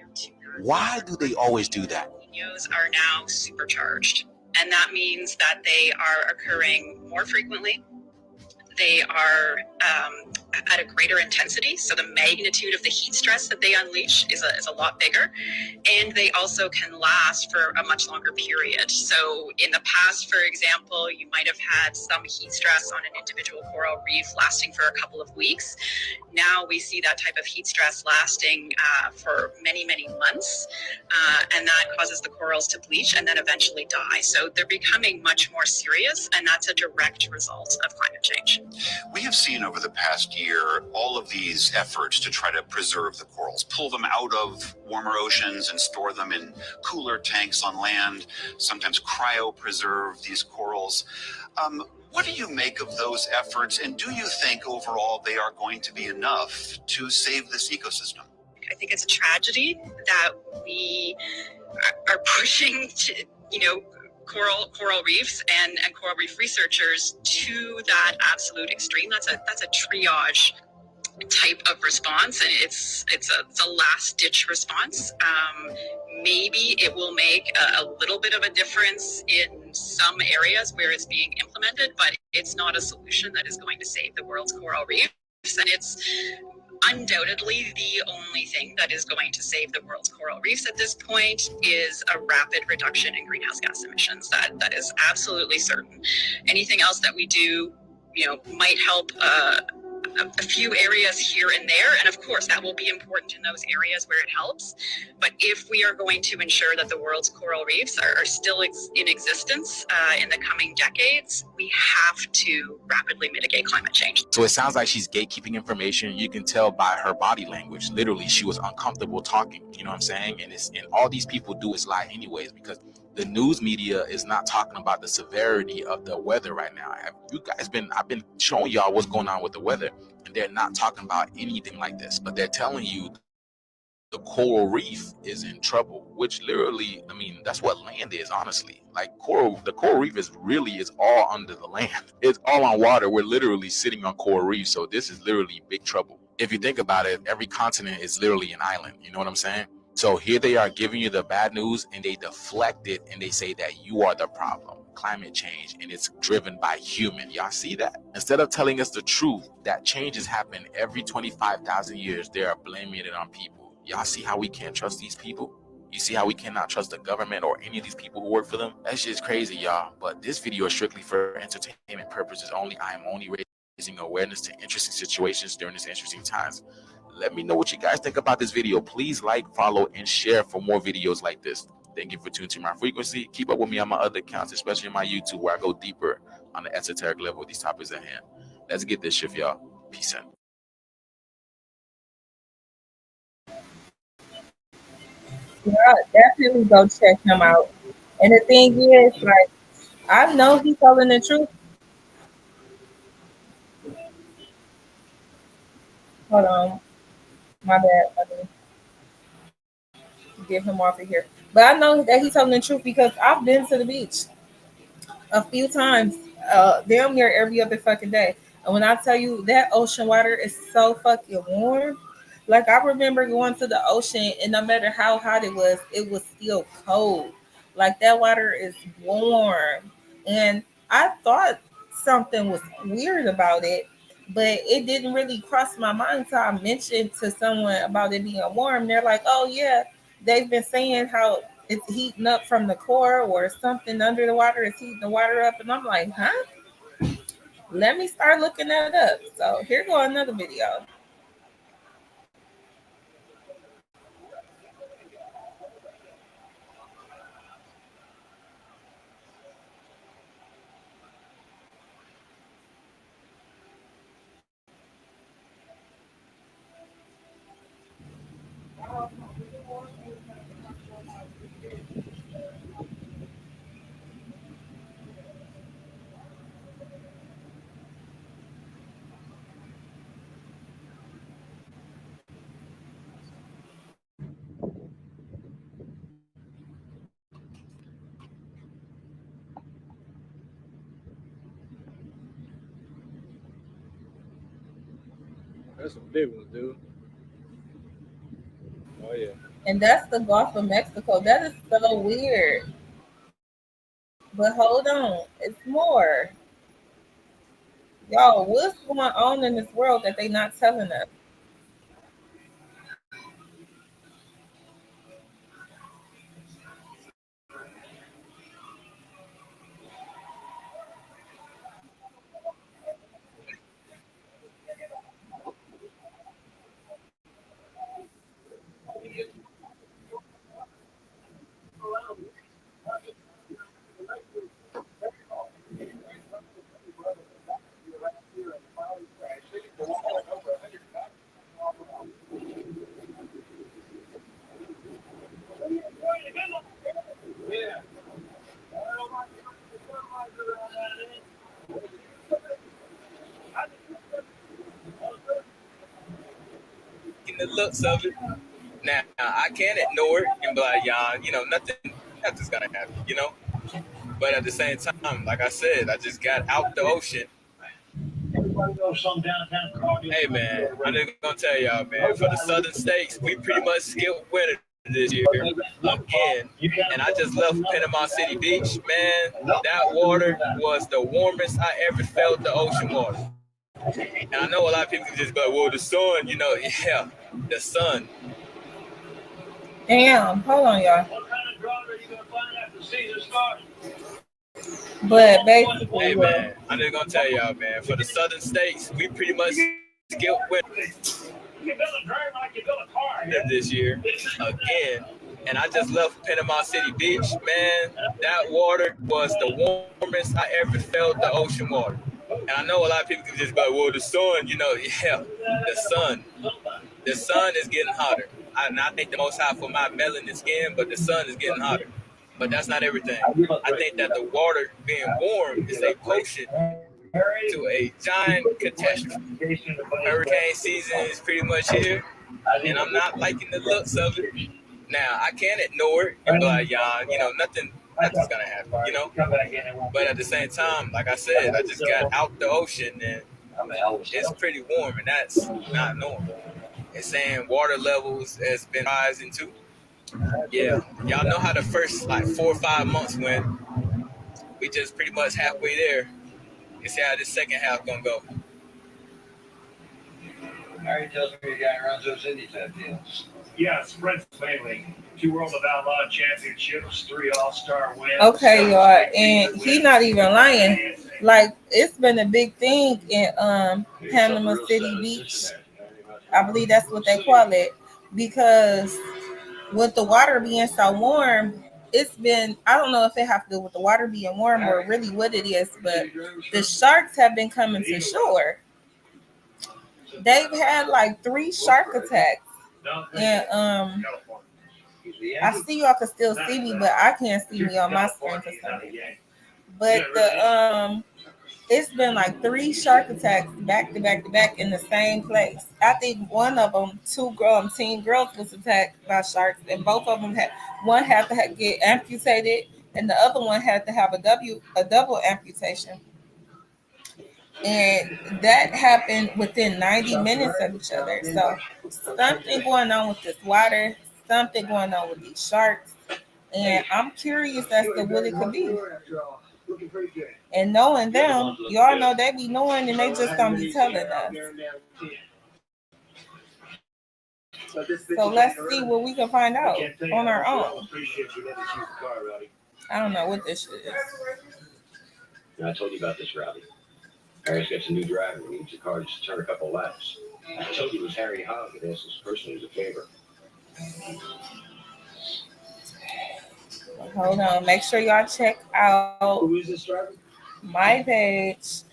Why do they always do that? El Niños are now supercharged. And that means that they are occurring more frequently. They are at a greater intensity, so the magnitude of the heat stress that they unleash is a lot bigger, and they also can last for a much longer period. So in the past, for example, you might have had some heat stress on an individual coral reef lasting for a couple of weeks. Now we see that type of heat stress lasting for many, many months, and that causes the corals to bleach and then eventually die. So they're becoming much more serious, and that's a direct result of climate change. We have seen over the past year all of these efforts to try to preserve the corals, pull them out of warmer oceans and store them in cooler tanks on land, sometimes cryopreserve these corals. What do you make of those efforts, and do you think overall they are going to be enough to save this ecosystem? I think it's a tragedy that we are pushing to, coral reefs and coral reef researchers to that absolute extreme. That's a triage type of response, and it's a last ditch response. Maybe it will make a little bit of a difference in some areas where it's being implemented, but it's not a solution that is going to save the world's coral reefs, and it's undoubtedly the only thing that is going to save the world's coral reefs at this point is a rapid reduction in greenhouse gas emissions. That is absolutely certain. Anything else that we do, might help a few areas here and there, and of course that will be important in those areas where it helps. But if we are going to ensure that the world's coral reefs are still in existence in the coming decades, we have to rapidly mitigate climate change. So it sounds like she's gatekeeping information. You can tell by her body language. Literally, she was uncomfortable talking. You know what I'm saying? And all these people do is lie anyways, because the news media is not talking about the severity of the weather right now. I've been showing y'all what's going on with the weather, and they're not talking about anything like this. But they're telling you the coral reef is in trouble, which literally, I mean, that's what land is, honestly. Like the coral reef is all under the land. It's all on water. We're literally sitting on coral reef. So this is literally big trouble. If you think about it, every continent is literally an island. You know what I'm saying? So here they are giving you the bad news, and they deflect it, and they say that you are the problem. Climate change, and it's driven by human. Y'all see that? Instead of telling us the truth that changes happen every 25,000 years, they are blaming it on people. Y'all see how we can't trust these people? You see how we cannot trust the government or any of these people who work for them? That's just crazy, y'all. But this video is strictly for entertainment purposes only. I am only raising awareness to interesting situations during these interesting times. Let me know what you guys think about this video. Please like, follow, and share for more videos like this. Thank you for tuning to my frequency. Keep up with me on my other accounts, especially my YouTube, where I go deeper on the esoteric level with these topics at hand. Let's get this shift, y'all. Peace out. Yeah, definitely go check him out. And the thing is, like, I know he's telling the truth. Hold on. My bad. I mean, get him off of here. But I know that he's telling the truth because I've been to the beach a few times, damn near every other fucking day. And when I tell you that ocean water is so fucking warm, like I remember going to the ocean and no matter how hot it was still cold. Like that water is warm. And I thought something was weird about it, but it didn't really cross my mind until I mentioned to someone about it being warm. They're like, oh yeah, they've been saying how it's heating up from the core or something under the water is heating the water up. And I'm like, huh? Let me start looking that up. So here go another video. That's some big ones, dude. Oh yeah. And that's the Gulf of Mexico. That is so weird. But hold on, it's more. Y'all, what's going on in this world that they not telling us? The looks of it. Now I can't ignore it and be like, yeah, nothing's gonna happen, But at the same time, like I said, I just got out the ocean. Hey man, I'm just gonna tell y'all, man, for the southern states, we pretty much skipped winter this year again. And I just left Panama City Beach, man. That water was the warmest I ever felt the ocean water. And I know a lot of people can just go, well, the sun, yeah, the sun. Damn, hold on, y'all. But basically, hey man, I'm just gonna tell y'all, man, for the southern states, we pretty much skilled winner this year again. And I just left Panama City Beach, man. That water was the warmest I ever felt the ocean water. And I know a lot of people can just go, well, the sun, yeah, the sun is getting hotter. And I thank the Most High for my melanin skin, but the sun is getting hotter. But that's not everything. I think that the water being warm is a potion to a giant catastrophe. Hurricane season is pretty much here, and I'm not liking the looks of it. Now, I can't ignore it and be like, yeah, nothing's gonna happen. But at the same time, like I said, I just got out the ocean and it's pretty warm, and that's not normal. It's saying water levels has been rising too. Yeah, y'all know how the first like 4 or 5 months went. We just pretty much halfway there. You see how this second half gonna go. Harry tells me the guy runs those indie type deals. Yes, Prince mainly. 2 World of Outlaw Championships, 3 All-Star wins. Okay, y'all, and he's not even lying. Like, it's been a big thing in Panama City Beach. I believe that's what they call it, because with the water being so warm, it's been, I don't know if it has to do with the water being warm or really what it is, but the sharks have been coming to shore. They've had like 3 shark attacks, and I see y'all can still see me, but I can't see me on my screen for some reason. But it's been like 3 shark attacks back to back to back in the same place. I think one of them, 2 teen girls was attacked by sharks, and both of them one had to get amputated, and the other one had to have a double amputation. And that happened within 90 minutes of each other. So something going on with this water, something going on with these sharks, and I'm curious as to what it could be. And knowing them, y'all know they be knowing, and they just don't be telling us. So let's see what we can find out on our own. I don't know what this shit is. I told you about this, Rowdy. Harry's got some new driver. He needs a car just to turn a couple laps. I told you it was Harry Hogg that asked us personally as a favor. Hold on. Make sure y'all check out Who is this driver? My page.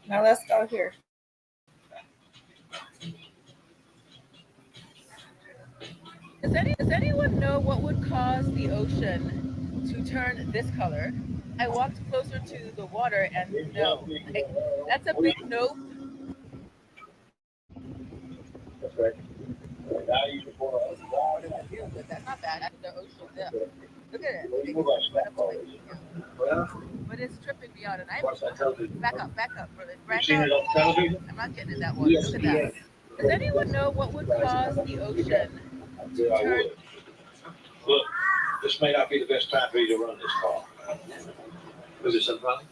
Now let's go here. Does anyone know what would cause the ocean to turn this color? I walked closer to the water and no. Like, that's a big no. That's right. But that's not bad. The ocean, yeah. Look at it. But it's tripping me out, and I'm back up, brother. I'm not getting in that water. Look at that. Does anyone know what would cause the ocean to turn? Look, this may not be the best time for you to run this car. Was there some problem?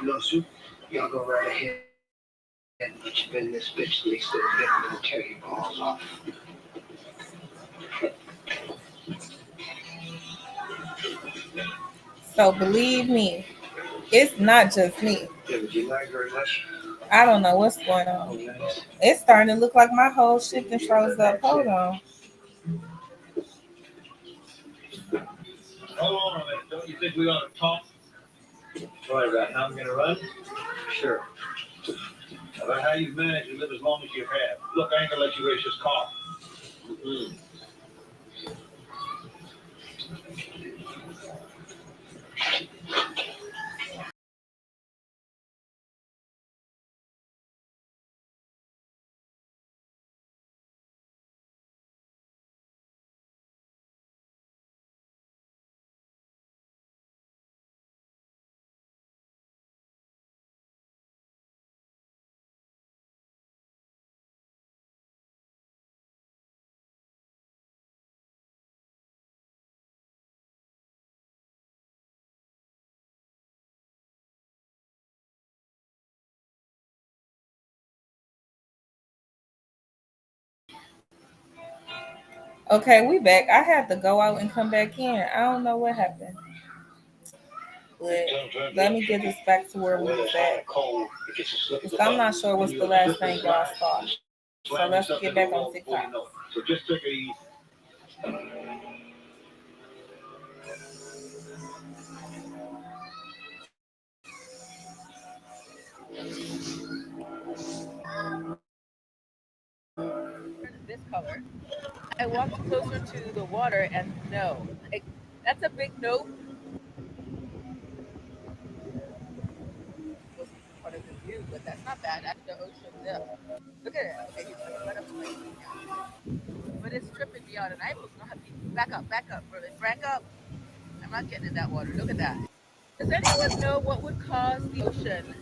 No, sir. Y'all go right ahead and spin this bitch till they still get them and tear your balls off. So believe me, it's not just me. Yeah, would you like very much? I don't know what's going on. It's starting to look like my whole shit that froze up. Hold on. Hold on a minute. Don't you think we ought to talk? What, about how I'm going to run? Sure. About how you've managed to live as long as you have. Look, I ain't going to let you race this car. Okay, we back. I had to go out and come back in. I don't know what happened. But let me get this back to where we was at. 'Cause I'm not sure what's the last thing y'all saw. So let's get back on TikTok. So just take it easy. This color. I walked closer to the water and no, like, that's a big no. Was part of the view, but that's not bad. That's the ocean depth. Look at it. Okay, he's coming right up to my feet now. But it's tripping me out, and I was not back up, brother. Back up. I'm not getting in that water. Look at that. Does anyone know what would cause the ocean?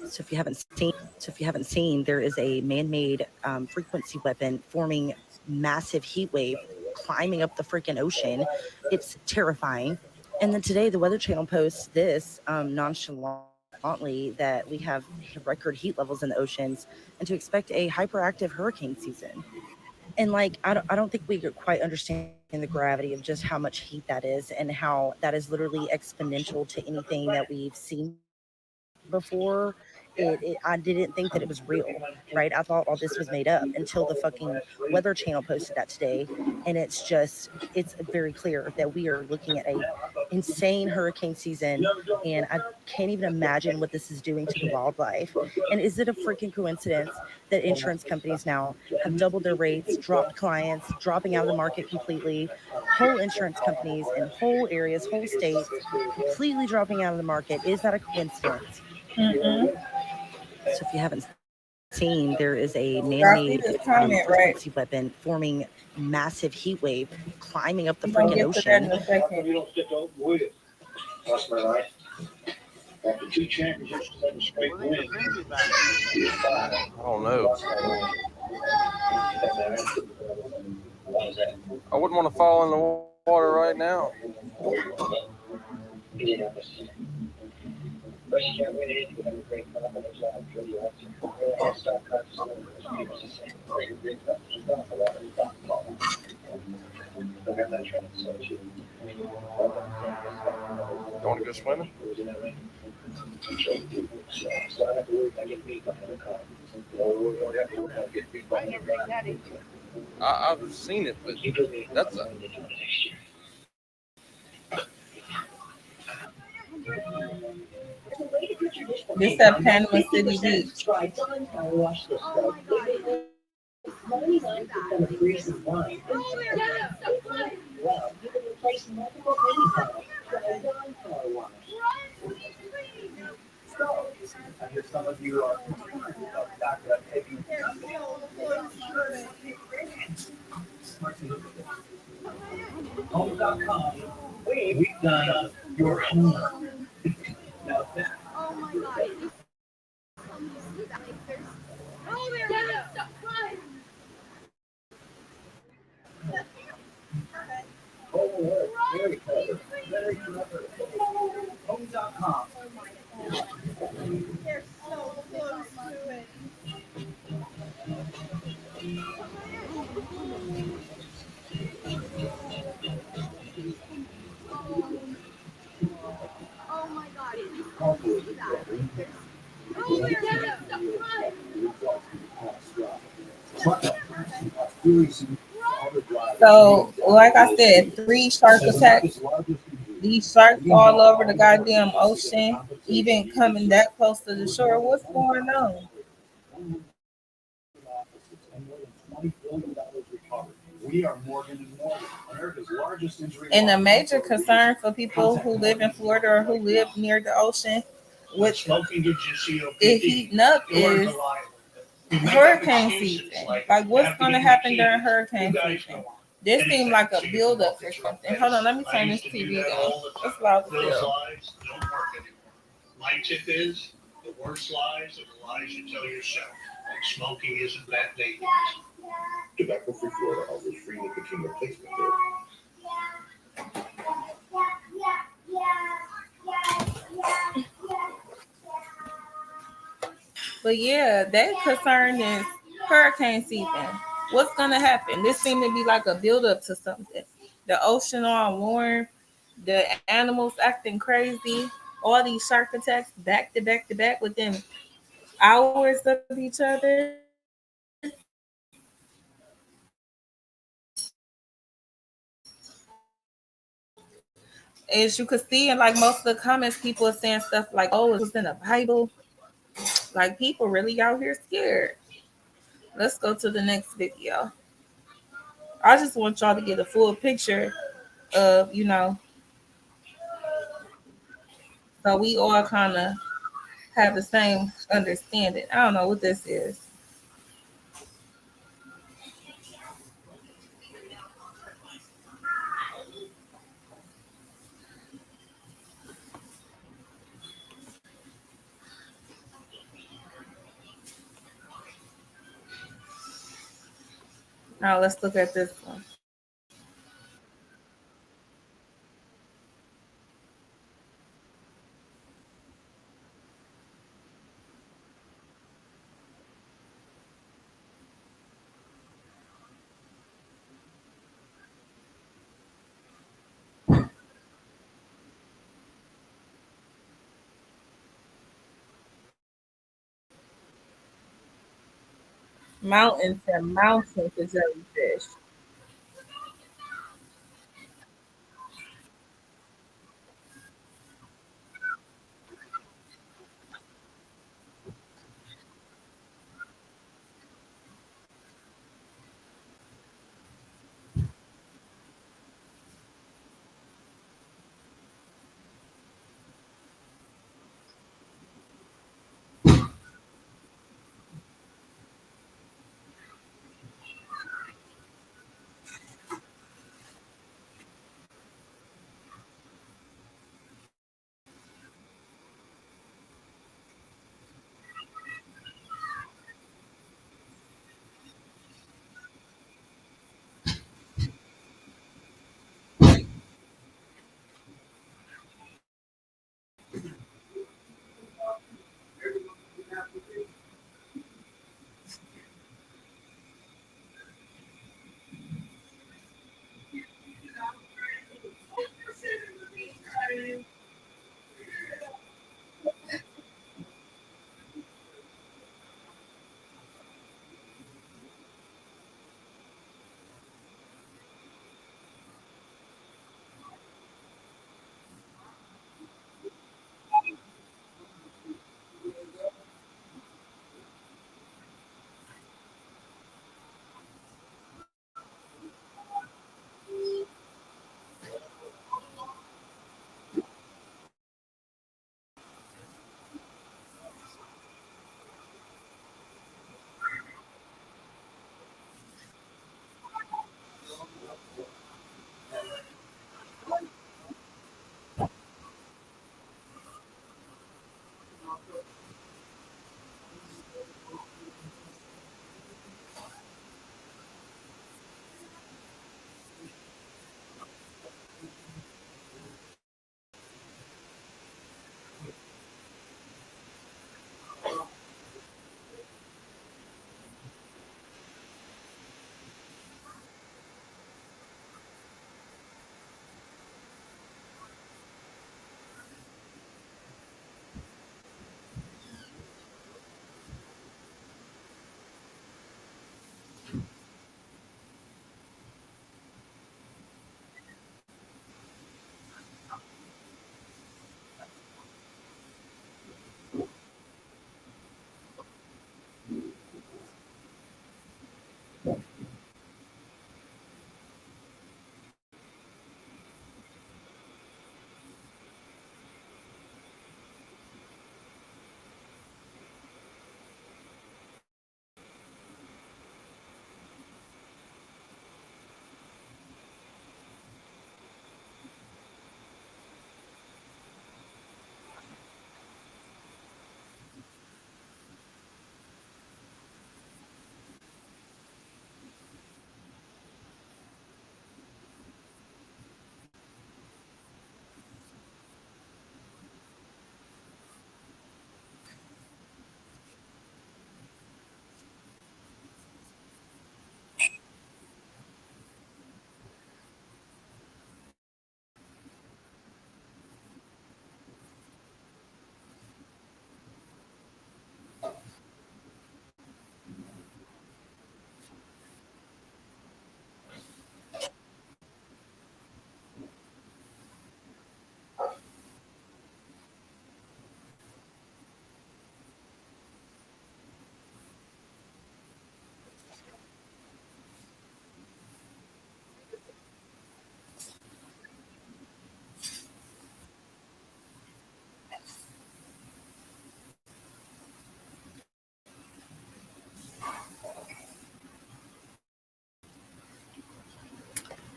So if you haven't seen, there is a man-made frequency weapon forming massive heat wave climbing up the freaking ocean. It's terrifying. And then today, the Weather Channel posts this nonchalantly that we have record heat levels in the oceans and to expect a hyperactive hurricane season. And like, I don't think we quite understand the gravity of just how much heat that is and how that is literally exponential to anything that we've seen before. I didn't think that it was real, right? I thought all this was made up until the fucking Weather Channel posted that today, and it's very clear that we are looking at a insane hurricane season, and I can't even imagine what this is doing to the wildlife. And is it a freaking coincidence that insurance companies now have doubled their rates, dropped clients, dropping out of the market completely, whole insurance companies in whole areas, whole states completely dropping out of the market? Is that a coincidence? Mm-mm. So if you haven't seen, there is a Y'all see man-made this comment, right? frequency weapon forming massive heat wave climbing up the We're gonna freaking get to that in ocean. a second. You don't stick to with it. That's my life. After 2 championships, 7 straight wins. I don't know. I wouldn't want to fall in the water right now. You want to go swimming? I've seen it, but that's a. This at Panama City Beach. Some of you are Home.com. We've done your homework. Now that. Oh my god. Oh, there we go. Stop crying. Oh, very clever. Very clever. Home.com. They're so close to it. Oh my god. Oh, there we go. Stop crying. So, like I said, 3 shark attacks. These sharks all over the goddamn ocean, even coming that close to the shore. What's going on? We are Morgan and Morgan, America's largest injury. And a major concern for people who live in Florida or who live near the ocean, with it heating up, is hurricane season. Like, what's going to happen during hurricane season? This seemed like a buildup or something. Hold on, let me turn this TV down. It's loud as Those hell. lies don't work anymore. My tip is the worst lies are the lies you tell yourself. Like smoking isn't that dangerous. Tobacco-free Florida offers free nicotine replacement But yeah, that concern is hurricane season. What's gonna happen? This seemed to be like a build up to something. The ocean all warm, the animals acting crazy, all these shark attacks back to back to back within hours of each other. As you could see in like most of the comments, people are saying stuff like, "Oh, it was in the Bible." Like people really out here scared. Let's go to the next video. I just want y'all to get a full picture of, so we all kind of have the same understanding. I don't know what this is. Now let's look at this one. Mountains and mountains of jellyfish.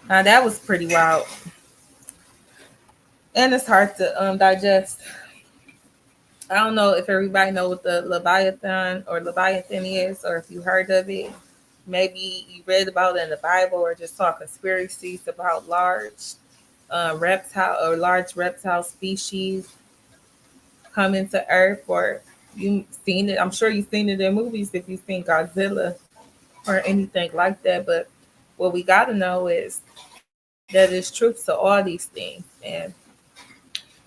Now that was pretty wild, and it's hard to digest. I don't know if everybody know what the Leviathan is, or if you heard of it. Maybe you read about it in the Bible, or just saw conspiracies about large reptile species coming to Earth, or you seen it. I'm sure you've seen it in movies if you've seen Godzilla or anything like that. But what we got to know is that it's truth to all these things, and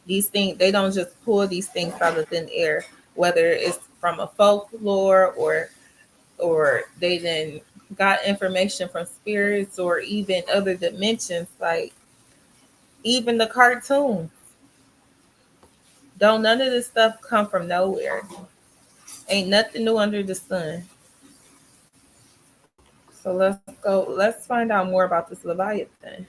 these things, they don't just pull these things out of thin air, whether it's from a folklore or they then got information from spirits or even other dimensions, like even the cartoon. Don't none of this stuff come from nowhere. Ain't nothing new under the sun. So let's find out more about this Leviathan.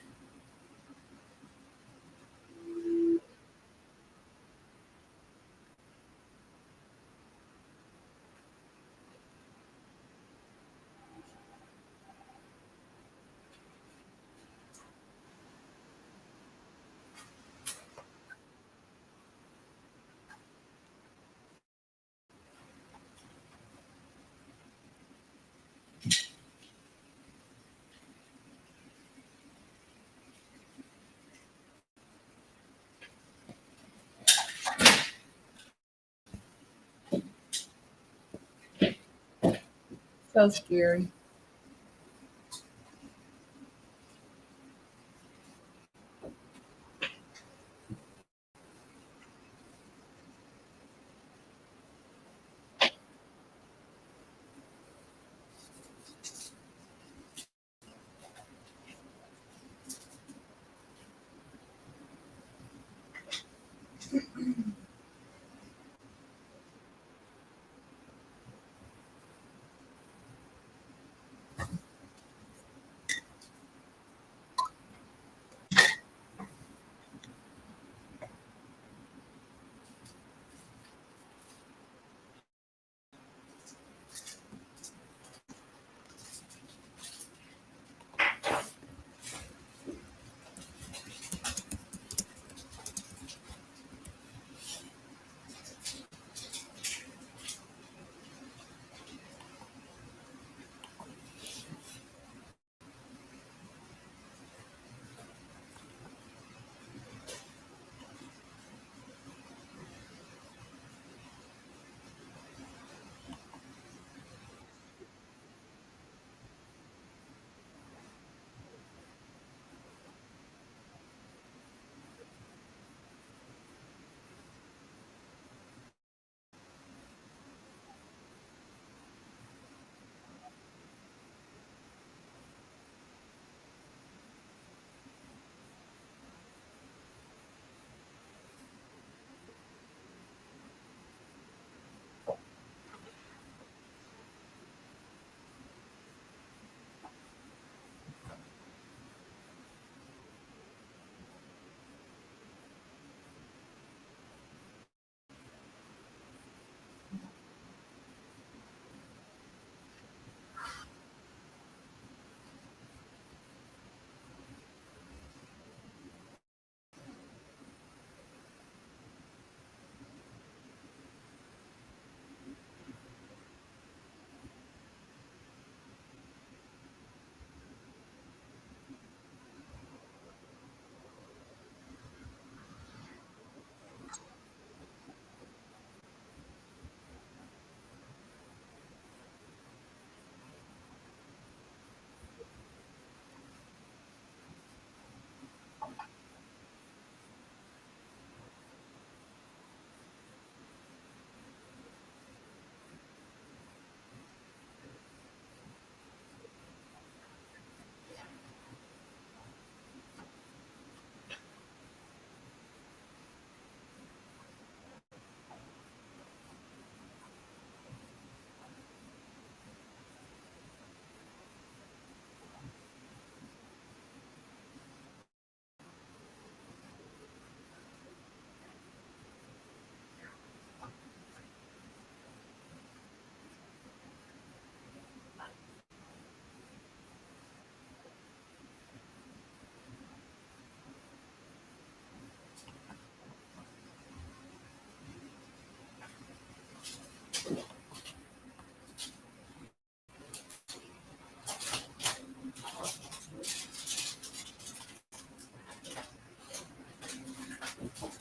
So scary.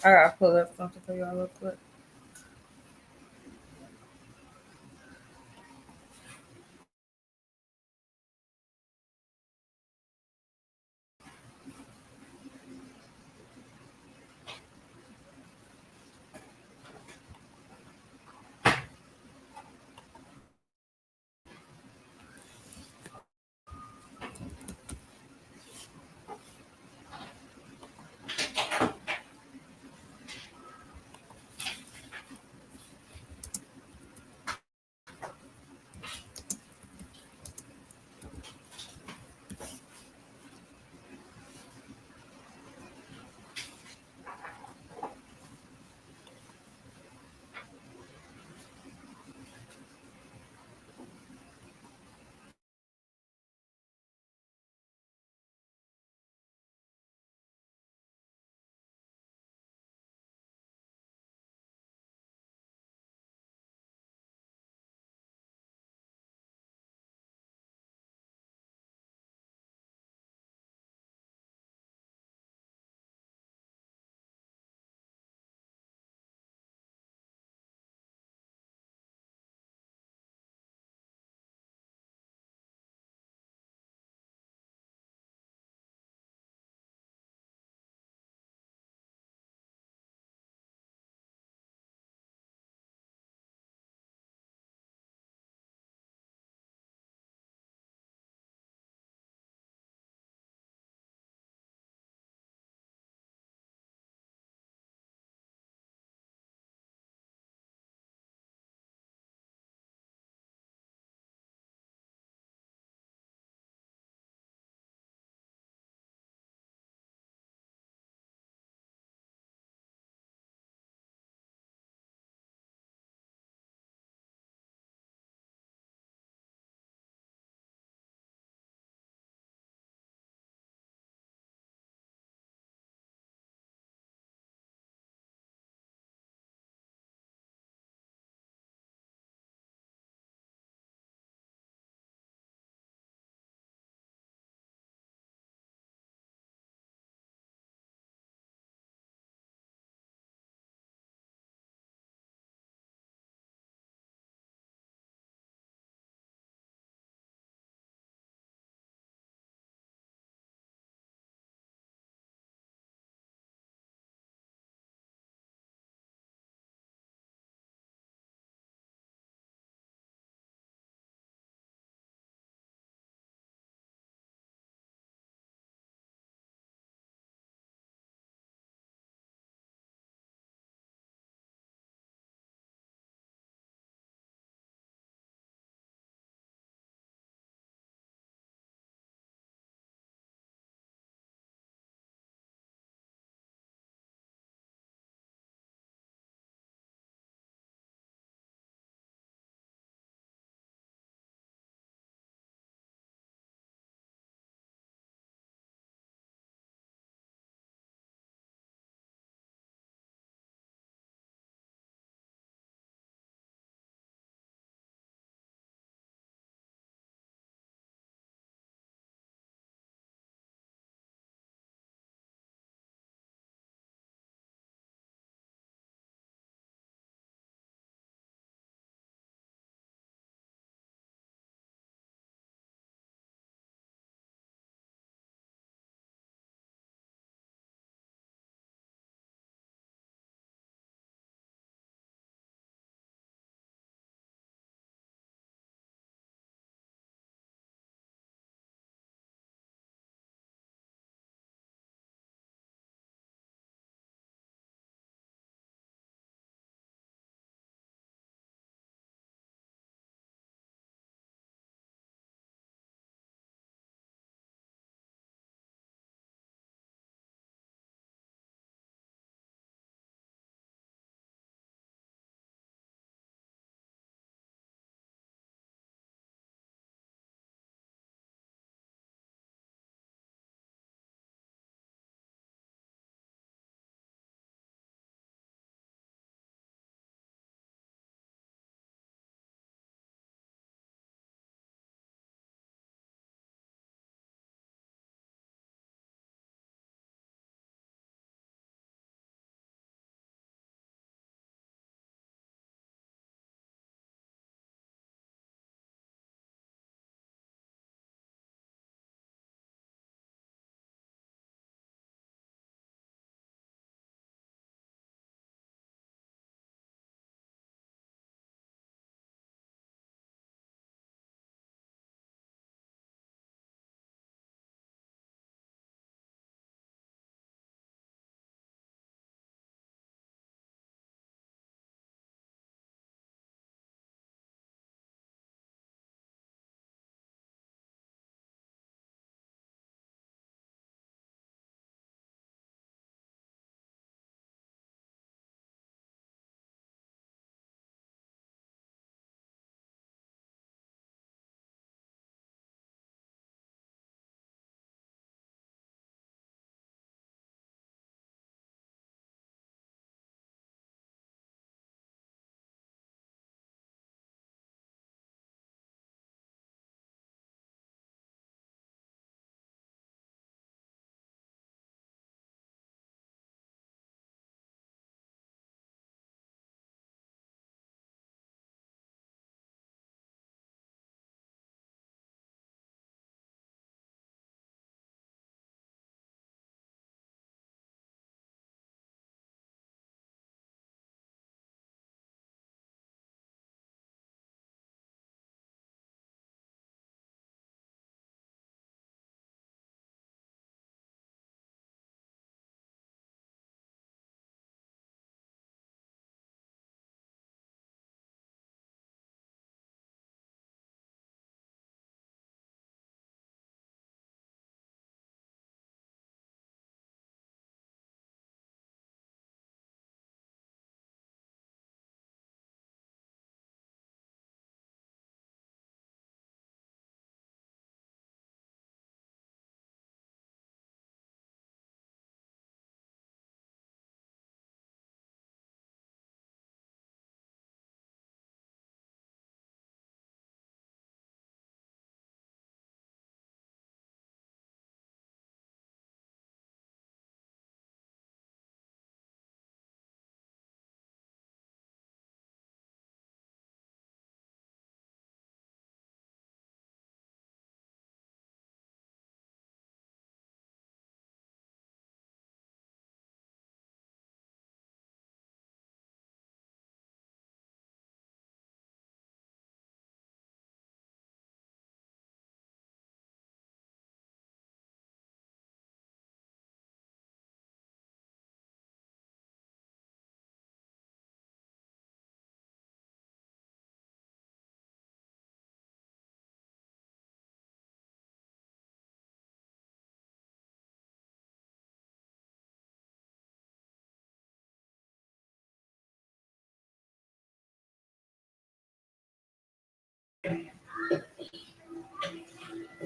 I gotta pull up something for y'all real quick.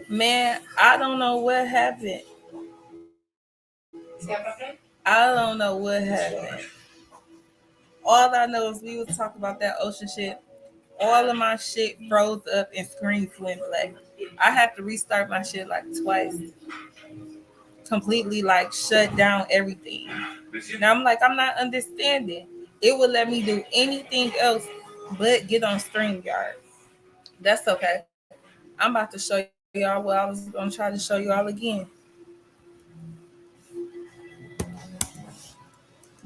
Man, I don't know what happened. I don't know what happened. All I know is we was talking about that ocean shit. All of my shit froze up and screens went black. I had to restart my shit like twice. Completely like shut down everything. Now I'm like, I'm not understanding. It would let me do anything else but get on StreamYard. That's okay. I'm about to show y'all what I was gonna try to show y'all again.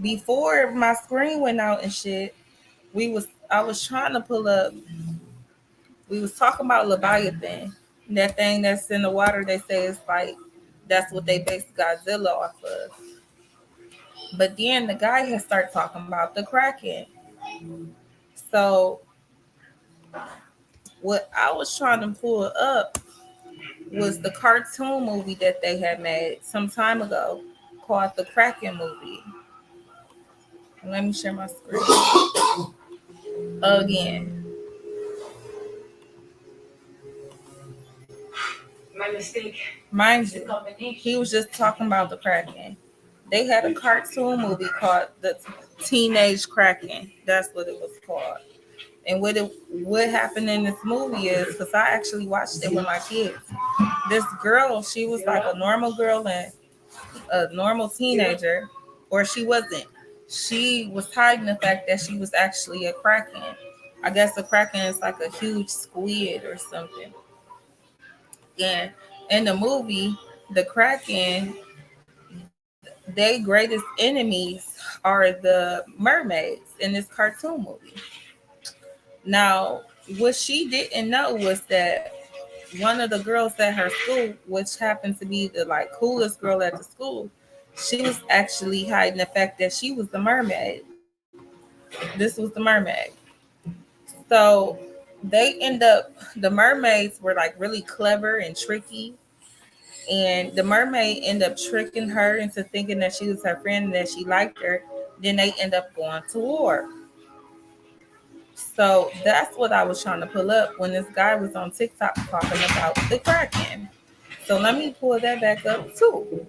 Before my screen went out and shit, I was trying to pull up. We was talking about Leviathan. That thing that's in the water, they say it's like that's what they based Godzilla off of. But then the guy had started talking about the Kraken. So what I was trying to pull up was the cartoon movie that they had made some time ago called the Kraken movie. Let me share my screen again. My mistake. Mind you, he was just talking about the Kraken. They had a cartoon movie called The Teenage Kraken. That's what it was called. And what happened in this movie is, because I actually watched it with my kids. This girl, she was like a normal girl and a normal teenager, or she wasn't. She was hiding the fact that she was actually a Kraken. I guess a Kraken is like a huge squid or something. And in the movie, the Kraken, their greatest enemies are the mermaids in this cartoon movie. Now, what she didn't know was that one of the girls at her school, which happened to be the like coolest girl at the school, she was actually hiding the fact that she was the mermaid. This was the mermaid. So the mermaids were like really clever and tricky. And the mermaid ended up tricking her into thinking that she was her friend and that she liked her. Then they end up going to war. So that's what I was trying to pull up when this guy was on TikTok talking about the Kraken. So let me pull that back up too.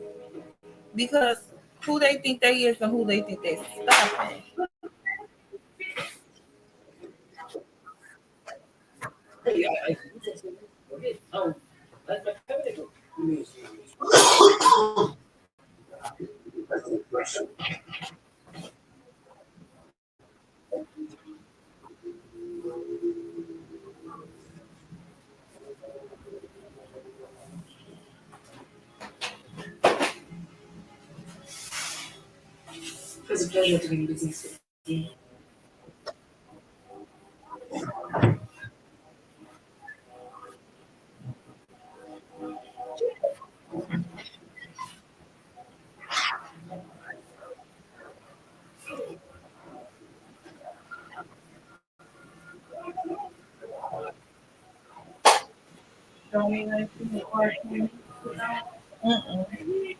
Because who they think they is and who they think they stopping. It was a pleasure doing business with you. Don't mean anything or mm-mm.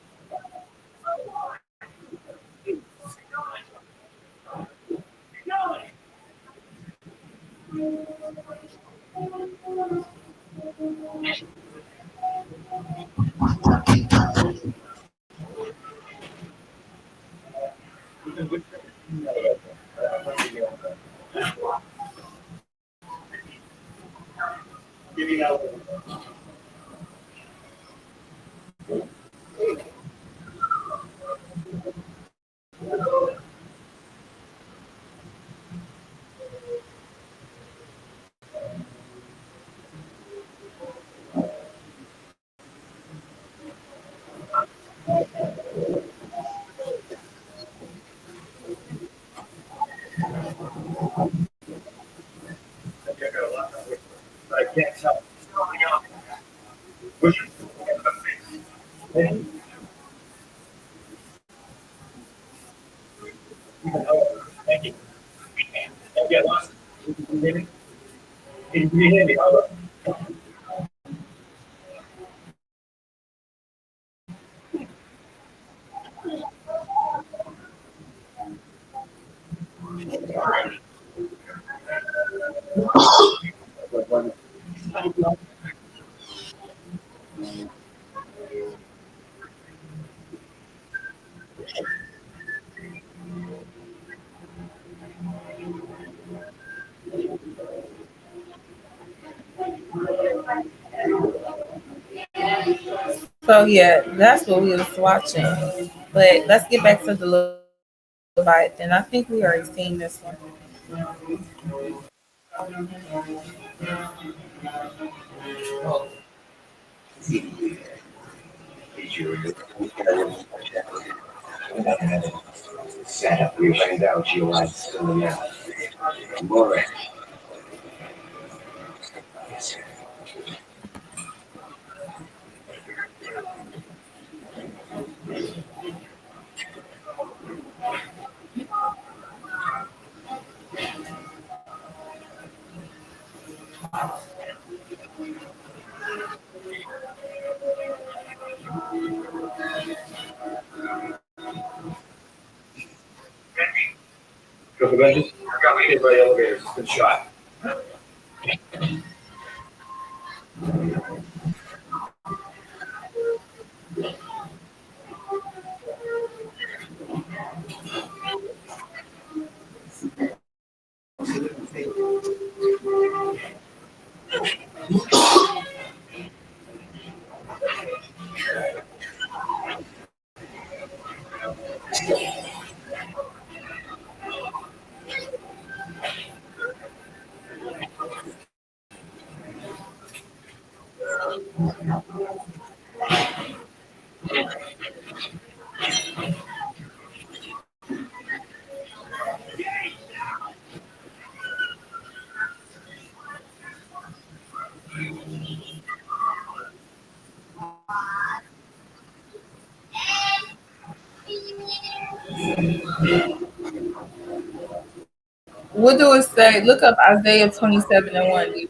I can't tell. Thank you. Don't get lost. Can you hear me? Can you hear me? Hold on. So yeah, that's what we was watching. But let's get back to the Leviathan. I think we already seen this one. Set up, we find out you are still now. More. Go for benches. Got me hit by the elevators. Good shot. What do it say? Look up Isaiah 27:1.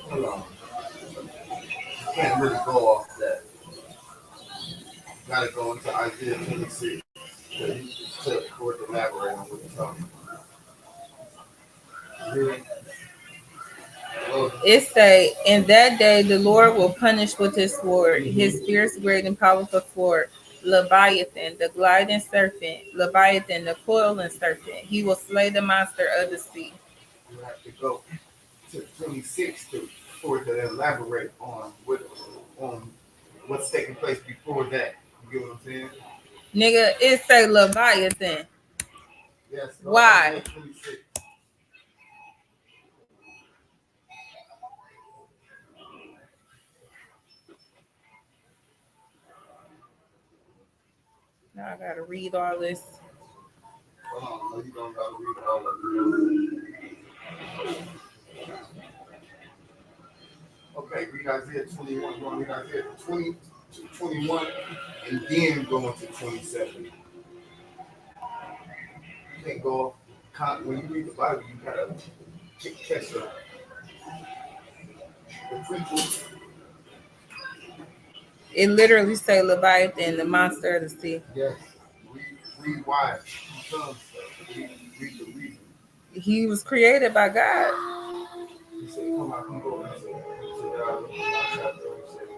Hold on. Can't really go off that. Gotta go into Isaiah 26. So you just took Court to elaborate on what you're talking about. Really? It say, in that day the Lord will punish with his sword, his fierce, great, and powerful sword, Leviathan, the gliding serpent, Leviathan, the coiling serpent. He will slay the monster of the sea. You have to go to 26 for it to elaborate on what's taking place before that. You get what I'm saying? Nigga, it say Leviathan. Yes. Why? 26. Now I gotta read all this. Hold on, no, you don't gotta read all of it. Okay, read Isaiah 21. Go read Isaiah 20 to 21 and then go into 27. You can't go when you read the Bible, you gotta catch the prequel. It literally say Leviathan, the monster of the sea. Yes. Read why he comes stuff. Read the reason. He was created by God. He said, come out, come go. He said, chapter, he said,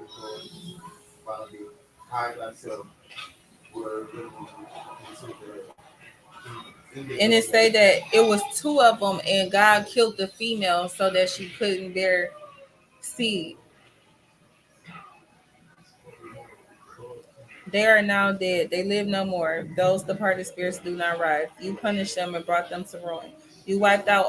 finally, hide thyself. And it say that it was two of them, and God killed the female so that she couldn't bear seed. They are now dead. They live no more. Those departed spirits do not rise. You punished them and brought them to ruin. You wiped out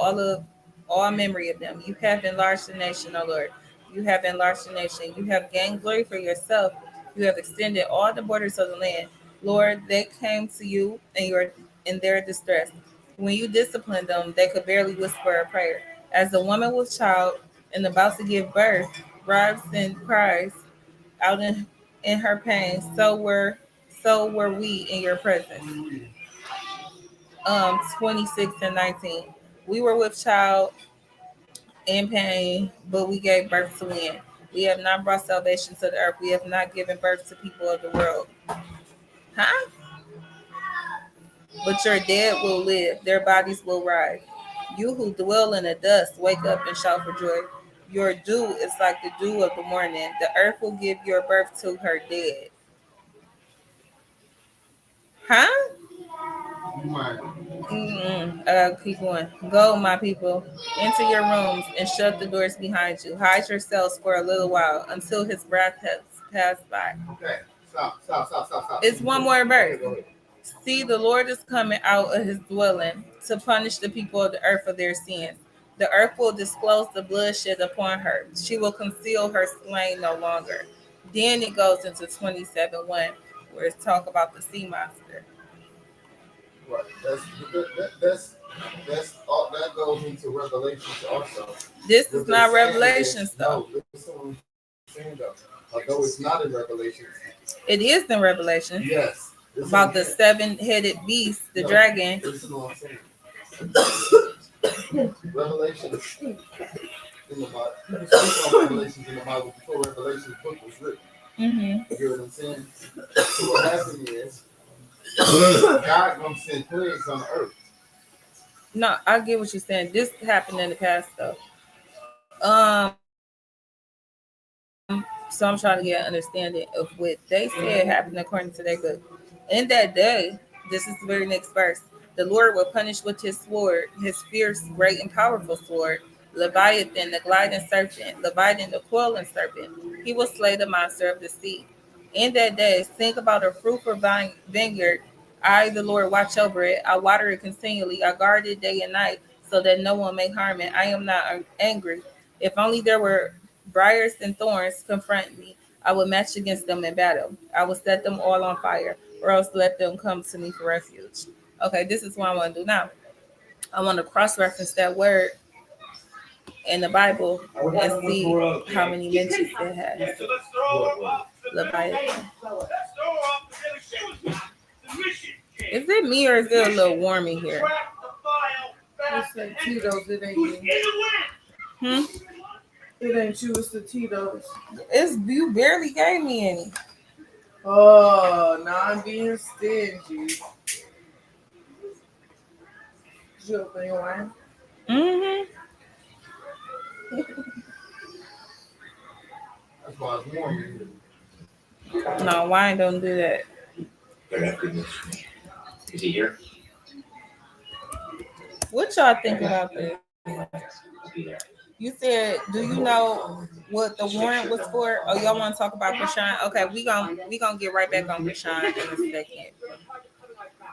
all memory of them. You have enlarged the nation, O Lord. You have enlarged the nation. You have gained glory for yourself. You have extended all the borders of the land. Lord, they came to you in their distress. When you disciplined them, they could barely whisper a prayer. As a woman with child and about to give birth, writhes and cries out in her pain, so were we in your presence. 26 and 19. We were with child in pain, but we gave birth to win. We have not brought salvation to the earth. We have not given birth to people of the world. Huh? But your dead will live, their bodies will rise. You who dwell in the dust, wake up and shout for joy. Your dew is like the dew of the morning. The earth will give your birth to her dead. Huh? I gotta keep going. Go, my people, into your rooms and shut the doors behind you. Hide yourselves for a little while until his wrath has passed by. Okay, stop. It's one more verse. See, the Lord is coming out of his dwelling to punish the people of the earth for their sins. The earth will disclose the bloodshed upon her. She will conceal her slain no longer. Then it goes into 27:1, where it's talk about the sea monster. Right. That's all that goes into Revelations also. This is not Revelations, though. No, listen what I'm saying though. Although it's not in Revelations. It is in Revelation. Yes. About the seven-headed beast, the dragon. Listen what I'm saying. Revelations in the Bible. Revelations in the Bible before Revelations book was written. You hear what I'm saying? So what happened is God gonna send plagues on the earth. No, I get what you're saying. This happened in the past, though. So I'm trying to get an understanding of what they said happened according to their book. In that day, this is the very next verse. The Lord will punish with his sword, his fierce, great, and powerful sword, Leviathan, the gliding serpent, Leviathan, the coiling serpent. He will slay the monster of the sea. In that day, think about a fruitful vineyard. I, the Lord, watch over it. I water it continually. I guard it day and night so that no one may harm it. I am not angry. If only there were briars and thorns confront me, I would match against them in battle. I will set them all on fire, or else let them come to me for refuge. Okay, this is what I want to do now. I want to cross-reference that word in the Bible and see how many mentions it has. Leviathan. Is it me or is it a little warm in here? It's the Tito's, it ain't you. It ain't you, it's the Tito's. You barely gave me any. Oh, now I'm being stingy. Did you open your wine? That's why it's warm. No, wine don't do that. Is he here? What y'all think about this? You said, do you know what the warrant was for? Oh, y'all want to talk about Chrisean? Okay, we gonna get right back on Chrisean in a second.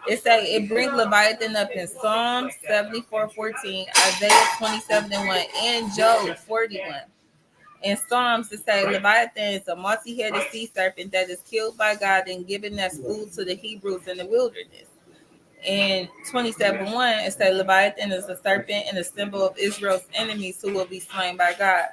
It say it brings Leviathan up in Psalm 74:14, Isaiah 27:1, and Job 41. In Psalms, it say Leviathan is a multi-headed sea serpent that is killed by God and given as food to the Hebrews in the wilderness. In 27:1, it says Leviathan is a serpent and a symbol of Israel's enemies who will be slain by God.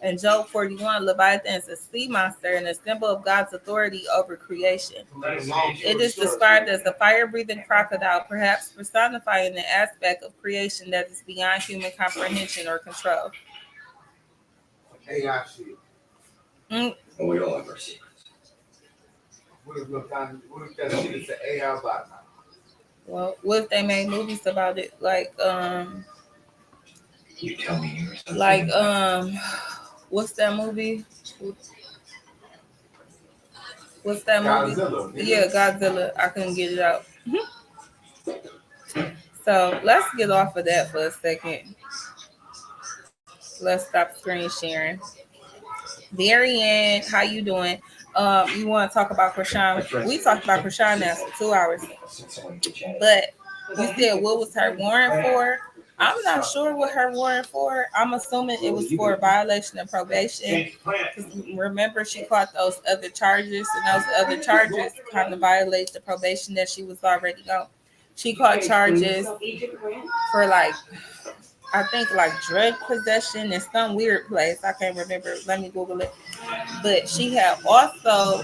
In Job 41, Leviathan is a sea monster and a symbol of God's authority over creation. It is described as a fire-breathing crocodile, perhaps personifying the aspect of creation that is beyond human comprehension or control. AI shit. We all have our secrets. What if that shit is an AI bot now? Well, what if they made movies about it? Like, You tell me yours. like, what's that movie? What's that movie? Godzilla. Yeah, Godzilla. I couldn't get it out. So let's get off of that for a second. Let's stop screen sharing. Darian, how you doing? You want to talk about Chrisean? We talked about Chrisean now for 2 hours. But you said what was her warrant for? I'm not sure what her warrant for. I'm assuming it was for violation of probation. Remember, she caught those other charges, and those other charges kind of violate the probation that she was already on. She caught charges for like, I think like drug possession in some weird place. I can't remember. Let me Google it. But she had also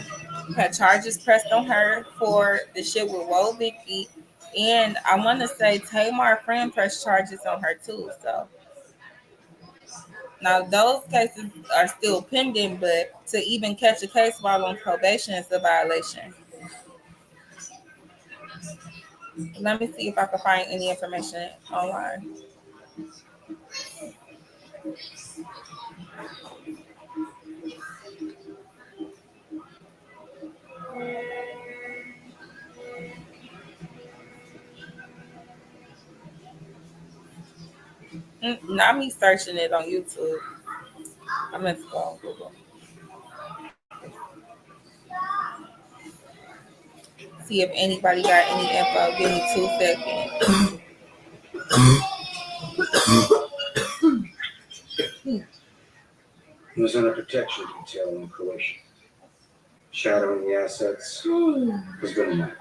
had charges pressed on her for the shit with Woe Vicky. And I want to say Tamar friend pressed charges on her too. So now those cases are still pending, but to even catch a case while on probation is a violation. Let me see if I can find any information online. Not me searching it on YouTube. I'm gonna go on Google. See if anybody got any info. Give me 2 seconds. He was on a protection detail in Croatia. Shadowing the assets was good enough.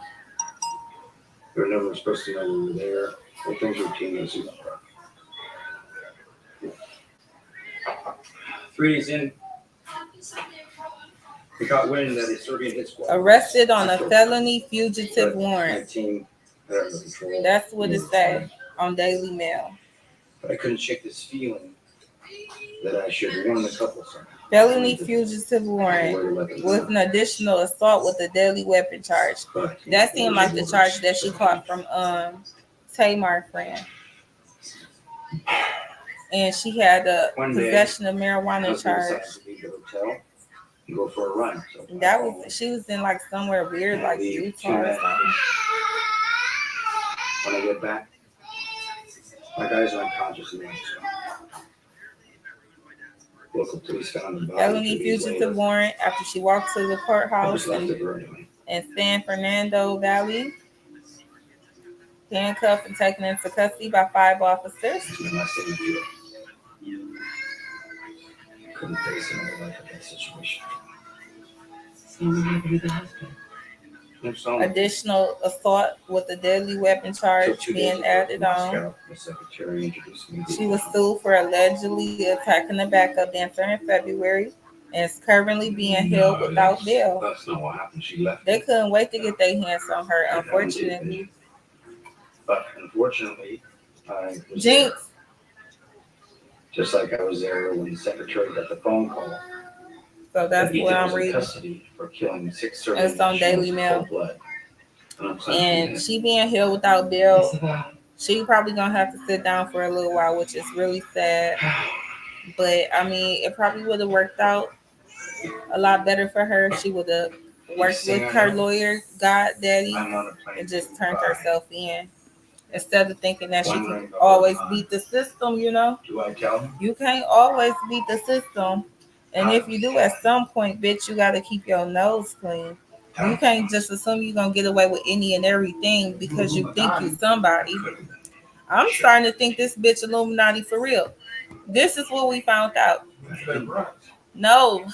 They were never supposed to know we were there. Well, things routine as you know. 3 days in, we got wind that a Serbian hit squad arrested on a felony fugitive warrant. Control. That's what it said on Daily Mail. But I couldn't shake this feeling that I should warn the couple something. Felony fugitive warrant with an additional assault with a deadly weapon charge. That seemed like the charge that she caught from Tamar friend. And she had a possession of marijuana charge. Go for a run. So that was she was in like somewhere weird, like Utah or something. When I get back, my guys are unconscious now. Local police found the body. Felony fugitive warrant after she walked to the courthouse in San Fernando Valley. Handcuffed and taken into custody by 5 officers. Couldn't face another life in that situation. Additional assault with a deadly weapon charge being added on. She was sued for allegedly attacking a backup dancer in February and is currently being held without bail. That's not what happened. She left. They couldn't wait to get their hands on her, unfortunately. But unfortunately, I was Jinx. there. Just like I was there when the secretary got the phone call. So that's what I'm reading. Custody for killing 6 It's on Daily Mail. And she being held without bail. She probably gonna have to sit down for a little while, which is really sad. But I mean, it probably would have worked out a lot better for her. She would have worked with her lawyer, God Daddy, and just turned herself in. Instead of thinking that she can always beat the system, you know? You can't always beat the system. And if you do at some point, bitch, you got to keep your nose clean. You can't just assume you're going to get away with any and everything because you think you somebody. I'm starting to think this bitch Illuminati for real. This is what we found out. No,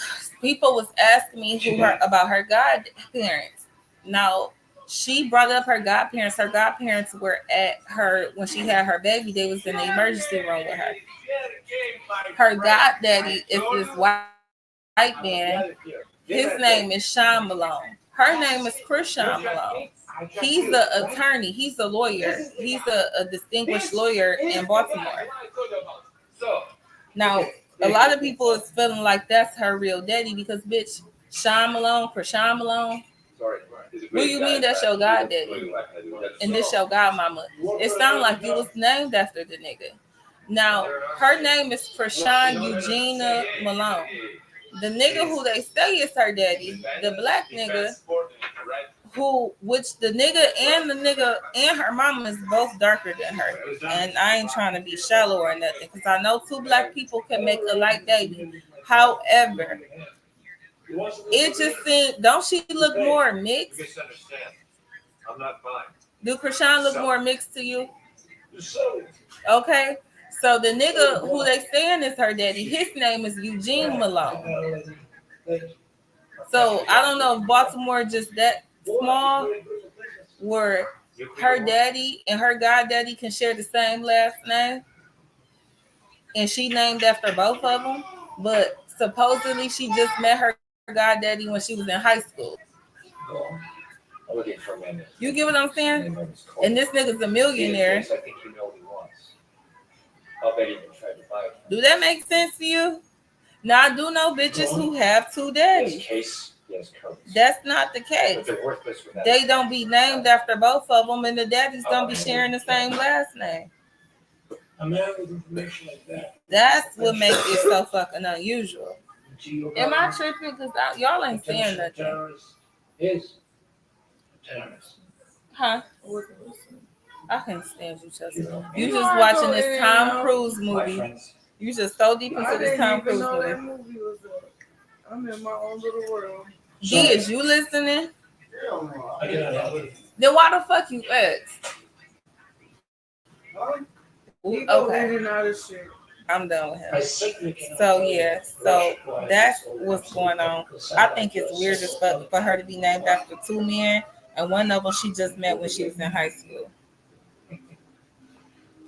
people was asking me about her godparents. Now, she brought up her godparents. Her godparents were at her when she had her baby. They was in the emergency room with her. Her goddaddy is this white man. His name is Sean Malone. Her name is Chrisean Malone. He's an attorney. He's a lawyer. He's a distinguished lawyer in Baltimore. Now, a lot of people is feeling like that's her real daddy because, bitch, Sean Malone, Chrisean Malone. What do you mean that's your god daddy? And this your godmama? It sounds like you was named after the nigga. Now, her name is Chrisean Eugenia Malone. The nigga who they say is her daddy, the black nigga, which the nigga and her mama is both darker than her. And I ain't trying to be shallow or nothing, because I know 2 black people can make a light baby. However, It just seemed, don't she look more mixed? You misunderstand. I'm not fine. Do Chrisean look more mixed to you? Okay. So the nigga who they saying is her daddy, his name is Eugene Malone. So I don't know if Baltimore just that small where her daddy and her goddaddy can share the same last name. And she named after both of them. But supposedly she just met her goddaddy when she was in high school. You get what I'm saying? And this nigga's a millionaire. I think you know what he wants. I'll bet he even tried to buy it. Do that make sense to you? Now I do know bitches who have two daddies. That's not the case. They don't be named after both of them, and the daddies don't be sharing the same last name. A man with information like that. That's what makes it so fucking unusual. Am I tripping? Because y'all ain't saying nothing. Is a terrorist. Huh? I can't stand you, Chelsea. You just watching this Tom Cruise movie. You just so deep into this Tom Cruise movie. That movie was I'm in my own little world. D, is you listening? I cannot help it. Then why the fuck you ask? He go in and out of shit. I'm done with him. So yeah, so that's what's going on. I think it's weird as fuck for her to be named after two men, and one of them she just met when she was in high school.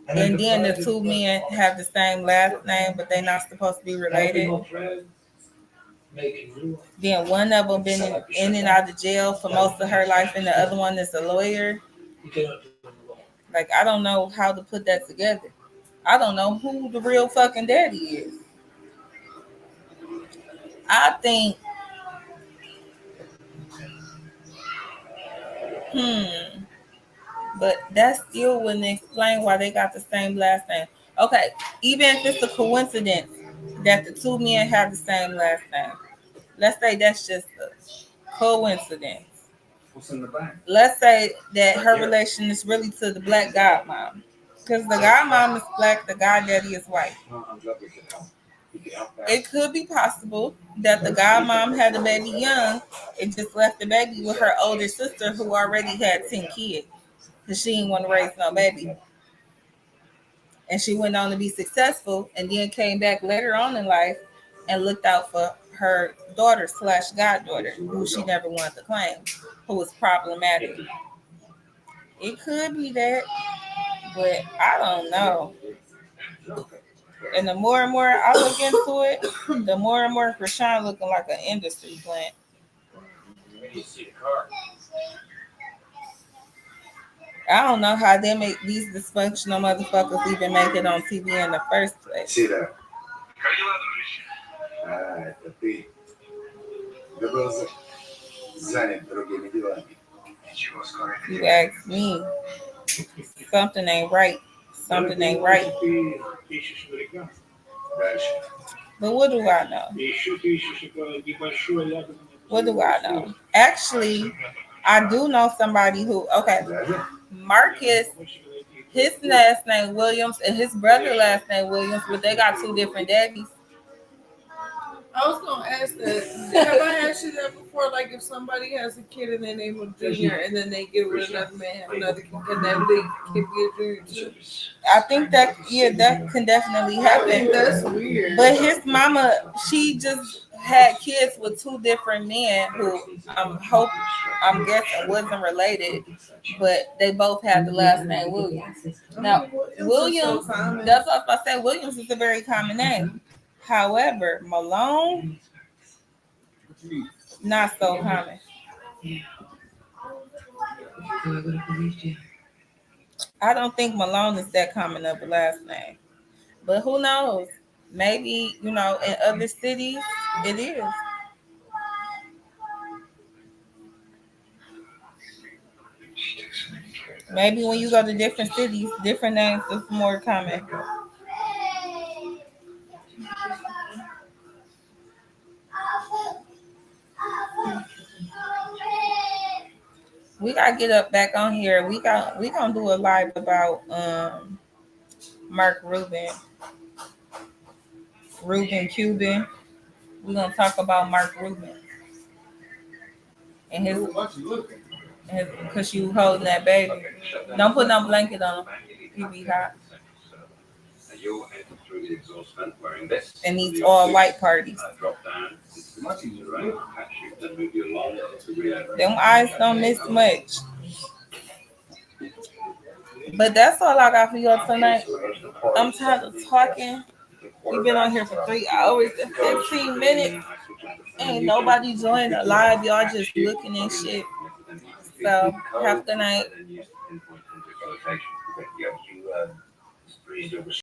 And then the two men have the same last name, but they're not supposed to be related. Then one of them been in and out of jail for most of her life, and the other one is a lawyer. Like, I don't know how to put that together. I don't know who the real fucking daddy is. I think, but that still wouldn't explain why they got the same last name. Okay, even if it's a coincidence that the two men have the same last name, let's say that's just a coincidence. What's in the bag? Let's say that her relation is really to the black godmom. Because the godmom is black, the goddaddy is white. It could be possible that the godmom had a baby young and just left the baby with her older sister who already had 10 kids. Because she didn't want to raise no baby. And she went on to be successful and then came back later on in life and looked out for her daughter / goddaughter, who she never wanted to claim, who was problematic. It could be that, but I don't know. And the more and more I look into it, the more and more Chrisean looking like an industry plant. You see the car. I don't know how they make these dysfunctional motherfuckers even make it on TV in the first place. See that? Ты добрался занят другими делами. Ничего, скоро это You ask me, something ain't right. Something ain't right. But what do I know? What do I know? Actually, I do know somebody who, okay, Marcus, his last name Williams and his brother last name Williams, but they got two different daddies. I was gonna ask that. Have I asked you that before? Like, if somebody has a kid and they name him Junior, and then they get with another man, have another kid, can that be a Junior too? I think that that can definitely happen. That's weird. But his mama, she just had kids with two different men who I'm guessing wasn't related, but they both had the last name Williams. Now Williams, that's what I was about to say. Williams is a very common name. However, Malone, not so common. I don't think Malone is that common of a last name. But who knows? Maybe, in other cities, it is. Maybe when you go to different cities, different names is more common. We gotta get up back on here. We gonna do a live about Mark Cuban. We're gonna talk about Mark Cuban. And his because you holding that baby. Don't put no blanket on him. He be hot. You'll enter through the exhaust vent wearing this. And these all white parties. Drop down. Then move your long to react. Them eyes don't miss much. But that's all I got for y'all tonight. I'm tired of talking. We've been on here for 3 hours and 15 minutes. Ain't nobody joined the live. Y'all just looking and shit. So, have a good night.